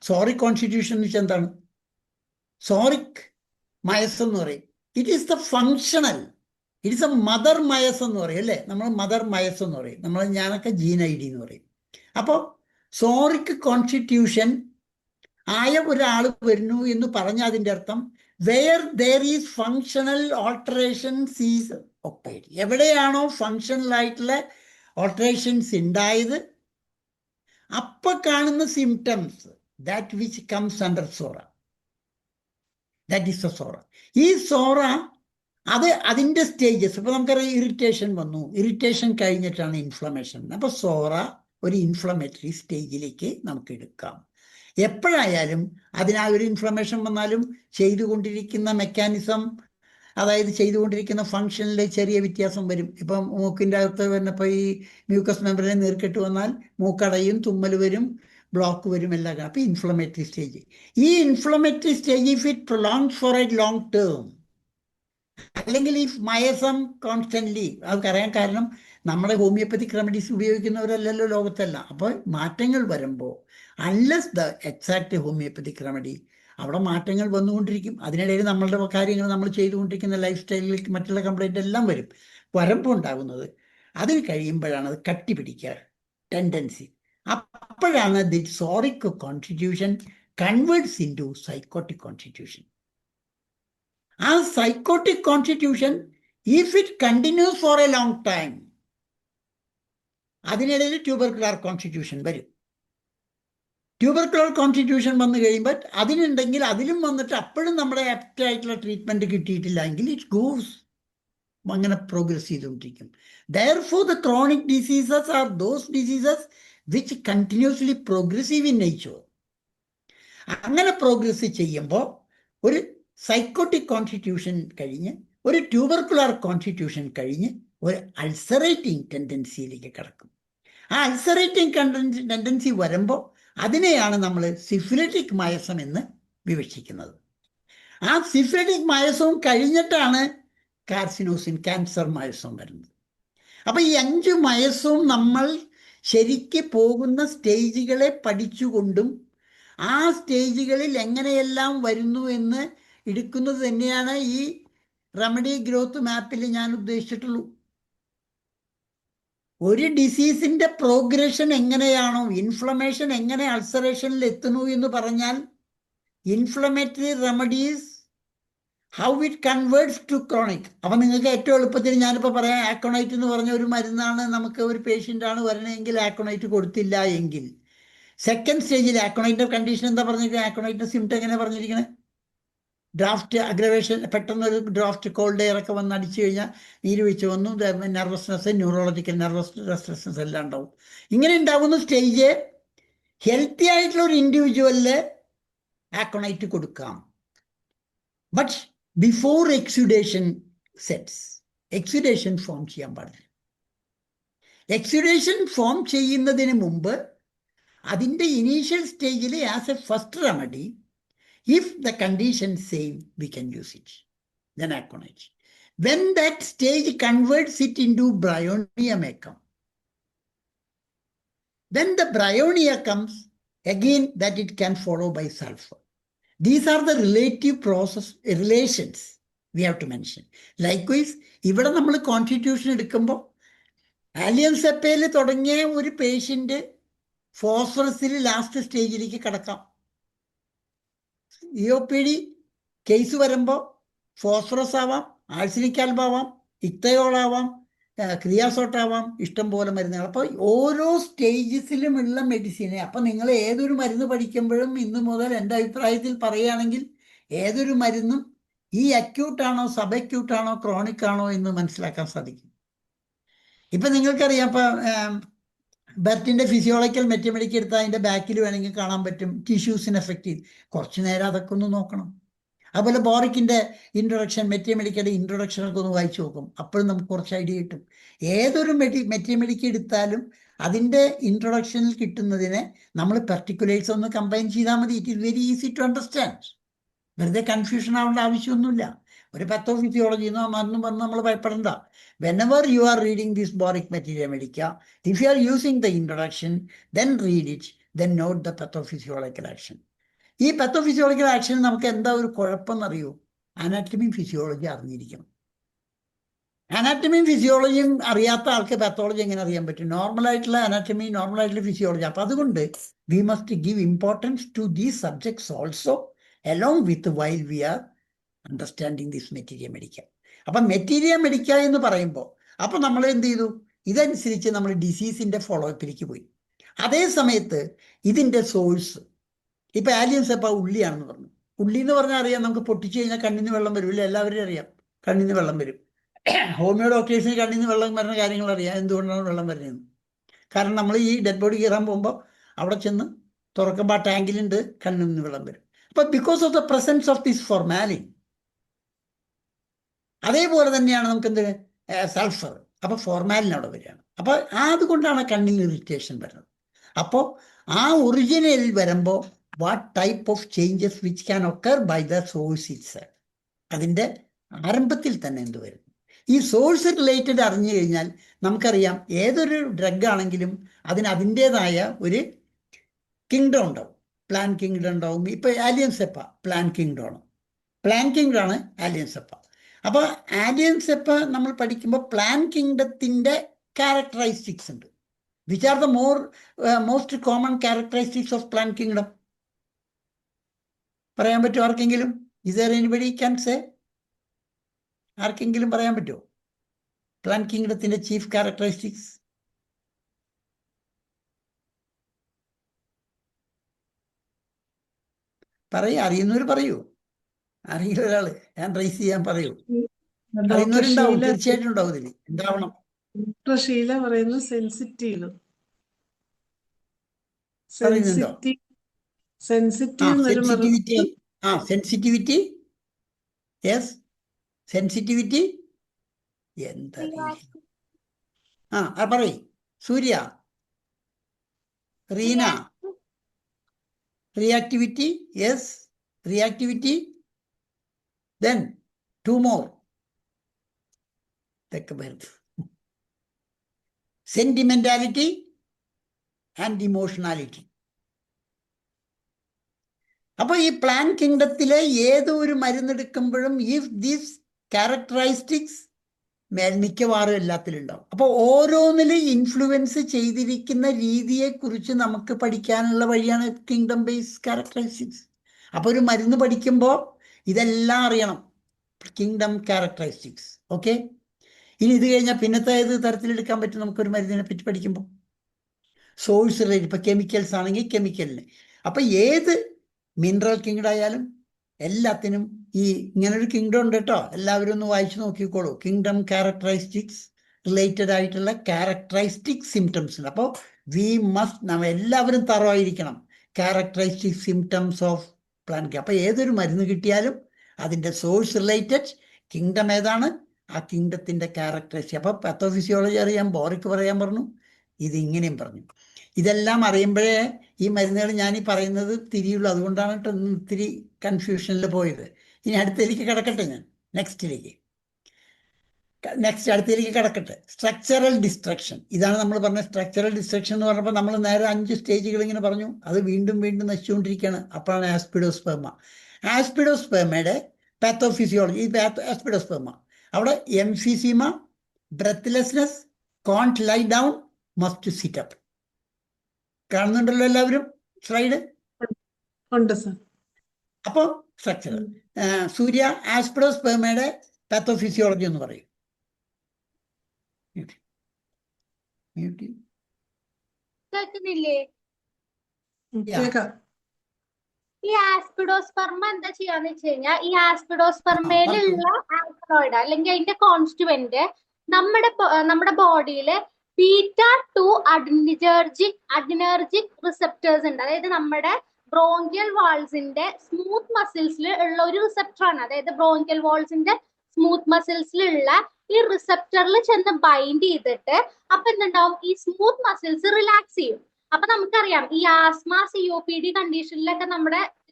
സോറി കോൺസ്റ്റിറ്റ്യൂഷൻ എന്ന് വെച്ചാൽ എന്താണ്? സോറിക് മയസ് എന്ന് പറയും. It is the functional, it is a mother miasm എന്ന് പറയും അല്ലേ? നമ്മൾ മദർ മയസ് എന്ന് പറയും, ഞാനൊക്കെ ജീൻ ID എന്ന് പറയും. അപ്പോൾ സോറിക് കോൺസ്റ്റിറ്റ്യൂഷൻ ആയ ഒരാൾ വരുന്നു എന്ന് പറഞ്ഞാൽ അതിൻ്റെ അർത്ഥം where there is functional alterations is occurred. എവിടെയാണോ ഫങ്ഷണൽ ആയിട്ടുള്ള ഓൾട്ടറേഷൻസ് ഉണ്ടായത് അപ്പൊ കാണുന്ന symptoms, that which comes under psora, that is a psora. ഈ സോറ അതിൻ്റെ സ്റ്റേജസ്. ഇപ്പൊ നമുക്കറിയാം ഇറിറ്റേഷൻ വന്നു, ഇറിറ്റേഷൻ കഴിഞ്ഞിട്ടാണ് ഇൻഫ്ലമേഷൻ. അപ്പൊ സോറ ഒരു ഇൻഫ്ലമേറ്ററി സ്റ്റേജിലേക്ക് നമുക്ക് എടുക്കാം. എപ്പോഴായാലും ഒരു ഇൻഫ്ലമേഷൻ വന്നാലും ചെയ്തുകൊണ്ടിരിക്കുന്ന മെക്കാനിസം, അതായത് ചെയ്തുകൊണ്ടിരിക്കുന്ന ഫങ്ഷനിൽ ചെറിയ വ്യത്യാസം വരും. ഇപ്പം മൂക്കിൻ്റെ അകത്ത് വന്നപ്പോൾ ഈ മ്യൂക്കസ് മെമ്പറിനെ നീർക്കെട്ട് വന്നാൽ മൂക്കടയും, തുമ്മൽ വരും, ബ്ലോക്ക് വരും, എല്ലാം. അപ്പോൾ ഇൻഫ്ലമേറ്ററി സ്റ്റേജ്. ഈ inflammatory stage if it prolongs for a long term, അല്ലെങ്കിൽ ഈ മയസം കോൺസ്റ്റന്റ്ലി, അത് അറിയാൻ കാരണം നമ്മുടെ ഹോമിയോപ്പതിക് റെമഡീസ് ഉപയോഗിക്കുന്നവരല്ലല്ലോ ലോകത്തല്ല. അപ്പോൾ മാറ്റങ്ങൾ വരുമ്പോൾ unless the exact homoeopathic remedy, അവിടെ മാറ്റങ്ങൾ വന്നുകൊണ്ടിരിക്കും. അതിനിടയിൽ നമ്മളുടെ കാര്യങ്ങൾ നമ്മൾ ചെയ്തുകൊണ്ടിരിക്കുന്ന ലൈഫ് സ്റ്റൈലിൽ മറ്റുള്ള കംപ്ലൈൻറ്റ് എല്ലാം വരുമ്പോൾ ഉണ്ടാകുന്നത്. അതിന് കഴിയുമ്പോഴാണ് അത് കട്ടിപിടിക്കുക ടെൻഡൻസി. അപ്പോഴാണ് the psoric constitution converts in to psychotic constitution. ആ psychotic constitution if it continues for a long time, അതിനിടയിൽ ട്യൂബർക്കുലർ കോൺസ്റ്റിറ്റ്യൂഷൻ വരും. ട്യൂബർക്കുലർ കോൺസ്റ്റിറ്റ്യൂഷൻ വന്നു കഴിയുമ്പോൾ അതിനുണ്ടെങ്കിൽ അതിലും വന്നിട്ട് അപ്പോഴും നമ്മുടെ ആപ്റ്റ് ആയിട്ടുള്ള ട്രീറ്റ്മെൻറ്റ് കിട്ടിയിട്ടില്ല എങ്കിൽ ഇറ്റ് ഗോസ് അങ്ങനെ പ്രോഗ്രസ് ചെയ്തുകൊണ്ടിരിക്കും. Therefore, the chronic diseases are those diseases which continuously progressive in nature. അങ്ങനെ പ്രോഗ്രസ് ചെയ്യുമ്പോൾ ഒരു സൈക്കോട്ടിക് കോൺസ്റ്റിറ്റ്യൂഷൻ കഴിഞ്ഞ്, ഒരു ട്യൂബർക്കുലർ കോൺസ്റ്റിറ്റ്യൂഷൻ കഴിഞ്ഞ് ഒരു അൾസറേറ്റിംഗ് ടെൻഡൻസിയിലേക്ക് കടക്കും. ആ അൾസറേറ്റിംഗ് ടെൻഡൻസി വരുമ്പോൾ അതിനെയാണ് നമ്മൾ സിഫിലിറ്റിക് മയസം എന്ന് വിവക്ഷിക്കുന്നത്. ആ സിഫിലിറ്റിക് മയസവും കഴിഞ്ഞിട്ടാണ് കാർസിനോസിൻ, ക്യാൻസർ മയസം വരുന്നത്. അപ്പം ഈ 5 മയസവും നമ്മൾ ശരിക്ക് പോകുന്ന സ്റ്റേജുകളെ പഠിച്ചുകൊണ്ടും ആ സ്റ്റേജുകളിൽ എങ്ങനെയെല്ലാം വരുന്നു എന്ന് എടുക്കുന്നത് തന്നെയാണ് ഈ റെമഡി ഗ്രോത്ത് മാപ്പിൽ ഞാൻ ഉദ്ദേശിച്ചിട്ടുള്ളൂ. ഒരു ഡിസീസിന്റെ പ്രോഗ്രഷൻ എങ്ങനെയാണോ, ഇൻഫ്ലമേഷൻ എങ്ങനെ അൾസറേഷനിൽ എത്തുന്നു എന്ന് പറഞ്ഞാൽ inflammatory remedies how it converts to chronic. അപ്പം നിങ്ങൾക്ക് ഏറ്റവും എളുപ്പത്തിൽ ഞാനിപ്പോൾ പറയാം, ആക്കോണൈറ്റ് എന്ന് പറഞ്ഞ ഒരു മരുന്നാണ്, നമുക്ക് ഒരു പേഷ്യൻ്റാണ് വരണമെങ്കിൽ ആക്കോണൈറ്റ് കൊടുത്തില്ല എങ്കിൽ സെക്കൻഡ് സ്റ്റേജിൽ ആക്കോണൈറ്റിൻ്റെ കണ്ടീഷൻ എന്താ പറഞ്ഞിരിക്കുന്നത്, ആക്കോണൈറ്റിൻ്റെ സിംറ്റം എങ്ങനെ പറഞ്ഞിരിക്കുന്നത്, ഡ്രാഫ്റ്റ് അഗ്രവേഷൻ, പെട്ടെന്നൊരു ഡ്രാഫ്റ്റ് കോൾഡ് എയർ ഒക്കെ വന്ന് അടിച്ചു കഴിഞ്ഞാൽ നീര് വെച്ച് വന്നു, നെർവസ്നെസ്, ന്യൂറോളജിക്കൽ നെർവസ് റെസ്ട്രക്ഷൻസ് എല്ലാം ഉണ്ടാവും. ഇങ്ങനെ ഉണ്ടാകുന്ന സ്റ്റേജ് ഹെൽത്തി ആയിട്ടുള്ള ഒരു ഇൻഡിവിജ്വലില് ആക്കോണൈറ്റ് കൊടുക്കാം. But before exudation sets, exudation form ചെയ്യാൻ പാടില്ല. എക്സുഡേഷൻ ഫോം ചെയ്യുന്നതിന് മുമ്പ് അതിൻ്റെ ഇനീഷ്യൽ സ്റ്റേജിൽ as A first remedy, if the condition same, we can use it. Then aconite. When that stage converts it into bryonia may come. When the bryonia comes, again that it can follow by sulfur. These are the relative relations we have to mention. Likewise, ഇവിടെ നമ്മൾ constitution എടുക്കുമ്പോൾ ആലിയൻ സെപ്പയിൽ തുടങ്ങിയ ഒരു patient ഫോസ്ഫറസിൽ last സ്റ്റേജിലേക്ക് കിടക്കാം. EOPD case വരുമ്പോൾ phosphorus ആവാം, arsenic ആൽബാവാം, ഇക്തയോളാവാം, ക്രിയാസോട്ടാവാം, ഇഷ്ടം പോലെ മരുന്നുകൾ. അപ്പോൾ ഓരോ സ്റ്റേജസിലുമുള്ള മെഡിസിനെ, അപ്പം നിങ്ങൾ ഏതൊരു മരുന്ന് പഠിക്കുമ്പോഴും ഇന്ന് മുതൽ എൻ്റെ അഭിപ്രായത്തിൽ പറയുകയാണെങ്കിൽ ഏതൊരു മരുന്നും ഈ അക്യൂട്ടാണോ, സബ് അക്യൂട്ടാണോ, ക്രോണിക് ആണോ എന്ന് മനസ്സിലാക്കാൻ സാധിക്കും. ഇപ്പം നിങ്ങൾക്കറിയാം, ഇപ്പം ബെർട്ടിൻ്റെ ഫിസിയോളജിക്കൽ മെറ്റമെഡിക്ക് എടുത്താൽ അതിൻ്റെ ബാക്കിൽ വേണമെങ്കിൽ കാണാൻ പറ്റും ടിഷ്യൂസിന് എഫക്റ്റ് ചെയ്ത്. കുറച്ച് നേരം അതൊക്കെ ഒന്ന് നോക്കണം. അതുപോലെ ബോറിക്കിൻ്റെ ഇൻട്രൊഡക്ഷൻ, മെറ്റമെഡിക്കയുടെ ഇൻട്രൊഡക്ഷനൊക്കെ ഒന്ന് വായിച്ചു നോക്കും. അപ്പോഴും നമുക്ക് കുറച്ച് ഐഡിയ കിട്ടും. ഏതൊരു മെറ്റമെഡിക്ക് എടുത്താലും അതിൻ്റെ ഇൻട്രൊഡക്ഷനിൽ കിട്ടുന്നതിനെ നമ്മൾ പെർട്ടിക്കുലേഴ്സ് ഒന്ന് കമ്പൈൻ ചെയ്താൽ മതി. It is very easy to understand. വെറുതെ കൺഫ്യൂഷൻ ആവേണ്ട ആവശ്യമൊന്നുമില്ല. ഒരു പത്തോഫിസിയോളജി എന്നോ മരുന്നും പറഞ്ഞ് നമ്മൾ ഭയപ്പെടണ്ട. Whenever you are reading this Boric Materia Medica, if you are using the introduction, then read it, then note the pathophysiological action. ഈ pathophysiological action നമുക്ക് എന്താ ഒരു കുഴപ്പം എന്നറിയൂ, അനാറ്റമിയും ഫിസിയോളജി അറിഞ്ഞിരിക്കണം. അനാറ്റമിയും ഫിസിയോളജിയും അറിയാത്ത ആൾക്ക് പാത്തോളജി എങ്ങനെ അറിയാൻ പറ്റും? നോർമലായിട്ടുള്ള അനാറ്റമി, നോർമലായിട്ടുള്ള ഫിസിയോളജി. അപ്പം അതുകൊണ്ട് we must give importance to these subjects also along with while we are understanding this materia medica. അപ്പം മെറ്റീരിയ മെഡിക്ക എന്ന് പറയുമ്പോൾ അപ്പം നമ്മൾ എന്ത് ചെയ്തു, ഇതനുസരിച്ച് നമ്മൾ ഡിസീസിൻ്റെ ഫോളോ അപ്പിലേക്ക് പോയി. അതേ സമയത്ത് ഇതിൻ്റെ സോഴ്സ്, ഇപ്പം ആലിയൻ സെപ്പ ഉള്ളിയാണെന്ന് പറഞ്ഞു. ഉള്ളി എന്ന് പറഞ്ഞാൽ അറിയാം, നമുക്ക് പൊട്ടിച്ചു കഴിഞ്ഞാൽ കണ്ണിന് വെള്ളം വരും, ഇല്ല എല്ലാവരും അറിയാം കണ്ണിന് വെള്ളം വരും. ഹോമിയോ ഡോക്ടേഴ്സിന് കണ്ണിന് വെള്ളം വരുന്ന കാര്യങ്ങൾ അറിയാം, എന്തുകൊണ്ടാണ് വെള്ളം വരുന്നതെന്ന്. കാരണം നമ്മൾ ഈ ഡെഡ് ബോഡി കയറാൻ പോകുമ്പോൾ അവിടെ ചെന്ന് തുറക്കുമ്പോൾ ആ ടാങ്കിലുണ്ട്, കണ്ണിൽ നിന്ന് വെള്ളം വരും. അപ്പം because of the presence of this formalin. അതേപോലെ തന്നെയാണ് നമുക്ക് എന്ത് സൾഫർ. അപ്പോൾ ഫോർമാലിൻ അവിടെ വരികയാണ്. അപ്പോൾ അതുകൊണ്ടാണ് കണ്ണിൽ ഇറിറ്റേഷൻ വരുന്നത്. അപ്പോൾ ആ ഒറിജിനൽ വരുമ്പോൾ what type of changes which can occur by the source itself, അതിൻ്റെ ആരംഭത്തിൽ തന്നെ എന്ത് വരുന്നു. ഈ സോഴ്സ് റിലേറ്റഡ് അറിഞ്ഞു കഴിഞ്ഞാൽ നമുക്കറിയാം ഏതൊരു ഡ്രഗ് ആണെങ്കിലും അതിന് അതിൻ്റേതായ ഒരു കിങ്ഡം ഉണ്ടാവും. പ്ലാൻ കിങ്ഡം ഉണ്ടാവും. ഇപ്പോൾ ആലിയൻ സെപ്പ പ്ലാൻ കിങ്ഡം ആണ്. പ്ലാൻ കിങ്ഡം ആണ് ആലിയൻ സെപ്പ. അപ്പോൾ ആലിയൻ സെപ്പ നമ്മൾ പഠിക്കുമ്പോൾ പ്ലാൻ കിങ്ഡത്തിൻ്റെ ക്യാരക്ടറൈസ്റ്റിക്സ് ഉണ്ട്. Which are the most common characteristics of plant kingdom? പറയാൻ പറ്റുമോ ആർക്കെങ്കിലും? Is there anybody can say? ആർക്കെങ്കിലും പറയാൻ പറ്റുമോ പ്ലാൻ കിങ്ഡത്തിൻ്റെ ചീഫ് ക്യാരക്ടറൈസ്റ്റിക്സ്? പറയൂ, അറിയുന്നവർ പറയൂ. അറിയില്ല ഒരാള് ഞാൻ റൈസ് ചെയ്യാൻ പറയൂ. അറിയുന്നവരുണ്ടാവും, തീർച്ചയായിട്ടും ഉണ്ടാവും. ഇതിൽ ഉണ്ടാവണം. ഡോക്ടർ ഷീല പറയുന്നു സെൻസിറ്റീവ്. പറയുന്നുണ്ടോ? സെൻസിറ്റിവിറ്റി. സെൻസിറ്റിവിറ്റി. Yes, sensitivity. എന്താ പറയ് Surya. Reena. Reactivity. Yes, reactivity. Then 2 more. Sentimentality. And emotionality. അപ്പൊ ഈ പ്ലാൻ കിങ്ഡത്തിലെ ഏതൊരു മരുന്നെടുക്കുമ്പോഴും ഇഫ് ദീസ് ക്യാരക്ടറിസ്റ്റിക്സ് മിക്കവാറും എല്ലാത്തിലും ഉണ്ടാവും. അപ്പോൾ ഓരോന്നിലും ഇൻഫ്ലുവൻസ് ചെയ്തിരിക്കുന്ന രീതിയെക്കുറിച്ച് നമുക്ക് പഠിക്കാനുള്ള വഴിയാണ് കിങ്ഡം ബേസ് ക്യാരക്ടറിസ്റ്റിക്സ്. അപ്പോൾ ഒരു മരുന്ന് പഠിക്കുമ്പോൾ ഇതെല്ലാം അറിയണം, കിങ്ഡം ക്യാരക്ടറിസ്റ്റിക്സ്. ഓക്കെ, ഇനി ഇത് കഴിഞ്ഞാൽ പിന്നത്തെ ഏത് തരത്തിലെടുക്കാൻ പറ്റും നമുക്കൊരു മരുന്നിനെ പറ്റി പഠിക്കുമ്പോൾ? Source related. ഇപ്പം കെമിക്കൽസ് ആണെങ്കിൽ കെമിക്കലിന്. അപ്പം ഏത് മിനറൽ കിങ്ഡം ആയാലും എല്ലാത്തിനും ഈ ഇങ്ങനൊരു കിങ്ഡം ഉണ്ട് കേട്ടോ, എല്ലാവരും ഒന്ന് വായിച്ചു നോക്കിക്കോളൂ. കിങ്ഡം ക്യാരക്ടറിസ്റ്റിക്സ് റിലേറ്റഡ് ആയിട്ടുള്ള ക്യാരക്ടറിസ്റ്റിക് സിംറ്റംസ് ഉണ്ട്. അപ്പോൾ നമ്മൾ എല്ലാവരും തറവായിരിക്കണം ക്യാരക്ടറിസ്റ്റിക് സിംറ്റംസ് ഓഫ് പ്ലാൻ. അപ്പോൾ ഏതൊരു മരുന്ന് കിട്ടിയാലും അതിൻ്റെ സോഴ്സ് റിലേറ്റഡ് കിങ്ഡം ഏതാണ്, ആ കിങ്ഡത്തിൻ്റെ ക്യാരക്ടറിസ്റ്റിക്. അപ്പോൾ പത്തോഫിസിയോളജി അറിയാൻ ബോറിക്ക് പറയാൻ പറഞ്ഞു, ഇത് ഇങ്ങനെയും പറഞ്ഞു. ഇതെല്ലാം അറിയുമ്പോഴേ ഈ മരുന്നുകൾ ഞാൻ ഈ പറയുന്നത് തിരിയുള്ളൂ. അതുകൊണ്ടാണ് കേട്ടോ ഇത്തിരി കൺഫ്യൂഷനിൽ പോയത്. ഇനി അടുത്തതിലേക്ക് കിടക്കട്ടെ, ഞാൻ നെക്സ്റ്റ് അടുത്തതിലേക്ക് കിടക്കട്ടെ. Structural destruction. ഇതാണ് നമ്മൾ പറഞ്ഞ സ്ട്രക്ചറൽ ഡിസ്ട്രക്ഷൻ എന്ന് പറഞ്ഞപ്പോൾ നമ്മൾ നേരെ 5 സ്റ്റേജുകൾ ഇങ്ങനെ പറഞ്ഞു. അത് വീണ്ടും വീണ്ടും നശിച്ചുകൊണ്ടിരിക്കുകയാണ്. അപ്പോഴാണ് ആസ്പിഡോസ്പെർമ. ആസ്പിഡോസ്പെർമയുടെ പാത്തോഫിസിയോളജി. ഈ ആസ്പിഡോസ്പെർമ അവിടെ emphysema, breathlessness, can't lie down, must sit up. കാണുന്നുണ്ടല്ലോ എല്ലാവരും സ്ലൈഡ്? ഉണ്ട് സർ. അപ്പോൾ സ്ട്രക്ചർ. സൂര്യ, ആസ്പിഡോസ്പെർമയുടെ പാത്തോഫിസിയോളജി എന്ന് പറയും. കേൾക്കുന്നില്ലേ? കേൾക്കാം. ഈ ആസ്പിഡോസ്പെർമ എന്താ ചെയ്യാന്ന് വെച്ച് കഴിഞ്ഞാൽ, ഈ ആസ്പിഡോസ്പെർമയിലുള്ള ആൽക്കലോയിഡ് അല്ലെങ്കിൽ അതിന്റെ കോൺസ്റ്റുവന്റ് നമ്മുടെ ബോഡിയില് ബീറ്റ-2 അഡിനർജിക് റിസപ്റ്റേഴ്സ് ഉണ്ട്. അതായത് നമ്മുടെ ബ്രോങ്കിയൽ വാൾസിന്റെ സ്മൂത്ത് മസിൽസിൽ ഉള്ള ഒരു റിസപ്റ്ററാണ്. അതായത് ബ്രോങ്കിയൽ വാൾസിന്റെ സ്മൂത്ത് മസിൽസിലുള്ള ഈ റിസപ്റ്ററിൽ ചെന്ന് ബൈൻഡ് ചെയ്തിട്ട് അപ്പൊ എന്തുണ്ടാവും, ഈ സ്മൂത്ത് മസിൽസ് റിലാക്സ് ചെയ്യും. അപ്പൊ നമുക്കറിയാം ഈ ആസ്മ, COPD കണ്ടീഷനിലൊക്കെ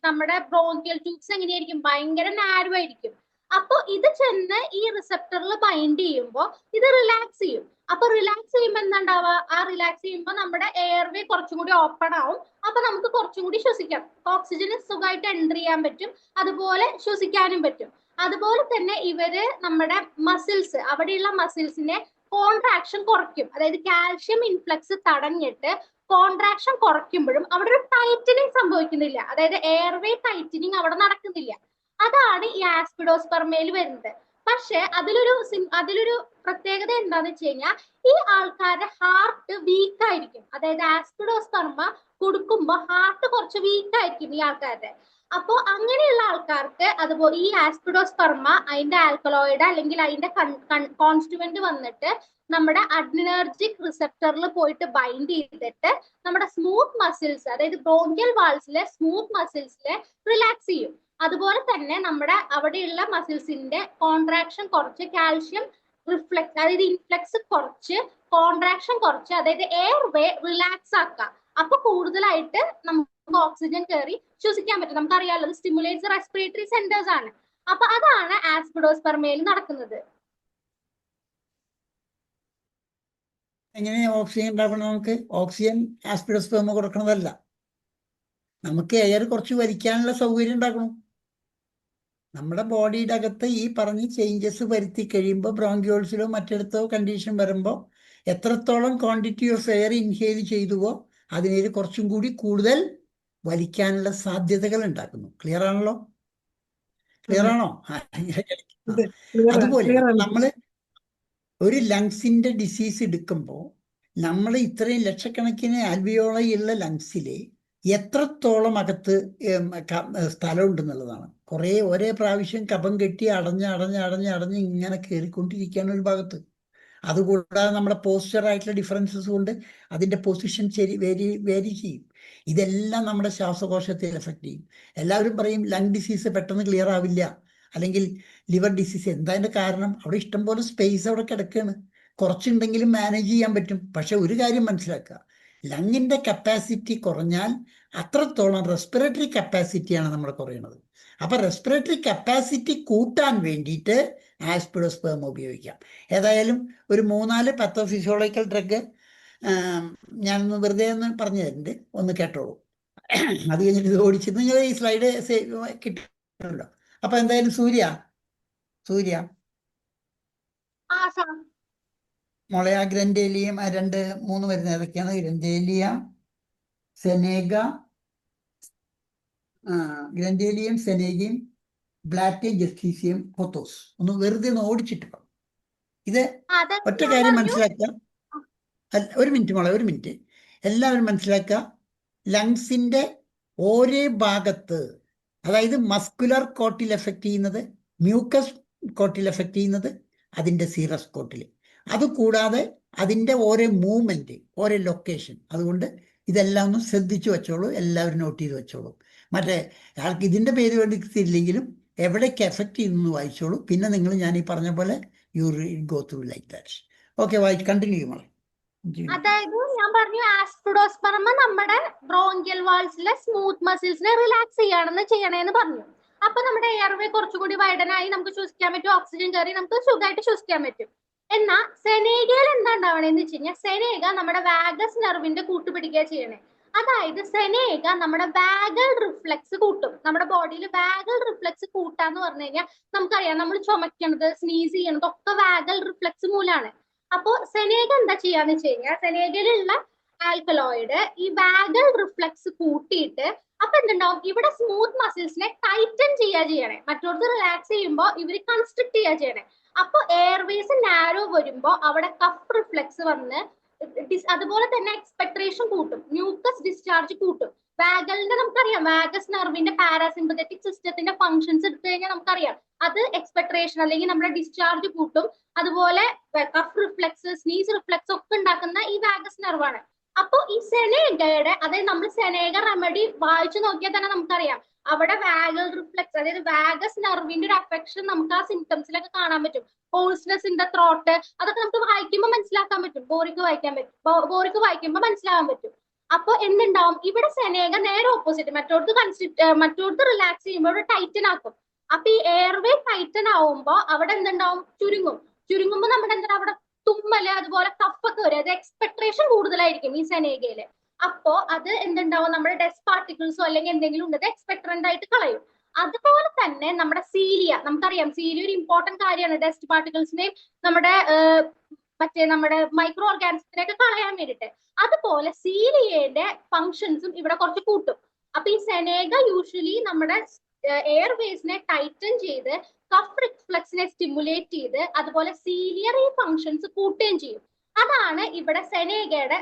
നമ്മുടെ ബ്രോങ്കിയൽ ട്യൂബ്സ് എങ്ങനെയായിരിക്കും, ഭയങ്കര നാരോ ആയിരിക്കും. അപ്പൊ ഇത് ചെന്ന് ഈ റിസപ്റ്ററിൽ ബൈൻഡ് ചെയ്യുമ്പോൾ ഇത് റിലാക്സ് ചെയ്യും. അപ്പൊ റിലാക്സ് ചെയ്യുമ്പോൾ എന്താണ്ടാവുക, ആ റിലാക്സ് ചെയ്യുമ്പോൾ നമ്മുടെ എയർവേ കുറച്ചും കൂടി ഓപ്പൺ ആവും. അപ്പൊ നമുക്ക് കുറച്ചും കൂടി ശ്വസിക്കാം, ഓക്സിജന് സുഖമായിട്ട് എൻട്രി ചെയ്യാൻ പറ്റും, അതുപോലെ ശ്വസിക്കാനും പറ്റും. അതുപോലെ തന്നെ ഇവര് നമ്മുടെ മസിൽസ്, അവിടെയുള്ള മസിൽസിനെ കോൺട്രാക്ഷൻ കുറയ്ക്കും. അതായത് കാൽഷ്യം ഇൻഫ്ലക്സ് തടഞ്ഞിട്ട് കോൺട്രാക്ഷൻ കുറയ്ക്കുമ്പോഴും അവിടെ ഒരു ടൈറ്റനിങ് സംഭവിക്കുന്നില്ല. അതായത് എയർവേ ടൈറ്റനിങ് അവിടെ നടക്കുന്നില്ല. അതാണ് ഈ ആസ്പിഡോസ്പെർമയിൽ വരുന്നത്. പക്ഷെ അതിലൊരു പ്രത്യേകത എന്താന്ന് വെച്ച് കഴിഞ്ഞാൽ, ഈ ആൾക്കാരുടെ ഹാർട്ട് വീക്ക് ആയിരിക്കും. അതായത് ആസ്പിഡോസ്പെർമ കൊടുക്കുമ്പോൾ ഹാർട്ട് കുറച്ച് വീക്ക് ആയിരിക്കും ഈ ആൾക്കാരുടെ. അപ്പോൾ അങ്ങനെയുള്ള ആൾക്കാർക്ക് അതുപോലെ ഈ ആസ്പിഡോസ്പെർമ അതിന്റെ ആൽക്കലോയിഡ് അല്ലെങ്കിൽ അതിന്റെ കോൺസ്റ്റുവന്റ് വന്നിട്ട് നമ്മുടെ അഡ്രിനർജിക് റിസപ്റ്ററിൽ പോയിട്ട് ബൈൻഡ് ചെയ്തിട്ട് നമ്മുടെ സ്മൂത്ത് മസിൽസ്, അതായത് ബ്രോങ്കിയൽ വാൾസിലെ സ്മൂത്ത് മസിൽസിലെ റിലാക്സ് ചെയ്യും. അതുപോലെ തന്നെ നമ്മുടെ അവിടെയുള്ള മസിൽസിന്റെ കോൺട്രാക്ഷൻ കുറച്ച്, കാൽഷ്യം റിഫ്ലെക്സ് അതായത് ഇൻഫ്ലെക്സ് കുറച്ച്, കോൺട്രാക്ഷൻ കുറച്ച്, അതായത് എയർ വേ റിലാക്സ് ആക്കുക. അപ്പൊ കൂടുതലായിട്ട് നമുക്ക് ഓക്സിജൻ കയറി ശ്വസിക്കാൻ പറ്റും. നമുക്കറിയാലോ, അത് സ്റ്റിമുലേറ്റ്സ് റെസ്പിറേറ്ററി സെന്റേഴ്സ് ആണ്. അപ്പൊ അതാണ് ആസ്പിഡോസ്പെർമയിൽ നടക്കുന്നത്. എങ്ങനെയാ ഓക്സിജൻ ഉണ്ടാക്കണം? നമുക്ക് ഓക്സിജൻ ആസ്പിഡോസ്പെർമ കൊടുക്കണതല്ല, നമുക്ക് എയർ കുറച്ച് വലിക്കാനുള്ള സൗകര്യം ഉണ്ടാക്കണം. നമ്മുടെ ബോഡിയുടെ അകത്ത് ഈ പറഞ്ഞ ചേഞ്ചസ് വരുത്തി കഴിയുമ്പോൾ ബ്രോങ്കിയോൾസിലോ മറ്റിടത്തോ കണ്ടീഷൻ വരുമ്പോൾ എത്രത്തോളം ക്വാണ്ടിറ്റി ഓഫ് എയർ ഇൻഹേൽ ചെയ്തുവോ അതിനെ കുറച്ചും കൂടി കൂടുതൽ വലിക്കാനുള്ള സാധ്യതകൾ ഉണ്ടാക്കുന്നു. ക്ലിയർ ആണല്ലോ? ക്ലിയർ ആണോ? അതുപോലെ നമ്മൾ ഒരു ലങ്സിന്റെ ഡിസീസ് എടുക്കുമ്പോൾ നമ്മൾ ഇത്രയും ലക്ഷക്കണക്കിന് ആൽവിയോളയുള്ള ലങ്സിലെ എത്രത്തോളം അകത്ത് സ്ഥലം ഉണ്ടെന്നുള്ളതാണ്. ഒരേ പ്രാവശ്യം കഫം കെട്ടി അടഞ്ഞ് ഇങ്ങനെ കയറിക്കൊണ്ടിരിക്കുകയാണ് ഒരു ഭാഗത്ത്. അതുകൂടാതെ നമ്മുടെ പോസ്ചർ ആയിട്ടുള്ള ഡിഫറൻസസ് കൊണ്ട് അതിൻ്റെ പൊസിഷൻ വേരി ചെയ്യും. ഇതെല്ലാം നമ്മുടെ ശ്വാസകോശത്തെ എഫക്ട് ചെയ്യും. എല്ലാവരും പറയും ലങ് ഡിസീസ് പെട്ടെന്ന് ക്ലിയർ ആവില്ല, അല്ലെങ്കിൽ ലിവർ ഡിസീസ്. എന്താ അതിൻ്റെ കാരണം? അവിടെ ഇഷ്ടംപോലെ സ്പേസ് അവിടെ കിടക്കുകയാണ്. കുറച്ചുണ്ടെങ്കിലും മാനേജ് ചെയ്യാൻ പറ്റും. പക്ഷെ ഒരു കാര്യം മനസ്സിലാക്കുക, ലങ്ങിൻ്റെ കപ്പാസിറ്റി കുറഞ്ഞാൽ അത്രത്തോളം റെസ്പിറേറ്ററി കപ്പാസിറ്റിയാണ് നമ്മൾ കുറയുന്നത്. അപ്പം റെസ്പിറേറ്ററി കപ്പാസിറ്റി കൂട്ടാൻ വേണ്ടിയിട്ട് ആസ്പിഡോസ്പെർമ ഉപയോഗിക്കാം. ഏതായാലും ഒരു 3-4 പത്തോഫിസിയോളജിക്കൽ ഡ്രഗ് ഞാനൊന്ന് വെറുതെ ഒന്ന് പറഞ്ഞു തരുന്നുണ്ട്, ഒന്ന് കേട്ടോളൂ. അത് കഴിഞ്ഞിട്ട് ഇത് ഓടിച്ച് നിങ്ങൾ ഈ സ്ലൈഡ് കിട്ടുമല്ലോ. അപ്പൊ എന്തായാലും സൂര്യ മോളെ, ആ ഗ്രന്ഥേലിയം, ആ 2-3 വരുന്ന ഏതൊക്കെയാണ്? ഗ്രന്ഥേലിയ, സെനേഗ, ഗ്രന്ഥേലിയം, സെനേഗയും, ബ്ലാറ്റിയം, ജസ്റ്റീസിയം, പോത്തോസ്. ഒന്ന് വെറുതെ ഒന്ന് ഓടിച്ചിട്ട് ഇത് ഒറ്റ കാര്യം മനസ്സിലാക്കുക. ഒരു മിനിറ്റ് മോളെ, ഒരു മിനിറ്റ്. എല്ലാവരും മനസ്സിലാക്കുക, ലങ്സിന്റെ ഓരോ ഭാഗത്ത്, അതായത് മസ്കുലർ കോട്ടിൽ എഫക്ട് ചെയ്യുന്നത്, മ്യൂക്കസ് കോട്ടിൽ എഫക്ട് ചെയ്യുന്നത്, അതിൻ്റെ സീറസ് കോട്ടിൽ. അതുകൂടാതെ അതിൻ്റെ ഓരോ മൂവ്മെന്റ്, ഓരോ ലൊക്കേഷൻ. അതുകൊണ്ട് ഇതെല്ലാം ഒന്ന് ശ്രദ്ധിച്ചു വെച്ചോളൂ, എല്ലാവരും നോട്ട് ചെയ്ത് വെച്ചോളൂ. മറ്റേ ആൾക്ക് ഇതിൻ്റെ പേര് വേണ്ടിയില്ലെങ്കിലും എവിടേക്ക് എഫക്ട് ചെയ്യുന്നു വായിച്ചോളൂ. പിന്നെ നിങ്ങൾ ഞാൻ ഈ പറഞ്ഞ പോലെ you go through like that. Okay, continue മോളെ. അതായത് ഞാൻ പറഞ്ഞു ആസ്പിഡോസ്പെർമ നമ്മുടെ ബ്രോങ്കിയൽ വാൾസിലെ സ്മൂത്ത് മസിൽസിനെ റിലാക്സ് ചെയ്യണേന്ന് പറഞ്ഞു. അപ്പൊ നമ്മുടെ എയർവേ കുറച്ചുകൂടി വൈഡനായി നമുക്ക് ശ്വസിക്കാൻ പറ്റും, ഓക്സിജൻ കയറി നമുക്ക് സുഖമായിട്ട് ശ്വസിക്കാൻ പറ്റും. എന്നാ സെനേഗയിൽ എന്താ ഉണ്ടാവണേന്ന് വെച്ച് കഴിഞ്ഞാൽ, സെനേഗ നമ്മുടെ വാഗസ് നെർവിന്റെ കൂട്ടുപിടിക്കുക ചെയ്യണേ. അതായത് സെനേഗ നമ്മുടെ വാഗൽ റിഫ്ലെക്സ് കൂട്ടും. നമ്മുടെ ബോഡിയിൽ വാഗൽ റിഫ്ലെക്സ് കൂട്ടാന്ന് പറഞ്ഞു കഴിഞ്ഞാൽ നമുക്കറിയാം, നമ്മൾ ചുമക്കണത്, സ്നീസ് ചെയ്യണത് ഒക്കെ വാഗൽ റിഫ്ലെക്സ് മൂലമാണ്. അപ്പോ സെനേഗ എന്താ ചെയ്യാന്ന് വെച്ച് കഴിഞ്ഞാൽ, സെനേഗയിലുള്ള ആൽക്കലോയിഡ് ഈ വാഗൽ റിഫ്ലെക്സ് കൂട്ടിയിട്ട് അപ്പൊ എന്തുണ്ടാവും, ഇവിടെ സ്മൂത്ത് മസിൽസിനെ ടൈറ്റൻ ചെയ്യണേ, മറ്റോടത്ത് റിലാക്സ് ചെയ്യുമ്പോൾ ഇവര് കൺസ്ട്രിക്ട് ചെയ്യണേ. അപ്പൊ എയർവേസ് നാരോ വരുമ്പോ അവിടെ കഫ് റിഫ്ലെക്സ് വന്ന് അതുപോലെ തന്നെ എക്സ്പെക്ട്രേഷൻ കൂട്ടും, മ്യൂക്കസ് ഡിസ്ചാർജ് കൂട്ടും. വാഗലിന്റെ നമുക്കറിയാം, വാഗസ് നെർവിന്റെ പാരാസിമ്പത്തറ്റിക് സിസ്റ്റത്തിന്റെ ഫംഗ്ഷൻസ് എടുത്തു കഴിഞ്ഞാൽ നമുക്കറിയാം, അത് എക്സ്പെക്ട്രേഷൻ അല്ലെങ്കിൽ നമ്മുടെ ഡിസ്ചാർജ് കൂട്ടും. അതുപോലെ കഫ് റിഫ്ലെക്സ്, സ്നീസ് റിഫ്ലെക്സ് ഒക്കെ ഉണ്ടാക്കുന്ന ഈ വാഗസ് നെർവാണ്. അപ്പൊ ഈ സെനേഗയുടെ, അതായത് നമ്മൾ സെനേഗ റെമഡി വായിച്ചു നോക്കിയാൽ തന്നെ നമുക്കറിയാം, അവിടെ വാഗൽ റിഫ്ലെക്സ്, അതായത് വാഗസ് നെർവിന്റെ ഒരു അഫെക്ഷൻ നമുക്ക് ആ സിംറ്റംസിലൊക്കെ കാണാൻ പറ്റും. ഹോൾസ്നെസ് ഇൻ ദ ത്രോട്ട്, അതൊക്കെ നമുക്ക് വായിക്കുമ്പോൾ മനസ്സിലാക്കാൻ പറ്റും. ബോറിക്ക് വായിക്കുമ്പോൾ മനസ്സിലാക്കാൻ പറ്റും. അപ്പൊ എന്തുണ്ടാവും, ഇവിടെ സെനേഗ നേരെ ഓപ്പോസിറ്റ്, മറ്റോടത്ത് റിലാക്സ് ചെയ്യുമ്പോൾ ഇവിടെ ടൈറ്റൻ ആക്കും. അപ്പൊ ഈ എയർവേ ടൈറ്റൻ ആവുമ്പോ അവിടെ എന്തുണ്ടാവും, ചുരുങ്ങുമ്പോ നമ്മുടെ എന്താ അവിടെ തുമ്മല്, അതുപോലെ കഫൊക്കെ വരും. അത് എക്സ്പെക്ട്രേഷൻ കൂടുതലായിരിക്കും ഈ സെനേഗയില്. അപ്പോ അത് എന്തുണ്ടാവും, നമ്മുടെ ഡസ്റ്റ് പാർട്ടിക്കിൾസോ അല്ലെങ്കിൽ എന്തെങ്കിലും ഉണ്ടത് എക്സ്പെക്ട്രന്റ് ആയിട്ട് കളയും. അതുപോലെ തന്നെ നമ്മുടെ സീലിയ, നമുക്കറിയാം സീലിയ ഒരു ഇമ്പോർട്ടന്റ് കാര്യമാണ് ഡസ്റ്റ് പാർട്ടിക്കിൾസിനെയും നമ്മുടെ മൈക്രോ ഓർഗാനിസത്തിനെയൊക്കെ കളയാൻ വേണ്ടിയിട്ട്. അതുപോലെ സീലിയയുടെ ഫങ്ഷൻസും ഇവിടെ കുറച്ച് കൂട്ടും. അപ്പൊ ഈ സെനേഗ യൂഷ്വലി നമ്മുടെ എയർവേസിനെ ടൈറ്റൻ ചെയ്ത് കഫ് റിഫ്ലെക്സിനെ സ്റ്റിമുലേറ്റ് ചെയ്ത് അതുപോലെ സീലിയറി ഫങ്ഷൻസ് കൂട്ടുകയും ചെയ്യും. അതാണ് ഇവിടെ സെനേഗയുടെ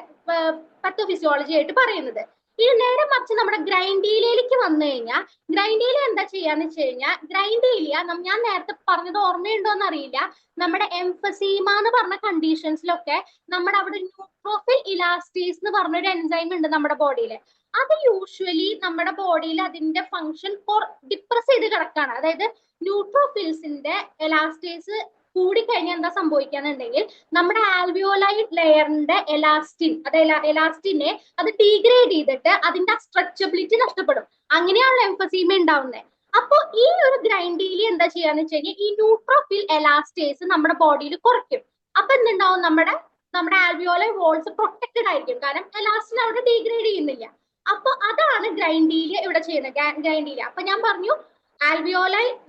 പത്തോഫിസിയോളജി ആയിട്ട് പറയുന്നത്. ഇനി നേരെ മറിച്ച് നമ്മുടെ ഗ്രൈൻഡീലിയയിലേക്ക് വന്നു കഴിഞ്ഞാൽ, ഗ്രൈൻഡീലിയ എന്താ ചെയ്യാന്ന് വെച്ച് കഴിഞ്ഞാൽ, ഗ്രൈൻഡീലിയ ഞാൻ നേരത്തെ പറഞ്ഞത് ഓർമ്മയുണ്ടോന്ന് അറിയില്ല, നമ്മുടെ എംഫസീമ എന്ന് പറഞ്ഞ കണ്ടീഷൻസിലൊക്കെ നമ്മുടെ അവിടെ ന്യൂട്രോഫിൽ ഇലാസ്റ്റേസ് എന്ന് പറഞ്ഞൊരു എൻസൈം ഉണ്ട് നമ്മുടെ ബോഡിയിൽ. അത് യൂഷ്വലി നമ്മുടെ ബോഡിയിൽ അതിന്റെ ഫങ്ഷൻ ഡിപ്രസ് ചെയ്ത് കിടക്കാണ്. അതായത് ന്യൂട്രോഫിൽസിന്റെ എലാസ്റ്റേസ് കൂടിക്കഴിഞ്ഞാൽ എന്താ സംഭവിക്കാന്നുണ്ടെങ്കിൽ, നമ്മുടെ ആൽവിയോലൈഡ് ലെയറിന്റെ എലാസ്റ്റിനെ അത് ഡീഗ്രേഡ് ചെയ്തിട്ട് അതിന്റെ സ്ട്രെച്ചബിലിറ്റി നഷ്ടപ്പെടും. അങ്ങനെയാണ് എംഫസീമ ഉണ്ടാവുന്നത്. അപ്പൊ ഈ ഒരു ഗ്രൈൻഡീലിയ എന്താ ചെയ്യാന്ന് വെച്ച് കഴിഞ്ഞാൽ, ഈ ന്യൂട്രോഫിൽ എലാസ്റ്റേസ് നമ്മുടെ ബോഡിയിൽ കുറയ്ക്കും. അപ്പൊ എന്തുണ്ടാവും, നമ്മുടെ ആൽവിയോലൈ വോൾസ് പ്രൊട്ടക്റ്റഡ് ആയിരിക്കും, കാരണം എലാസ്റ്റിൻ അവിടെ ഡീഗ്രേഡ് ചെയ്യുന്നില്ല. അപ്പൊ അതാണ് ഗ്രൈൻഡീലിയ ഇവിടെ ചെയ്യുന്നത്. ഗ്രൈൻഡീലിയ, അപ്പൊ ഞാൻ പറഞ്ഞു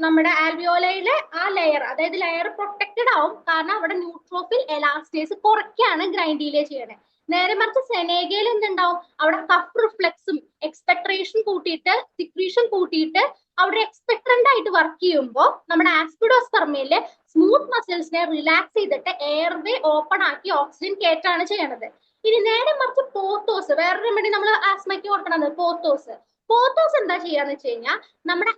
നമ്മുടെ ആൽവിയോലയിലെ ആ ലെയർ, അതായത് ലെയർ പ്രൊട്ടക്റ്റഡ് ആവും, കാരണം അവിടെ ന്യൂട്രോഫിൽ എലാസ്റ്റേസ് കുറയ്ക്കാണ് ഗ്രൈൻഡീലിയ ചെയ്യണത്. നേരെ മറിച്ച് സെനേഗയിൽ എന്തുണ്ടാവും, അവിടെ കഫ് റിഫ്ലെക്സും എക്സ്പെക്ട്രേഷൻ കൂട്ടിയിട്ട് സിക്രീഷൻ കൂട്ടിയിട്ട് അവിടെ എക്സ്പെക്ട്രന്റ് ആയിട്ട് വർക്ക് ചെയ്യുമ്പോൾ നമ്മുടെ ആസ്പിഡോസ്പെർമയിലെ സ്മൂത്ത് മസിൽസിനെ റിലാക്സ് ചെയ്തിട്ട് എയർവേ ഓപ്പൺ ആക്കി ഓക്സിജൻ കയറ്റാണ് ചെയ്യണത്. ഇനി നേരെ മറിച്ച് പോത്തോസ്, വേറൊരു റെമഡി നമ്മൾ ആസ്മയ്ക്ക് ഓർക്കണത് പോത്തോസ് എന്താ ചെയ്യാന്ന് വെച്ച് കഴിഞ്ഞാൽ, നമ്മുടെ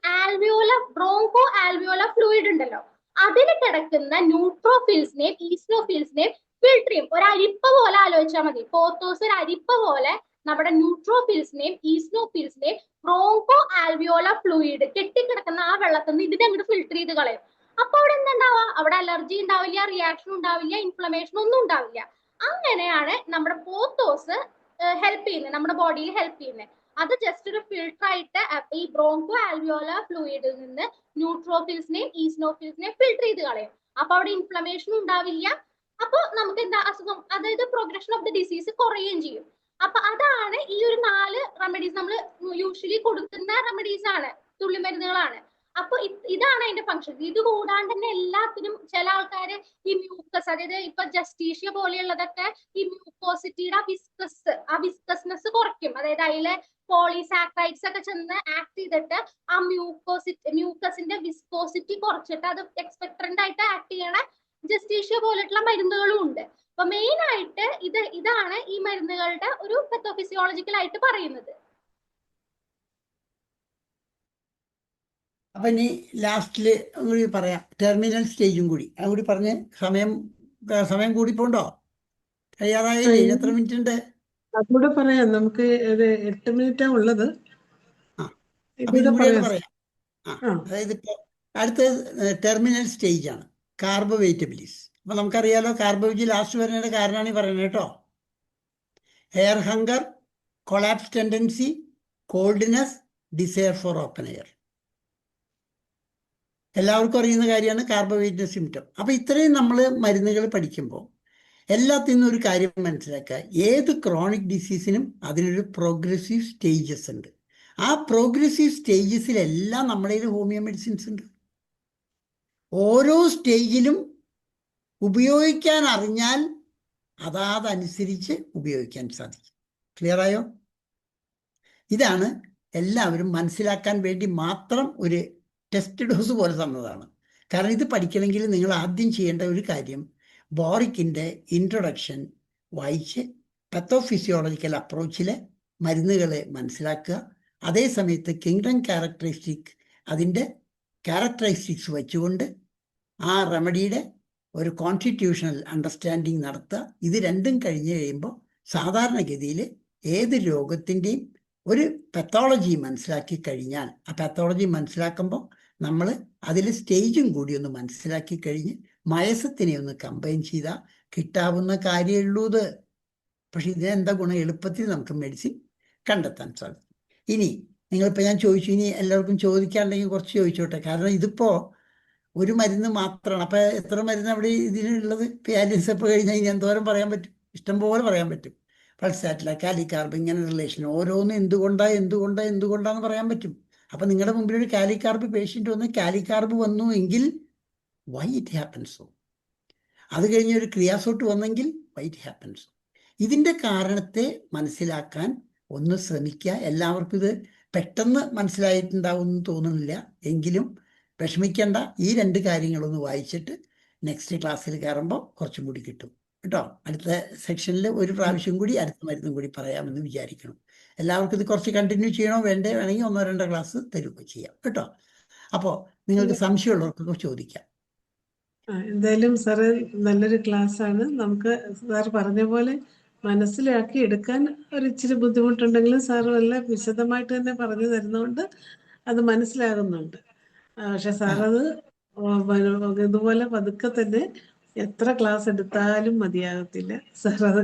ബ്രോങ്കോ ആൽവിയോല ഫ്ലൂയിഡ് ഉണ്ടല്ലോ, അതിൽ കിടക്കുന്ന ന്യൂട്രോഫിൽസിനെയും ഈസ്നോഫിൽസിനെയും ഫിൽട്ടർ ചെയ്യും. ഒരു അരിപ്പ പോലെ ആലോചിച്ചാൽ മതി. പോത്തോസ് ഒരു അരിപ്പ പോലെ നമ്മുടെ ന്യൂട്രോഫിൽസിനെയും ഈസ്നോഫിൽസിനെയും ബ്രോങ്കോ ആൽവിയോല ഫ്ലൂയിഡ് കെട്ടിക്കിടക്കുന്ന ആ വെള്ളത്തിൽ നിന്ന് ഇതിനെ അങ്ങോട്ട് ഫിൽട്ടർ ചെയ്ത് കളയും. അപ്പൊ അവിടെ എന്തുണ്ടാവുക, അവിടെ അലർജി ഉണ്ടാവില്ല, റിയാക്ഷൻ ഉണ്ടാവില്ല, ഇൻഫ്ലമേഷൻ ഒന്നും ഉണ്ടാവില്ല. അങ്ങനെയാണ് നമ്മുടെ പോത്തോസ് ഹെൽപ്പ് ചെയ്യുന്നത്, നമ്മുടെ ബോഡിയിൽ ഹെൽപ്പ് ചെയ്യുന്നത്. അത് ജസ്റ്റ് ഒരു ഫിൽട്ടർ ആയിട്ട് ഈ ബ്രോങ്കോ ആൽവിയോല ഫ്ലൂയിഡിൽ നിന്ന് ന്യൂട്രോഫിൽസിനെയും ഈസ്നോഫിൽസിനെയും ഫിൽട്ടർ ചെയ്ത് കളയും. അപ്പൊ അവിടെ ഇൻഫ്ലമേഷൻ ഉണ്ടാവില്ല, അപ്പൊ നമുക്ക് എന്താ അസുഖം, അതായത് പ്രോഗ്രഷൻ ഓഫ് ദ ഡിസീസ് കുറയുകയും ചെയ്യും. അപ്പൊ അതാണ് ഈ ഒരു 4 റെമഡീസ് നമ്മൾ യൂഷ്വലി കൊടുക്കുന്ന റെമഡീസ് ആണ്, തുള്ളിമരുന്നുകളാണ്. അപ്പൊ ഇതാണ് അതിന്റെ ഫംഗ്ഷൻ. ഇത് കൂടാണ്ട് തന്നെ എല്ലാത്തിനും ചില ആൾക്കാര് ഈ മ്യൂക്കസ്, അതായത് ഇപ്പൊ ജസ്റ്റീഷ്യ പോലെയുള്ളതൊക്കെ ഈ മ്യൂക്കോസിറ്റിയുടെ ആ വിസ്കസ്നെസ് കുറയ്ക്കും. അതായത് അതിലെ പോളിസാക്രൈഡ്സ് ഒക്കെ ചെന്ന് ആക്ട് ചെയ്തിട്ട് ആ മ്യൂക്കസിന്റെ വിസ്കോസിറ്റി കുറച്ചിട്ട് അത് എക്സ്പെക്ടറന്റ് ആയിട്ട് ആക്ട് ചെയ്യണ ജസ്റ്റീഷ്യ പോലെയുള്ള മരുന്നുകളും ഉണ്ട്. അപ്പൊ മെയിൻ ആയിട്ട് ഇതാണ് ഈ മരുന്നുകളുടെ ഒരു പത്തോഫിസിയോളജിക്കൽ ആയിട്ട് പറയുന്നത്. അപ്പൊ ഇനി ലാസ്റ്റില് കൂടി പറയാം, ടെർമിനൽ സ്റ്റേജും കൂടി അതുകൂടി പറഞ്ഞ് സമയം കൂടി പോണ്ടോ? തയ്യാറായില്ലേ? ഇനി എത്ര മിനിറ്റ് ഉണ്ട്? അതുകൂടെ പറയാം. നമുക്ക് ഒരു 8 മിനിറ്റാ ഉള്ളത്. അപ്പൊ ഇതും കൂടി ഒന്ന് പറയാം. അതായത് ഇപ്പൊ അടുത്ത ടെർമിനൽ സ്റ്റേജ് ആണ് കാർബോവെയ്റ്റബിലിസ്. അപ്പൊ നമുക്കറിയാലോ, കാർബോവേജ് ലാസ്റ്റ് വരുന്നതിന്റെ കാരണമാണ് ഈ പറയുന്നത് കേട്ടോ. Air hunger, collapse tendency, coldness, desire for open air. എല്ലാവർക്കും അറിയുന്ന കാര്യമാണ് കാർബോവെയ്റ്റിന്റെ സിംറ്റം. അപ്പൊ ഇത്രയും നമ്മൾ മരുന്നുകൾ പഠിക്കുമ്പോൾ എല്ലാത്തിൽ നിന്നും ഒരു കാര്യം മനസ്സിലാക്കുക, ഏത് ക്രോണിക് ഡിസീസിനും അതിനൊരു പ്രോഗ്രസീവ് സ്റ്റേജസ് ഉണ്ട്. ആ പ്രോഗ്രസീവ് സ്റ്റേജസിലെല്ലാം നമ്മുടെ കയ്യിൽ ഹോമിയോ മെഡിസിൻസ് ഉണ്ട്. ഓരോ സ്റ്റേജിലും ഉപയോഗിക്കാൻ അറിഞ്ഞാൽ അതനുസരിച്ച് ഉപയോഗിക്കാൻ സാധിക്കും. ക്ലിയറായോ? ഇതാണ് എല്ലാവരും മനസ്സിലാക്കാൻ വേണ്ടി മാത്രം ഒരു ടെസ്റ്റ് ഡോസ് പോലെ തന്നതാണ്. കാരണം ഇത് പഠിക്കണമെങ്കിൽ നിങ്ങൾ ആദ്യം ചെയ്യേണ്ട ഒരു കാര്യം, ബോറിക്കിൻ്റെ ഇൻട്രൊഡക്ഷൻ വായിച്ച് പത്തോഫിസിയോളജിക്കൽ അപ്രോച്ചിലെ മരുന്നുകളെ മനസ്സിലാക്കുക. അതേസമയത്ത് കിങ്ഡം ക്യാരക്ടറിസ്റ്റിക് അതിൻ്റെ ക്യാരക്ടറിസ്റ്റിക്സ് വെച്ചുകൊണ്ട് ആ റെമഡിയുടെ ഒരു കോൺസ്റ്റിറ്റ്യൂഷണൽ അണ്ടർസ്റ്റാൻഡിങ് നടത്തുക. ഇത് രണ്ടും കഴിഞ്ഞ് കഴിയുമ്പോൾ സാധാരണഗതിയിൽ ഏത് രോഗത്തിൻ്റെയും ഒരു പത്തോളജി മനസ്സിലാക്കി കഴിഞ്ഞാൽ, ആ പത്തോളജി മനസ്സിലാക്കുമ്പോൾ നമ്മൾ അതിൽ സ്റ്റേജും കൂടി ഒന്ന് മനസ്സിലാക്കി കഴിഞ്ഞ് മയസത്തിനെ ഒന്ന് കമ്പൈൻ ചെയ്താൽ കിട്ടാവുന്ന കാര്യമുള്ളൂ ഇത്. പക്ഷെ ഇതിനെന്താ ഗുണം? എളുപ്പത്തിൽ നമുക്ക് മെഡിസിൻ കണ്ടെത്താൻ സാധിക്കും. ഇനി നിങ്ങളിപ്പോൾ ഞാൻ ചോദിച്ചു, ഇനി എല്ലാവർക്കും ചോദിക്കാനുണ്ടെങ്കിൽ കുറച്ച് ചോദിച്ചോട്ടെ. കാരണം ഇതിപ്പോൾ ഒരു മരുന്ന് മാത്രമാണ്. അപ്പം എത്ര മരുന്ന് അവിടെ ഇതിനുള്ളത്? പാലിസപ്പ് കഴിഞ്ഞാൽ ഇനി എന്തോരം പറയാൻ പറ്റും? ഇഷ്ടംപോലെ പറയാൻ പറ്റും. പൾസാറ്റില, കാലിക്കാർബ്, ഇങ്ങനെ റിലേഷൻ ഓരോന്നും എന്തുകൊണ്ടാന്ന് പറയാൻ പറ്റും. അപ്പം നിങ്ങളുടെ മുമ്പിൽ ഒരു കാലിക്കാർബ് പേഷ്യൻ്റ് വന്ന് കാലിക്കാർബ് വന്നു എങ്കിൽ വൈ ഇറ്റ് ഹാപ്പൻസോ, അത് കഴിഞ്ഞ് ഒരു ക്രിയാസോട്ട് വന്നെങ്കിൽ വൈ ഇറ്റ് ഹാപ്പൻസോ, ഇതിൻ്റെ കാരണത്തെ മനസ്സിലാക്കാൻ ഒന്ന് ശ്രമിക്കുക. എല്ലാവർക്കും ഇത് പെട്ടെന്ന് മനസ്സിലായിട്ടുണ്ടാവും എന്ന് തോന്നുന്നില്ല, എങ്കിലും വിഷമിക്കേണ്ട. ഈ 2 കാര്യങ്ങളൊന്ന് വായിച്ചിട്ട് നെക്സ്റ്റ് ക്ലാസ്സിൽ കയറുമ്പോൾ കുറച്ചും കൂടി കിട്ടും കേട്ടോ. അടുത്ത സെക്ഷനിൽ ഒരു പ്രാവശ്യം കൂടി അടുത്ത മരുന്നും കൂടി പറയാമെന്ന് വിചാരിക്കണം. എല്ലാവർക്കും ഇത് കുറച്ച് കണ്ടിന്യൂ ചെയ്യണോ വേണ്ടേ? വേണമെങ്കിൽ 1-2 ക്ലാസ് തരുകയോ ചെയ്യാം കേട്ടോ. അപ്പോൾ നിങ്ങൾക്ക് സംശയമുള്ളവർക്കൊക്കെ ചോദിക്കാം. എന്തായാലും സാറ് നല്ലൊരു ക്ലാസ്സാണ്. നമുക്ക് സാർ പറഞ്ഞ പോലെ മനസ്സിലാക്കി എടുക്കാൻ ഒരിച്ചിരി ബുദ്ധിമുട്ടുണ്ടെങ്കിലും സാറ് നല്ല വിശദമായിട്ട് തന്നെ പറഞ്ഞു തരുന്നതുകൊണ്ട് അത് മനസ്സിലാകുന്നുണ്ട്. പക്ഷെ സാറത് ഇതുപോലെ പതുക്കെ തന്നെ എത്ര ക്ലാസ് എടുത്താലും മതിയാകത്തില്ല. സാർ അത്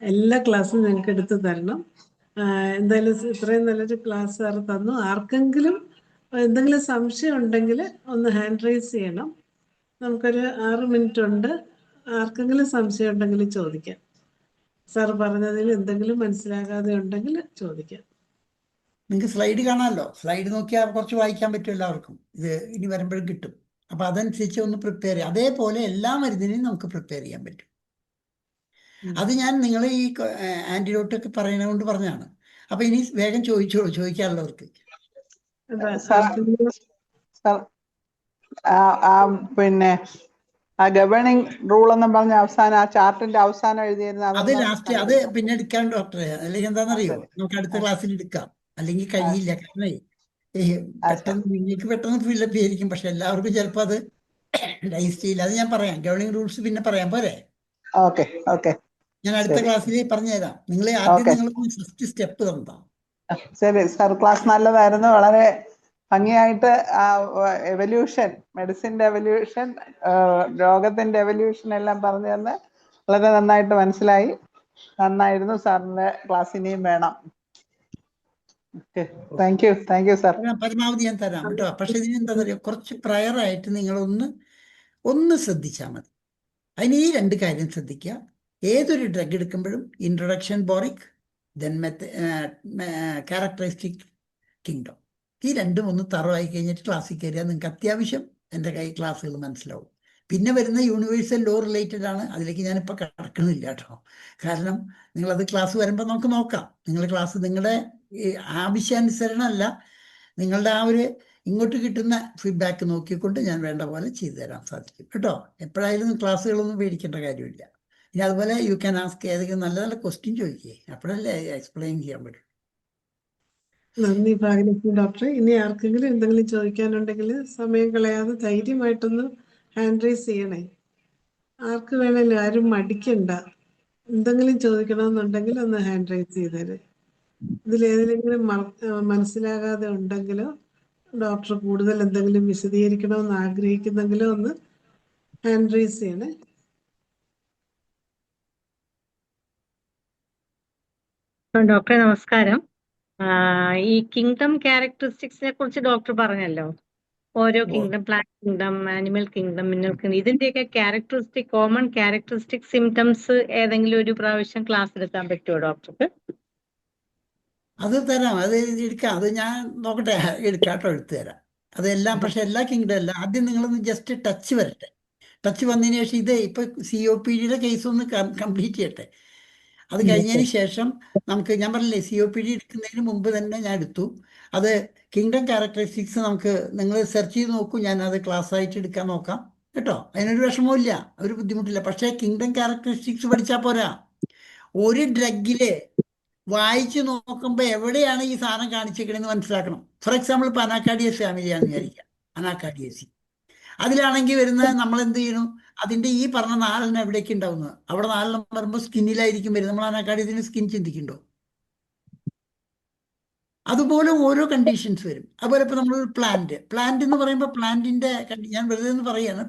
എല്ലാ ക്ലാസ്സും ഞങ്ങൾക്ക് എടുത്തു തരണം. എന്തായാലും ഇത്രയും നല്ലൊരു ക്ലാസ് സാർ തന്നു. ആർക്കെങ്കിലും എന്തെങ്കിലും സംശയം ഉണ്ടെങ്കിൽ ഒന്ന് ഹാൻഡ് റൈസ് ചെയ്യണം. നമുക്കൊരു 6 മിനിറ്റ് ഉണ്ട്. ആർക്കെങ്കിലും സംശയം ഉണ്ടെങ്കിൽ ചോദിക്കാം. സാർ പറഞ്ഞതിൽ എന്തെങ്കിലും മനസ്സിലാകാതെ ഉണ്ടെങ്കിൽ ചോദിക്കാം. നിങ്ങൾക്ക് സ്ലൈഡ് കാണാമല്ലോ, സ്ലൈഡ് നോക്കിയാൽ കുറച്ച് വായിക്കാൻ പറ്റും എല്ലാവർക്കും. ഇത് ഇനി വരുമ്പോഴും കിട്ടും. അപ്പം അതനുസരിച്ച് ഒന്ന് പ്രിപ്പയർ ചെയ്യാം. അതേപോലെ എല്ലാ മരുന്നിനെയും നമുക്ക് പ്രിപ്പയർ ചെയ്യാൻ പറ്റും. അത് ഞാൻ നിങ്ങൾ ഈ ആൻറ്റിഡോട്ടൊക്കെ പറയുന്നത് കൊണ്ട് പറഞ്ഞതാണ്. അപ്പം ഇനി വേഗം ചോദിച്ചോളൂ, ചോദിക്കാനുള്ളവർക്ക്. പിന്നെ ഗവേണിംഗ് റൂൾ എന്ന് പറഞ്ഞ അവസാനം ആ ചാർട്ടിന്റെ അവസാനം എഴുതിയിരുന്ന അത് ലാസ്റ്റ്, അത് പിന്നെ എടുക്കാൻ ഡോക്ടറെ. അല്ലെങ്കിൽ എന്താണെന്നറിയോ, നമുക്ക് അടുത്ത ക്ലാസ്സിൽ എടുക്കാം. അല്ലെങ്കിൽ കഴിയില്ല. കാരണം നിങ്ങൾക്ക് പെട്ടെന്ന് ഫില്ലപ്പ് ചെയ്തിരിക്കും, പക്ഷെ എല്ലാവർക്കും ചിലപ്പോൾ അത് ഡൈജസ്റ്റ് ചെയ്യില്ല. അത് ഞാൻ പറയാം. ഗവേണിംഗ് റൂൾസ് പിന്നെ പറയാം, പോരെ? ഓക്കെ ഞാൻ അടുത്ത ക്ലാസ്സിൽ പറഞ്ഞു തരാം. നിങ്ങൾ ആദ്യം നിങ്ങൾ ഫസ്റ്റ് സ്റ്റെപ്പ് തന്നോ. ശരി സാർ, ക്ലാസ് നല്ലതായിരുന്നു. വളരെ ഭംഗിയായിട്ട് ആ എവല്യൂഷൻ, മെഡിസിന്റെ എവല്യൂഷൻ, രോഗത്തിന്റെ എവല്യൂഷൻ എല്ലാം പറഞ്ഞു തന്ന് വളരെ നന്നായിട്ട് മനസ്സിലായി. നന്നായിരുന്നു. സാറിന്റെ ക്ലാസ് ഇനിയും വേണം. Thank you sir. പരമാവധി ഞാൻ തരാം കേട്ടോ. പക്ഷെ ഇതിന് എന്താ പറയുക, കുറച്ച് പ്രയറായിട്ട് നിങ്ങളൊന്ന് ശ്രദ്ധിച്ചാൽ മതി. അതിന് ഈ രണ്ട് കാര്യം ശ്രദ്ധിക്കുക. ഏതൊരു ഡ്രഗ് എടുക്കുമ്പോഴും introduction boric, then characteristic kingdom, ഈ രണ്ടും ഒന്ന് തറവായി കഴിഞ്ഞിട്ട് ക്ലാസ്സിൽ കയറിയാൽ നിങ്ങൾക്ക് അത്യാവശ്യം എൻ്റെ ക്ലാസ്സുകൾ മനസ്സിലാവും. പിന്നെ വരുന്ന യൂണിവേഴ്സൽ ലോ റിലേറ്റഡ് ആണ്. അതിലേക്ക് ഞാനിപ്പോൾ കടക്കണില്ല കേട്ടോ. കാരണം നിങ്ങളത് ക്ലാസ് വരുമ്പോൾ നമുക്ക് നോക്കാം. നിങ്ങളുടെ ക്ലാസ് നിങ്ങളുടെ ആവശ്യാനുസരണമല്ല, നിങ്ങളുടെ ആ ഒരു ഇങ്ങോട്ട് കിട്ടുന്ന ഫീഡ്ബാക്ക് നോക്കിക്കൊണ്ട് ഞാൻ വേണ്ട പോലെ ചെയ്തു തരാൻ സാധിക്കും കേട്ടോ. എപ്പോഴായാലും ക്ലാസ്സുകളൊന്നും പേടിക്കേണ്ട കാര്യമില്ല. ഇനി അതുപോലെ യു ക്യാൻ ആസ്ക് ഏതെങ്കിലും നല്ല നല്ല ക്വസ്റ്റ്യൻ ചോദിക്കുക, അപ്പോഴല്ലേ എക്സ്പ്ലെയിൻ ചെയ്യാൻ പറ്റും. നന്ദി ഭാഗ്യലക്ഷ്മി ഡോക്ടറെ. ഇനി ആർക്കെങ്കിലും എന്തെങ്കിലും ചോദിക്കാനുണ്ടെങ്കിൽ സമയം കളയാതെ ധൈര്യമായിട്ടൊന്ന് ഹാൻഡ് റൈസ് ചെയ്യണേ. ആർക്ക് വേണേലും, ആരും മടിക്കണ്ട. എന്തെങ്കിലും ചോദിക്കണമെന്നുണ്ടെങ്കിൽ ഒന്ന് ഹാൻഡ് റൈസ് ചെയ്തേരെ. ഇതിലേതെങ്കിലും മനസ്സിലാകാതെ ഉണ്ടെങ്കിലോ ഡോക്ടർ കൂടുതൽ എന്തെങ്കിലും വിശദീകരിക്കണമെന്ന് ആഗ്രഹിക്കുന്നെങ്കിലോ ഒന്ന് ഹാൻഡ് റൈസ് ചെയ്യണേ. ഡോക്ടറെ നമസ്കാരം. ഈ കിങ്ഡം ക്യാരക്ടറിസ്റ്റിക്സിനെ കുറിച്ച് ഡോക്ടർ പറഞ്ഞല്ലോ. ഓരോ kingdom, plant kingdom, animal kingdom, mineral kingdom, ഇതിന്റെയൊക്കെ ക്യാരക്ടറിസ്റ്റിക്, കോമൺ ക്യാരക്ടറിസ്റ്റിക് സിംറ്റംസ് ഏതെങ്കിലും ഒരു പ്രാവശ്യം ക്ലാസ് എടുക്കാൻ പറ്റുമോ ഡോക്ടർക്ക്? അത് തരാം, അത് എടുക്കാം. അത് ഞാൻ നോക്കട്ടെ, എടുക്കാട്ടോ, എടുത്തു തരാം. അതെല്ലാം. പക്ഷെ എല്ലാ കിങ്ഡം അല്ല. ആദ്യം നിങ്ങളൊന്ന് ജസ്റ്റ് ടച്ച് വരട്ടെ. ടച്ച് വന്നതിന് ശേഷം ഇത് ഇപ്പൊ COPD കേസ് ഒന്ന് കംപ്ലീറ്റ് ചെയ്യട്ടെ. അത് കഴിഞ്ഞതിന് ശേഷം നമുക്ക്, ഞാൻ പറഞ്ഞില്ലേ COPD എടുക്കുന്നതിന് മുമ്പ് തന്നെ ഞാൻ എടുത്തു. അത് കിങ്ഡം ക്യാരക്ടറിസ്റ്റിക്സ് നമുക്ക് നിങ്ങൾ സെർച്ച് ചെയ്ത് നോക്കൂ. ഞാൻ അത് ക്ലാസ് ആയിട്ട് എടുക്കാൻ നോക്കാം കേട്ടോ. അതിനൊരു വിഷമമില്ല, ഒരു ബുദ്ധിമുട്ടില്ല. പക്ഷേ കിങ്ഡം ക്യാരക്ടറിസ്റ്റിക്സ് പഠിച്ചാൽ പോരാ. ഒരു ഡ്രഗില് വായിച്ചു നോക്കുമ്പോൾ എവിടെയാണ് ഈ സാധനം കാണിച്ചിരിക്കണമെന്ന് മനസ്സിലാക്കണം. ഫോർ എക്സാമ്പിൾ ഇപ്പോൾ അനാക്കാർഡിയസ് ഫാമിലിയാണെന്ന് വിചാരിക്കാം. അനാക്കാർഡിയസി അതിലാണെങ്കിൽ വരുന്നത് നമ്മൾ എന്ത് ചെയ്യണു, അതിൻ്റെ ഈ പറഞ്ഞ 4 എവിടേക്ക് ഉണ്ടാവുന്നത്? അവിടെ 4 വരുമ്പോൾ സ്കിന്നിലായിരിക്കും വരുന്നത്. നമ്മൾ അനാക്കാർഡിയസിന് സ്കിൻ ചിന്തിക്കുന്നുണ്ടോ? അതുപോലെ ഓരോ കണ്ടീഷൻസ് വരും. അതുപോലെ ഇപ്പോൾ നമ്മളൊരു പ്ലാന്റ് എന്ന് പറയുമ്പോൾ പ്ലാന്റിൻ്റെ, ഞാൻ വെറുതെ എന്ന് പറയുകയാണ്,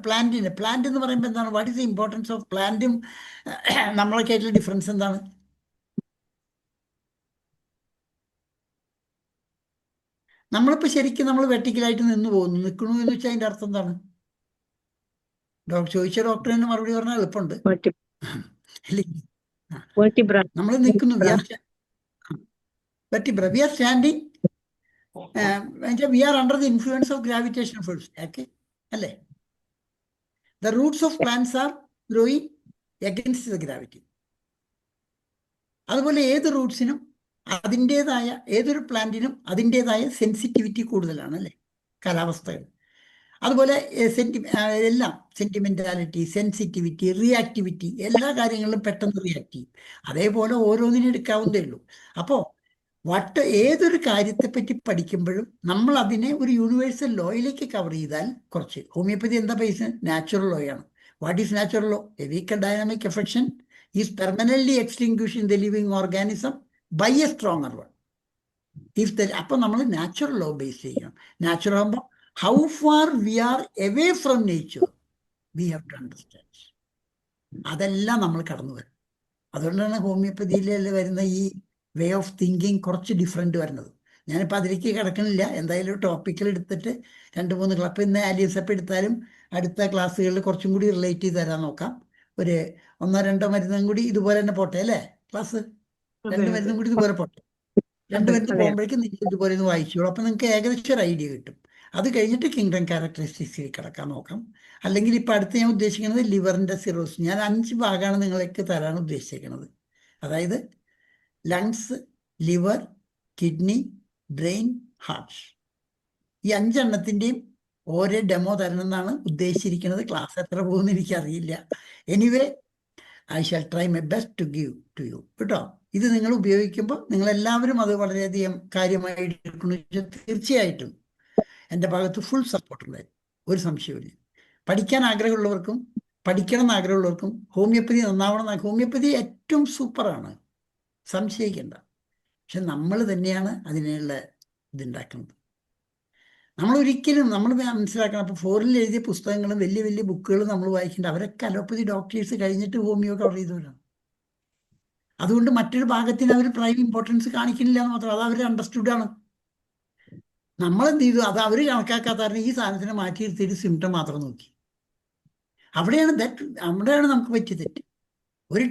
പ്ലാന്റ് എന്ന് പറയുമ്പോൾ എന്താണ്, what is the importance of പ്ലാന്റും നമ്മളൊക്കെ ആയിട്ടുള്ള ഡിഫറൻസ് എന്താണ്? നമ്മളിപ്പോൾ ശരിക്കും നമ്മൾ വെർട്ടിക്കലായിട്ട് നിന്ന് പോകുന്നു. നിൽക്കണു എന്ന് വെച്ചാൽ അതിൻ്റെ അർത്ഥം എന്താണ്? ചോദിച്ച ഡോക്ടർ തന്നെ മറുപടി പറഞ്ഞാൽ എളുപ്പമുണ്ട്. നമ്മൾ നിൽക്കുന്നു, we are standing, we are under the influence of gravitation force. Okay അല്ലേ? The roots of plants are growing against the gravity. അതുപോലെ ഏത് റൂട്ട്സിനും അതിൻ്റെതായ, ഏതൊരു പ്ലാന്റിനും അതിൻ്റെതായ സെൻസിറ്റിവിറ്റി കൂടുതലാണ് അല്ലേ, കാലാവസ്ഥകൾ. അതുപോലെ എല്ലാം സെന്റിമെന്റാലിറ്റി, സെൻസിറ്റിവിറ്റി, റിയാക്ടിവിറ്റി, എല്ലാ കാര്യങ്ങളിലും പെട്ടെന്ന് റിയാക്ട് ചെയ്യും. അതേപോലെ ഓരോന്നിനും എടുക്കാവുന്നതേ ഉള്ളൂ. അപ്പോൾ ഏതൊരു കാര്യത്തെപ്പറ്റി പഠിക്കുമ്പോഴും നമ്മൾ അതിനെ ഒരു യൂണിവേഴ്സൽ ലോയിലേക്ക് കവർ ചെയ്താൽ കുറച്ച്. ഹോമിയോപ്പതി എന്താ ബേസ്? നാച്ചുറൽ ലോ ആണ്. What is natural law? A weak dynamic affection is permanently extinguish in the living organism by a stronger one. അപ്പൊ നമ്മൾ നാച്ചുറൽ ലോ ബേസ് ചെയ്യണം. നാച്ചുറൽ ആകുമ്പോൾ how far we are away from nature we have to understand. അതെല്ലാം നമ്മൾ കടന്നു വരും. അതുകൊണ്ടാണ് ഹോമിയോപ്പതിയിൽ വരുന്ന ഈ വേ ഓഫ് തിങ്കിങ് കുറച്ച് ഡിഫറെൻ്റ് വരുന്നത്. ഞാനിപ്പോൾ അതിലേക്ക് കിടക്കണില്ല. എന്തായാലും ടോപ്പിക്കിൽ എടുത്തിട്ട് 2-3 ക്ലാസ്, ഇപ്പം ഇന്ന് ആലിയസപ്പ് എടുത്താലും അടുത്ത ക്ലാസ്സുകളിൽ കുറച്ചും കൂടി റിലേറ്റ് ചെയ്ത് തരാൻ നോക്കാം. ഒരു 1-2 മരുന്നും കൂടി ഇതുപോലെ തന്നെ പോട്ടെ അല്ലേ? ക്ലാസ് 2 മരുന്നും കൂടി ഇതുപോലെ പോട്ടെ. 2 മരുന്ന് പോകുമ്പോഴേക്കും നിങ്ങൾ ഇതുപോലെ ഒന്ന് വായിച്ചോളൂ. അപ്പം നിങ്ങൾക്ക് ഏകദേശം ഒരു ഐഡിയ കിട്ടും. അത് കഴിഞ്ഞിട്ട് കിങ്ഡം ക്യാരക്ടറിസ്റ്റിക്സിൽ കിടക്കാൻ നോക്കാം. അല്ലെങ്കിൽ ഇപ്പം അടുത്ത് ഞാൻ ഉദ്ദേശിക്കുന്നത് ലിവറിൻ്റെ സിറോസ്. ഞാൻ 5 ഭാഗമാണ് നിങ്ങൾക്ക് തരാൻ ഉദ്ദേശിക്കുന്നത്. അതായത് lungs, liver, kidney, brain, heart. ഈ 5 എണ്ണത്തിൻ്റെയും ഓരോ ഡെമോ തരണം എന്നാണ് ഉദ്ദേശിച്ചിരിക്കുന്നത്. ക്ലാസ് എത്ര പോകുമെന്ന് എനിക്കറിയില്ല. Anyway I shall try my best to give to you കേട്ടോ. ഇത് നിങ്ങൾ ഉപയോഗിക്കുമ്പോൾ നിങ്ങളെല്ലാവരും അത് വളരെയധികം കാര്യമായിട്ട് എടുക്കുന്നു. തീർച്ചയായിട്ടും എൻ്റെ ഭാഗത്ത് ഫുൾ സപ്പോർട്ടുണ്ട്, ഒരു സംശയമില്ല. പഠിക്കാൻ ആഗ്രഹമുള്ളവർക്കും പഠിക്കണം എന്ന് ആഗ്രഹമുള്ളവർക്കും ഹോമിയോപ്പതി നന്നാവണം. ഹോമിയോപ്പതി ഏറ്റവും സൂപ്പറാണ്, സംശയിക്കേണ്ട. പക്ഷെ നമ്മൾ തന്നെയാണ് അതിനുള്ള ഇതുണ്ടാക്കുന്നത്. നമ്മൾ മനസ്സിലാക്കണം. അപ്പോൾ ഫോറിനിൽ എഴുതിയ പുസ്തകങ്ങളും വലിയ വലിയ ബുക്കുകളും നമ്മൾ വായിക്കേണ്ട. അവരൊക്കെ അലോപ്പതി ഡോക്ടേഴ്സ് കഴിഞ്ഞിട്ട് ഹോമിയോ കവർ ചെയ്തവരാണ്. അതുകൊണ്ട് മറ്റൊരു ഭാഗത്തിന് അവർ പ്രൈം ഇമ്പോർട്ടൻസ് കാണിക്കുന്നില്ല എന്ന് മാത്രം. അത് അവർ അണ്ടർസ്റ്റുഡാണ്. നമ്മളെന്ത് ചെയ്തു? അത് അവർ കണക്കാക്കാത്ത കാരണം ഈ സാധനത്തിനെ മാറ്റി എടുത്തിട്ട് സിംറ്റം മാത്രം നോക്കി. അവിടെയാണ് നമുക്ക് പറ്റിയ തെറ്റ്. ഒരു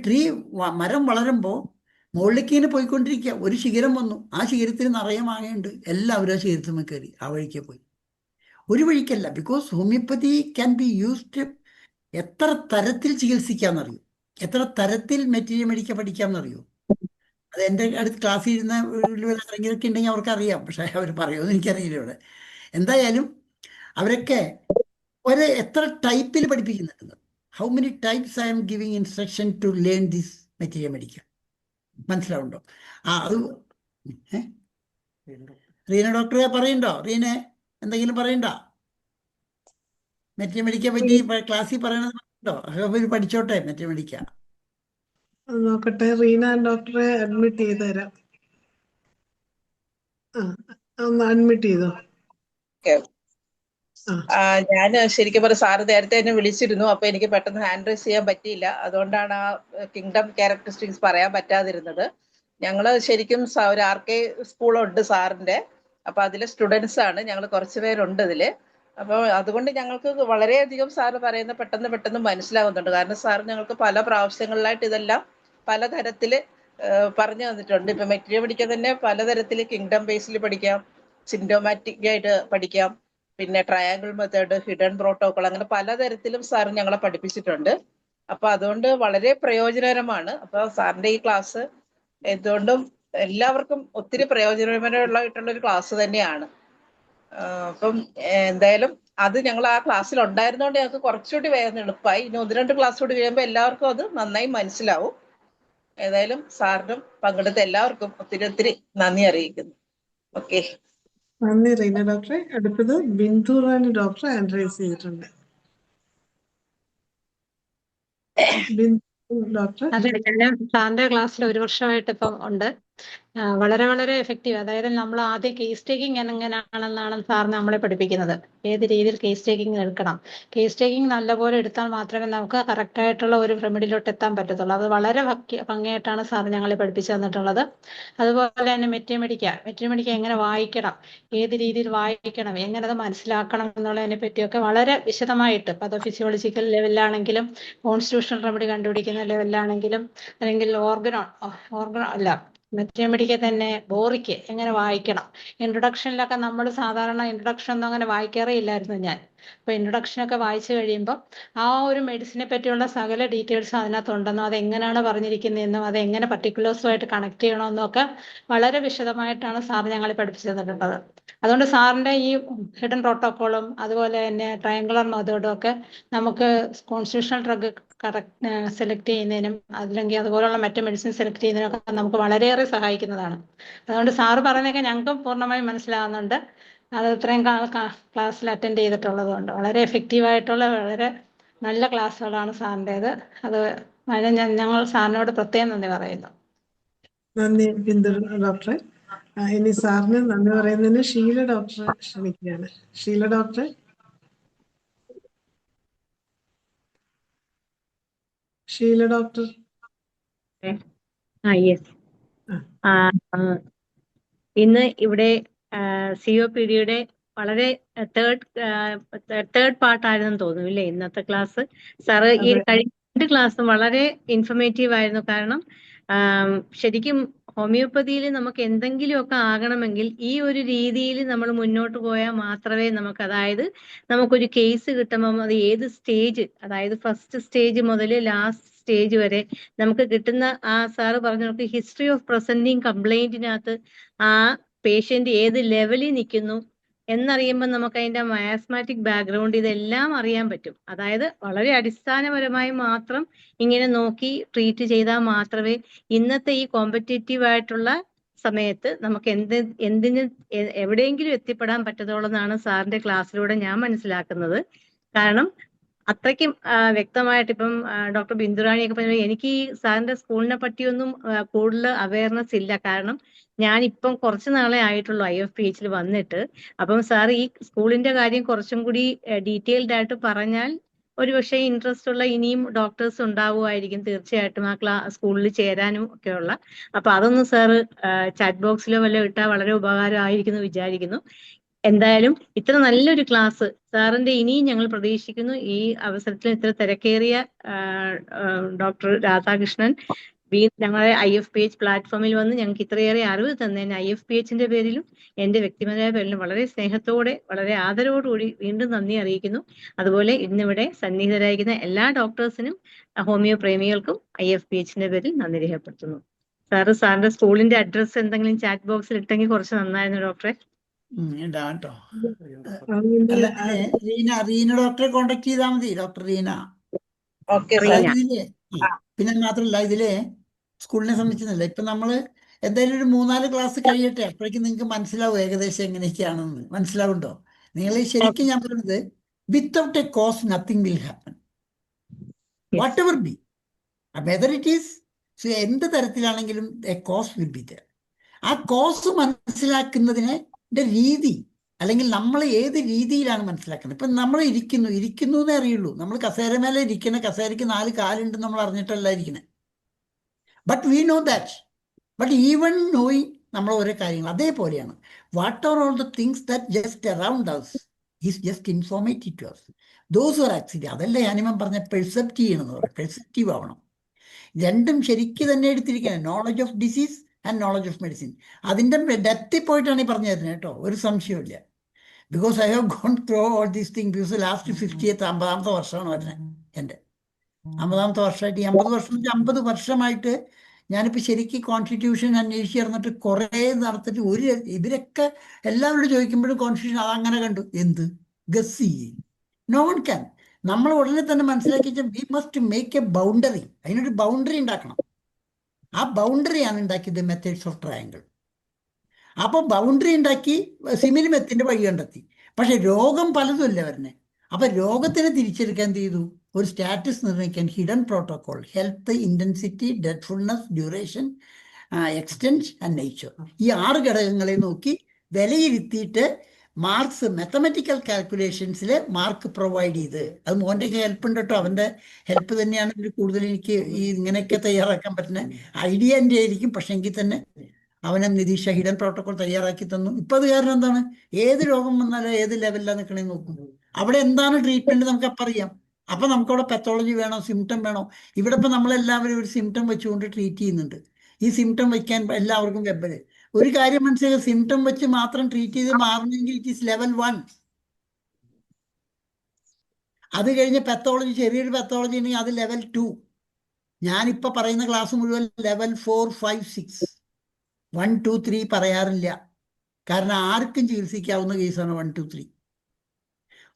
മരം വളരുമ്പോൾ മുകളിലേക്ക് ഇങ്ങനെ പോയിക്കൊണ്ടിരിക്കുക. ഒരു ശിഖരം വന്നു, ആ ശിഖരത്തിന് നിറയെ മാങ്ങയുണ്ട്, എല്ലാവരും ആ ശിഖരത്തിൽ കയറി ആ വഴിക്ക് പോയി. ഒരു വഴിക്കല്ല, because homeopathy can be used. എത്ര തരത്തിൽ ചികിത്സിക്കാമെന്നറിയോ, എത്ര തരത്തിൽ മെറ്റീരിയൽ മേടിക്കാൻ പഠിക്കാമെന്നറിയോ. അത് എൻ്റെ അടുത്ത് ക്ലാസ്സിൽ ഇരുന്ന ആരെങ്കിലൊക്കെ ഉണ്ടെങ്കിൽ അവർക്ക് അറിയാം, പക്ഷെ അവർ പറയുമെന്ന് എനിക്കറിയില്ല ഇവിടെ. എന്തായാലും അവരൊക്കെ എത്ര ടൈപ്പിൽ പഠിപ്പിക്കുന്നുണ്ട്. How many types I am giving instruction to learn this material മേടിക്കാം. മനസ്സിലാവുണ്ടോ? അത് റീന ഡോക്ടറെ പറയണ്ടോ? റീനെ എന്തെങ്കിലും പറയണ്ടോ? മെറ്റീരിയൽ മേടിക്കാൻ പറ്റി ക്ലാസ്സിൽ പറയണത് പറയണ്ടോ? അവർ പഠിച്ചോട്ടെ മെറ്റീരിയൽ മേടിക്കാം. നോക്കട്ടെ, റീന ഡോക്ടറെ അഡ്മിറ്റ് ചെയ്ത് തരാം. ഒന്ന് അഡ്മിറ്റ് ചെയ്തോ. ഞാൻ ശരിക്കും പറഞ്ഞ സാറ് നേരത്തെ എന്നെ വിളിച്ചിരുന്നു, അപ്പൊ എനിക്ക് പെട്ടെന്ന് ഹാൻഡ് റൈസ് ചെയ്യാൻ പറ്റിയില്ല. അതുകൊണ്ടാണ് ആ കിങ്ഡം ക്യാരക്ടറിസ്റ്റിക്സ് പറയാൻ പറ്റാതിരുന്നത്. ഞങ്ങള് ശരിക്കും ഒരു RK സ്കൂളുണ്ട് സാറിന്റെ, അപ്പൊ അതിലെ സ്റ്റുഡൻസ് ആണ് ഞങ്ങൾ, കുറച്ച് പേരുണ്ട് ഇതില്. അപ്പോൾ അതുകൊണ്ട് ഞങ്ങൾക്ക് വളരെയധികം സാറ് പറയുന്ന പെട്ടെന്ന് മനസ്സിലാവുന്നുണ്ട്. കാരണം സാർ ഞങ്ങൾക്ക് പല പ്രാവശ്യങ്ങളിലായിട്ട് ഇതെല്ലാം പലതരത്തില് പറഞ്ഞു തന്നിട്ടുണ്ട്. ഇപ്പൊ മെറ്റീരിയൽ പഠിക്കാൻ തന്നെ പലതരത്തില് കിങ്ഡം ബേസിൽ പഠിക്കാം, സിംറ്റോമാറ്റിക് ആയിട്ട് പഠിക്കാം, പിന്നെ ട്രയാങ്കിൾ മെത്തേഡ്, ഹിഡൻ പ്രോട്ടോകോൾ, അങ്ങനെ പലതരത്തിലും സാർ ഞങ്ങളെ പഠിപ്പിച്ചിട്ടുണ്ട്. അപ്പൊ അതുകൊണ്ട് വളരെ പ്രയോജനകരമാണ്. അപ്പൊ സാറിന്റെ ഈ ക്ലാസ് എന്തുകൊണ്ടും എല്ലാവർക്കും ഒത്തിരി പ്രയോജനകരമായിട്ടുള്ള ഒരു ക്ലാസ് തന്നെയാണ്. അപ്പം എന്തായാലും അത് ഞങ്ങൾ ആ ക്ലാസ്സിൽ ഉണ്ടായിരുന്നോണ്ട് ഞങ്ങൾക്ക് കുറച്ചുകൂടി വേഗം എളുപ്പമായി. ഇനി 1-2 ക്ലാസ് കൂടി കഴിയുമ്പോൾ എല്ലാവർക്കും അത് നന്നായി മനസ്സിലാവും. ഏതായാലും സാറിനും പങ്കെടുത്ത എല്ലാവർക്കും ഒത്തിരി നന്ദി അറിയിക്കുന്നു. ഓക്കെ, നന്ദി റീന ഡോക്ടറെ. അടുത്തത് ബിന്ദു റാണി ഡോക്ടർ ഹാൻഡ് റൈസ് ചെയ്തിട്ടുണ്ട്. ബിന്ദു ഡോക്ടർ. അതെ, ഞാൻ സാറിന്റെ ക്ലാസ്സിൽ 1 വർഷമായിട്ട് ഇപ്പം ഉണ്ട്. വളരെ എഫക്റ്റീവ്. അതായത് നമ്മൾ ആദ്യം കേസ് ടേക്കിംഗ് എങ്ങനെയാണെന്നാണ് സാർ നമ്മളെ പഠിപ്പിക്കുന്നത്. ഏത് രീതിയിൽ കേസ് ടേക്കിംഗ് എടുക്കണം. കേസ് ടേക്കിംഗ് നല്ലപോലെ എടുത്താൽ മാത്രമേ നമുക്ക് കറക്റ്റ് ആയിട്ടുള്ള ഒരു റെമഡിയിലോട്ട് എത്താൻ പറ്റത്തുള്ളൂ. അത് വളരെ ഭംഗിയായിട്ടാണ് സാർ ഞങ്ങളെ പഠിപ്പിച്ചു തന്നിട്ടുള്ളത്. അതുപോലെ തന്നെ മെറ്റീരിയൽ മേടിക്കുക എങ്ങനെ വായിക്കണം, ഏത് രീതിയിൽ വായിക്കണം, എങ്ങനെ അത് മനസ്സിലാക്കണം എന്നുള്ളതിനെ പറ്റിയൊക്കെ വളരെ വിശദമായിട്ട്, പതോഫിസിയോളജിക്കൽ ലെവലിലാണെങ്കിലും കോൺസ്റ്റിറ്റ്യൂഷണൽ റെമഡി കണ്ടുപിടിക്കുന്ന ലെവലിലാണെങ്കിലും, അല്ലെങ്കിൽ മെറ്റീരിയൽ മേടിക്കുക തന്നെ ബോറിക്ക് എങ്ങനെ വായിക്കണം. ഇൻട്രൊഡക്ഷനിലൊക്കെ നമ്മൾ സാധാരണ ഇൻട്രൊഡക്ഷൻ ഒന്നും അങ്ങനെ വായിക്കാറേ ഇല്ലായിരുന്നു ഞാൻ. അപ്പൊ ഇൻട്രൊഡക്ഷനൊക്കെ വായിച്ചു കഴിയുമ്പോൾ ആ ഒരു മെഡിസിനെ പറ്റിയുള്ള സകല ഡീറ്റെയിൽസ് അതിനകത്തുണ്ടെന്നും അതെങ്ങനെയാണ് പറഞ്ഞിരിക്കുന്നതെന്നും അതെങ്ങനെ പർട്ടിക്കുലേഴ്സുമായിട്ട് കണക്ട് ചെയ്യണമെന്നും ഒക്കെ വളരെ വിശദമായിട്ടാണ് സാർ ഞങ്ങളെ പഠിപ്പിച്ചു തന്നിട്ടുള്ളത്. അതുകൊണ്ട് സാറിന്റെ ഈ ഹിഡൻ പ്രോട്ടോക്കോളും അതുപോലെ തന്നെ ട്രയാങ്കുലർ മെത്തേഡും ഒക്കെ നമുക്ക് കോൺസ്റ്റിറ്റ്യൂഷണൽ ഡ്രഗ് സെലക്ട് ചെയ്യുന്നതിനും അല്ലെങ്കിൽ അതുപോലുള്ള മറ്റു മെഡിസിൻ സെലക്ട് ചെയ്യുന്നതിനൊക്കെ നമുക്ക് വളരെയേറെ സഹായിക്കുന്നതാണ്. അതുകൊണ്ട് സാറ് പറഞ്ഞൊക്കെ ഞങ്ങൾക്കും പൂർണ്ണമായും മനസ്സിലാകുന്നുണ്ട്. അത് ഇത്രയും ക്ലാസ്സിൽ അറ്റൻഡ് ചെയ്തിട്ടുള്ളത് കൊണ്ട് വളരെ എഫക്റ്റീവായിട്ടുള്ള വളരെ നല്ല ക്ലാസ്സുകളാണ് സാറിൻ്റേത്. അത് ഞങ്ങൾ സാറിനോട് പ്രത്യേകം നന്ദി പറയുന്നു. നന്ദി ബിന്ദു ഡോക്ടറെ. ഇനി സാറിന് നന്ദി പറയുന്നതിന് ഷീല ഡോക്ടറെ ക്ഷണിക്കുകയാണ്. ഷീല ഡോക്ടറെ. ഷീല ഡോക്ടർ. യെസ്. ഇന്ന് ഇവിടെ COPDയുടെ വളരെ തേർഡ് പാർട്ടായിരുന്നു തോന്നുന്നു ഇല്ലേ ഇന്നത്തെ ക്ലാസ്. സാറ് ഈ കഴിഞ്ഞ 2 ക്ലാസ്സും വളരെ ഇൻഫർമേറ്റീവ് ആയിരുന്നു. കാരണം ശരിക്കും ഹോമിയോപ്പതിയിൽ നമുക്ക് എന്തെങ്കിലുമൊക്കെ ആകണമെങ്കിൽ ഈ ഒരു രീതിയിൽ നമ്മൾ മുന്നോട്ട് പോയാൽ മാത്രമേ നമുക്ക്, അതായത് നമുക്കൊരു കേസ് കിട്ടുമ്പം അത് ഏത് സ്റ്റേജ്, അതായത് ഫസ്റ്റ് സ്റ്റേജ് മുതൽ ലാസ്റ്റ് സ്റ്റേജ് വരെ നമുക്ക് കിട്ടുന്ന ആ സാറ് പറഞ്ഞ നമുക്ക് ഹിസ്റ്ററി ഓഫ് പ്രസന്റിങ് കംപ്ലൈന്റിനകത്ത് ആ പേഷ്യന്റ് ഏത് ലെവലിൽ നിൽക്കുന്നു എന്നറിയുമ്പോൾ നമുക്ക് അതിന്റെ മയാസ്മാറ്റിക് ബാക്ക്ഗ്രൗണ്ട് ഇതെല്ലാം അറിയാൻ പറ്റും. അതായത് വളരെ അടിസ്ഥാനപരമായി മാത്രം ഇങ്ങനെ നോക്കി ട്രീറ്റ് ചെയ്താൽ മാത്രമേ ഇന്നത്തെ ഈ കോമ്പറ്റേറ്റീവ് ആയിട്ടുള്ള സമയത്ത് നമുക്ക് എവിടെയെങ്കിലും എത്തിപ്പെടാൻ പറ്റത്തുള്ളൂ എന്നാണ് സാറിന്റെ ക്ലാസ്സിലൂടെ ഞാൻ മനസ്സിലാക്കുന്നത്. കാരണം അത്രയ്ക്കും വ്യക്തമായിട്ട് ഇപ്പം ഡോക്ടർ ബിന്ദുറാണിയൊക്കെ പറഞ്ഞാൽ എനിക്ക് ഈ സാറിന്റെ സ്കൂളിനെ പറ്റിയൊന്നും കൂടുതൽ അവയർനെസ് ഇല്ല. കാരണം ഞാനിപ്പം കുറച്ച് നാളെ ആയിട്ടുള്ളൂ IFPH വന്നിട്ട്. അപ്പം സാർ ഈ സ്കൂളിന്റെ കാര്യം കുറച്ചും കൂടി ഡീറ്റെയിൽഡ് ആയിട്ട് പറഞ്ഞാൽ ഒരുപക്ഷെ ഇൻട്രസ്റ്റ് ഉള്ള ഇനിയും ഡോക്ടേഴ്സ് ഉണ്ടാവുമായിരിക്കും തീർച്ചയായിട്ടും ആ സ്കൂളിൽ ചേരാനും ഒക്കെയുള്ള. അപ്പൊ അതൊന്ന് സാറ് ചാറ്റ് ബോക്സിലോ വല്ലതും ഇട്ടാൽ വളരെ ഉപകാരമായിരിക്കുന്നു വിചാരിക്കുന്നു. എന്തായാലും ഇത്ര നല്ലൊരു ക്ലാസ് സാറിന്റെ ഇനിയും ഞങ്ങൾ പ്രതീക്ഷിക്കുന്നു. ഈ അവസരത്തിൽ ഇത്ര തിരക്കേറിയ ഡോക്ടർ രാധാകൃഷ്ണൻ ഞങ്ങളെ IFPH പ്ലാറ്റ്ഫോമിൽ വന്ന് ഞങ്ങൾക്ക് ഇത്രയേറെ അറിവ് തന്നതിന് IFPHന്റെ പേരിലും എന്റെ വ്യക്തിപരമായ പേരിലും വളരെ സ്നേഹത്തോടെ വളരെ ആദരവോടുകൂടി വീണ്ടും നന്ദി അറിയിക്കുന്നു. അതുപോലെ ഇന്നിവിടെ സന്നിഹിതരായിരിക്കുന്ന എല്ലാ ഡോക്ടേഴ്സിനും ഹോമിയോ പ്രേമികൾക്കും IFPHന്റെ പേരിൽ നന്ദി രേഖപ്പെടുത്തുന്നു. സാറിന്റെ സ്കൂളിന്റെ അഡ്രസ്സ് എന്തെങ്കിലും ചാറ്റ് ബോക്സിൽ ഇട്ടെങ്കിൽ കുറച്ച് നന്നായിരുന്നു ഡോക്ടറെ. ഇടാം കേട്ടോ. അതുകൊണ്ട് റീന ഡോക്ടറെ കോണ്ടാക്ട് ചെയ്താൽ മതി. ഡോക്ടർ റീന. Okay sir. അതായത് ഇതില് പിന്നെ മാത്രമല്ല ഇതില് സ്കൂളിനെ സംബന്ധിച്ചല്ല, ഇപ്പൊ നമ്മള് എന്തായാലും ഒരു 3-4 ക്ലാസ് കഴിയട്ടെ, അപ്പോഴേക്കും നിങ്ങൾക്ക് മനസ്സിലാവും ഏകദേശം എങ്ങനെയൊക്കെയാണെന്ന്. മനസ്സിലാവുണ്ടോ? നിങ്ങൾ ശരിക്കും ഞാൻ പറയുന്നത് without a cause nothing will happen, whatever be, whether it is എന്ത് തരത്തിലാണെങ്കിലും a cause will be there. ആ കോസ് മനസ്സിലാക്കുന്നതിന് രീതി, അല്ലെങ്കിൽ നമ്മൾ ഏത് രീതിയിലാണ് മനസ്സിലാക്കുന്നത്. ഇപ്പം നമ്മൾ ഇരിക്കുന്നു എന്നേ അറിയുള്ളൂ. നമ്മൾ കസേരമേലെ ഇരിക്കണ, കസേരയ്ക്ക് 4 കാലുണ്ട് നമ്മൾ അറിഞ്ഞിട്ടല്ല ഇരിക്കണേ. But we know that. But even knowing നമ്മൾ ഓരോ കാര്യങ്ങൾ അതേപോലെയാണ്. What are all the things that just around us is just informative to us. Those are actually, അതല്ല ഞാനിപ്പം പറഞ്ഞ പെർസെപ്റ്റ് ചെയ്യണമെന്ന് പറയും. പെർസെപ്റ്റീവ് ആവണം. രണ്ടും ശരിക്ക് തന്നെ എടുത്തിരിക്കണം. Knowledge of disease and knowledge of medicine. അതിൻ്റെ ഡെപ്തിൽ പോയിട്ടാണ് ഈ പറഞ്ഞു തരുന്നത് കേട്ടോ, ഒരു സംശയമില്ല. Because I have gone through all these thing. Because last 50th വർഷമാണ് വരുന്നത് എൻ്റെ. 50ാമത്തെ വർഷമായിട്ട്, ഈ 50 വർഷം 50 വർഷമായിട്ട് ഞാനിപ്പോൾ ശരിക്കും കോൺസ്റ്റിറ്റ്യൂഷൻ അന്വേഷിച്ച് നടന്നിട്ട് കുറേ നടത്തിട്ട് ഇവരൊക്കെ എല്ലാവരോടും ചോദിക്കുമ്പോഴും കോൺസ്റ്റിറ്റ്യൂഷൻ അതങ്ങനെ കണ്ടു. എന്ത് ഗസ് ചെയ്യും? No one can. നമ്മൾ ഉടനെ തന്നെ മനസ്സിലാക്കി വെച്ചാൽ we must make a boundary. അതിനൊരു ബൗണ്ടറി ഉണ്ടാക്കണം. ആ ബൗണ്ടറിയാണ് ഉണ്ടാക്കിയത് മെത്തേഡ്സ് ഓഫ് ട്രയാങ്കിൾ. അപ്പോൾ ബൗണ്ടറി ഉണ്ടാക്കി സിമിലി മെത്തിന്റെ വഴി കണ്ടെത്തി. പക്ഷെ രോഗം പലതുമല്ല വരുന്നത്. അപ്പം രോഗത്തിനെ തിരിച്ചെടുക്കാൻ എന്ത് ചെയ്തു? ഒരു സ്റ്റാറ്റസ് നിർണ്ണയിക്കാൻ hidden protocol, health, intensity, deathfulness, duration, extent and nature, ഈ 6 ഘടകങ്ങളെ നോക്കി വിലയിരുത്തിയിട്ട് മാർക്സ്, മാത്തമാറ്റിക്കൽ കാൽക്കുലേഷൻസിൽ മാർക്ക് പ്രൊവൈഡ് ചെയ്ത്. അത് മോൻ്റെയൊക്കെ ഹെൽപ്പ് ഉണ്ട് കേട്ടോ. അവൻ്റെ ഹെൽപ്പ് തന്നെയാണ് ഇതിൽ കൂടുതൽ എനിക്ക് ഈ ഇങ്ങനെയൊക്കെ തയ്യാറാക്കാൻ പറ്റുന്ന ഐഡിയ എൻ്റെ ആയിരിക്കും. പക്ഷെ എങ്കിൽ തന്നെ അവനെ നിതീഷ ഹിഡൻ പ്രോട്ടോകോൾ തയ്യാറാക്കി തന്നു. ഇപ്പം അത് കാരണം എന്താണ്? ഏത് രോഗം വന്നാലും ഏത് ലെവലിലാണ് നിൽക്കണമെന്ന് നോക്കും. അവിടെ എന്താണ് ട്രീറ്റ്മെൻറ്റ് നമുക്ക് അപ്പം അറിയാം. അപ്പം നമുക്കവിടെ പെത്തോളജി വേണോ, സിംറ്റം വേണോ? ഇവിടെ ഇപ്പം നമ്മളെല്ലാവരും ഒരു സിംറ്റം വെച്ചുകൊണ്ട് ട്രീറ്റ് ചെയ്യുന്നുണ്ട്. ഈ സിംറ്റം വയ്ക്കാൻ എല്ലാവർക്കും വെബല്. ഒരു കാര്യം മനസ്സിലാക്കുക, സിംറ്റം വെച്ച് മാത്രം ട്രീറ്റ് ചെയ്ത് മാറണമെങ്കിൽ ഇറ്റ് ഈസ് ലെവൽ 1. അത് കഴിഞ്ഞ് പെത്തോളജി, ചെറിയൊരു പെത്തോളജി ഉണ്ടെങ്കിൽ അത് ലെവൽ 2. ഞാനിപ്പോൾ പറയുന്ന ക്ലാസ് മുഴുവൻ ലെവൽ 4, 5, 6, 1, 2, 3 പറയാറില്ല. കാരണം ആർക്കും ചികിത്സിക്കാവുന്ന കേസാണ് 1, 2, 3.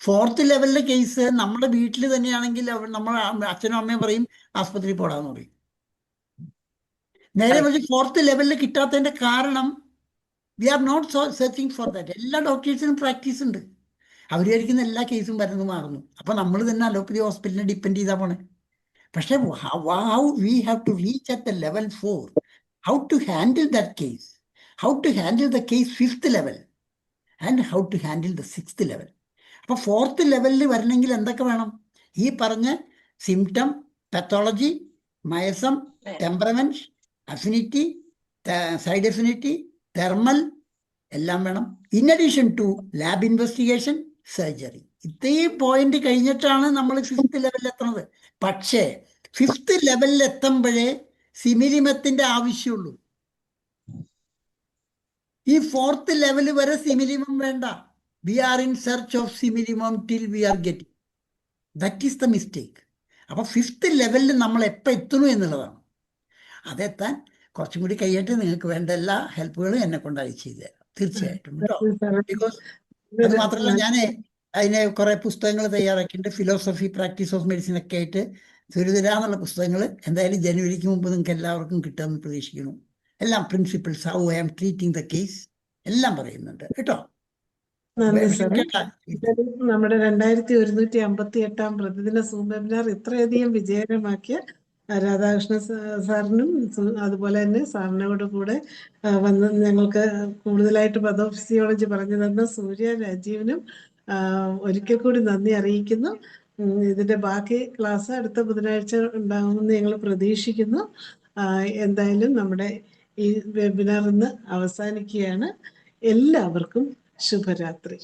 4th ലെവലിലെ കേസ് നമ്മുടെ വീട്ടിൽ തന്നെയാണെങ്കിൽ നമ്മൾ അച്ഛനും അമ്മയും പറയും ആസ്പത്രിയിൽ പോടാന്ന് പറയും. നേരെ മറിച്ച് 4th ലെവലിൽ കിട്ടാത്തതിന്റെ കാരണം we are not searching for that. എല്ലാ ഡോക്ടേഴ്സിനും പ്രാക്ടീസ് ഉണ്ട്. അവർ വിചാരിക്കുന്ന എല്ലാ കേസും വരുന്നു മാറുന്നു. അപ്പം നമ്മൾ തന്നെ അലോപ്പതി ഹോസ്പിറ്റലിനെ ഡിപ്പെൻഡ് ചെയ്താൽ പോണേ. പക്ഷേ how we have to reach at the level 4, how to handle that case, how to handle the case 5th level and how to handle the 6th level. അപ്പോൾ 4th ലെവലിൽ വരണമെങ്കിൽ എന്തൊക്കെ വേണം? ഈ പറഞ്ഞ symptom, pathology, miasm, temperament, affinity, side affinity, thermal എല്ലാം വേണം. In addition to lab investigation, surgery. ഇത്രയും പോയിന്റ് കഴിഞ്ഞിട്ടാണ് നമ്മൾ 5th ലെവലിൽ എത്തുന്നത്. പക്ഷേ 5th ലെവലിൽ എത്തുമ്പോഴേ സിമിലിമത്തിന്റെ ആവശ്യമുള്ളൂ. ഈ 4th ലെവൽ വരെ സിമിലിമം വേണ്ട. We are in search of simillimum till we are getting. That is the mistake. അപ്പോൾ 5th ലെവലിൽ നമ്മൾ എപ്പോൾ എത്തുന്നു എന്നുള്ളതാണ്. അതെത്താൻ കുറച്ചും കൂടി കഴിയട്ടെ. നിങ്ങൾക്ക് വേണ്ട എല്ലാ ഹെൽപ്പുകളും എന്നെ കൊണ്ടായി ചെയ്തു തരാം തീർച്ചയായിട്ടും കേട്ടോ. ബിക്കോസ് അത് മാത്രമല്ല, ഞാൻ അതിനെ കുറേ പുസ്തകങ്ങൾ തയ്യാറാക്കിയിട്ടുണ്ട്. ഫിലോസഫി, പ്രാക്ടീസ് ഓഫ് മെഡിസിൻ ഒക്കെ ആയിട്ട് സുരിതരാന്നുള്ള പുസ്തകങ്ങൾ എന്തായാലും ജനുവരിക്ക് മുമ്പ് നിങ്ങൾക്ക് എല്ലാവർക്കും കിട്ടുമെന്ന് പ്രതീക്ഷിക്കുന്നു. എല്ലാം principles, how I am treating the case എല്ലാം പറയുന്നുണ്ട് കേട്ടോ. നന്ദി സാറേ. നമ്മുടെ 2158 പ്രതിദിന സൂം വെബിനാർ ഇത്രയധികം വിജയകരമാക്കിയ രാധാകൃഷ്ണ സാറിനും അതുപോലെ തന്നെ സാറിനോട് കൂടെ വന്ന് ഞങ്ങൾക്ക് കൂടുതലായിട്ട് പദോഫിസിയോളജി പറഞ്ഞു തന്ന സൂര്യ രാജീവിനും ഒരിക്കൽ കൂടി നന്ദി അറിയിക്കുന്നു. ഇതിന്റെ ബാക്കി ക്ലാസ് അടുത്ത ബുധനാഴ്ച ഉണ്ടാകുമെന്ന് ഞങ്ങൾ പ്രതീക്ഷിക്കുന്നു. എന്തായാലും നമ്മുടെ ഈ വെബിനാർ ഇന്ന് അവസാനിക്കുകയാണ്. എല്ലാവർക്കും ശുഭരാത്രി.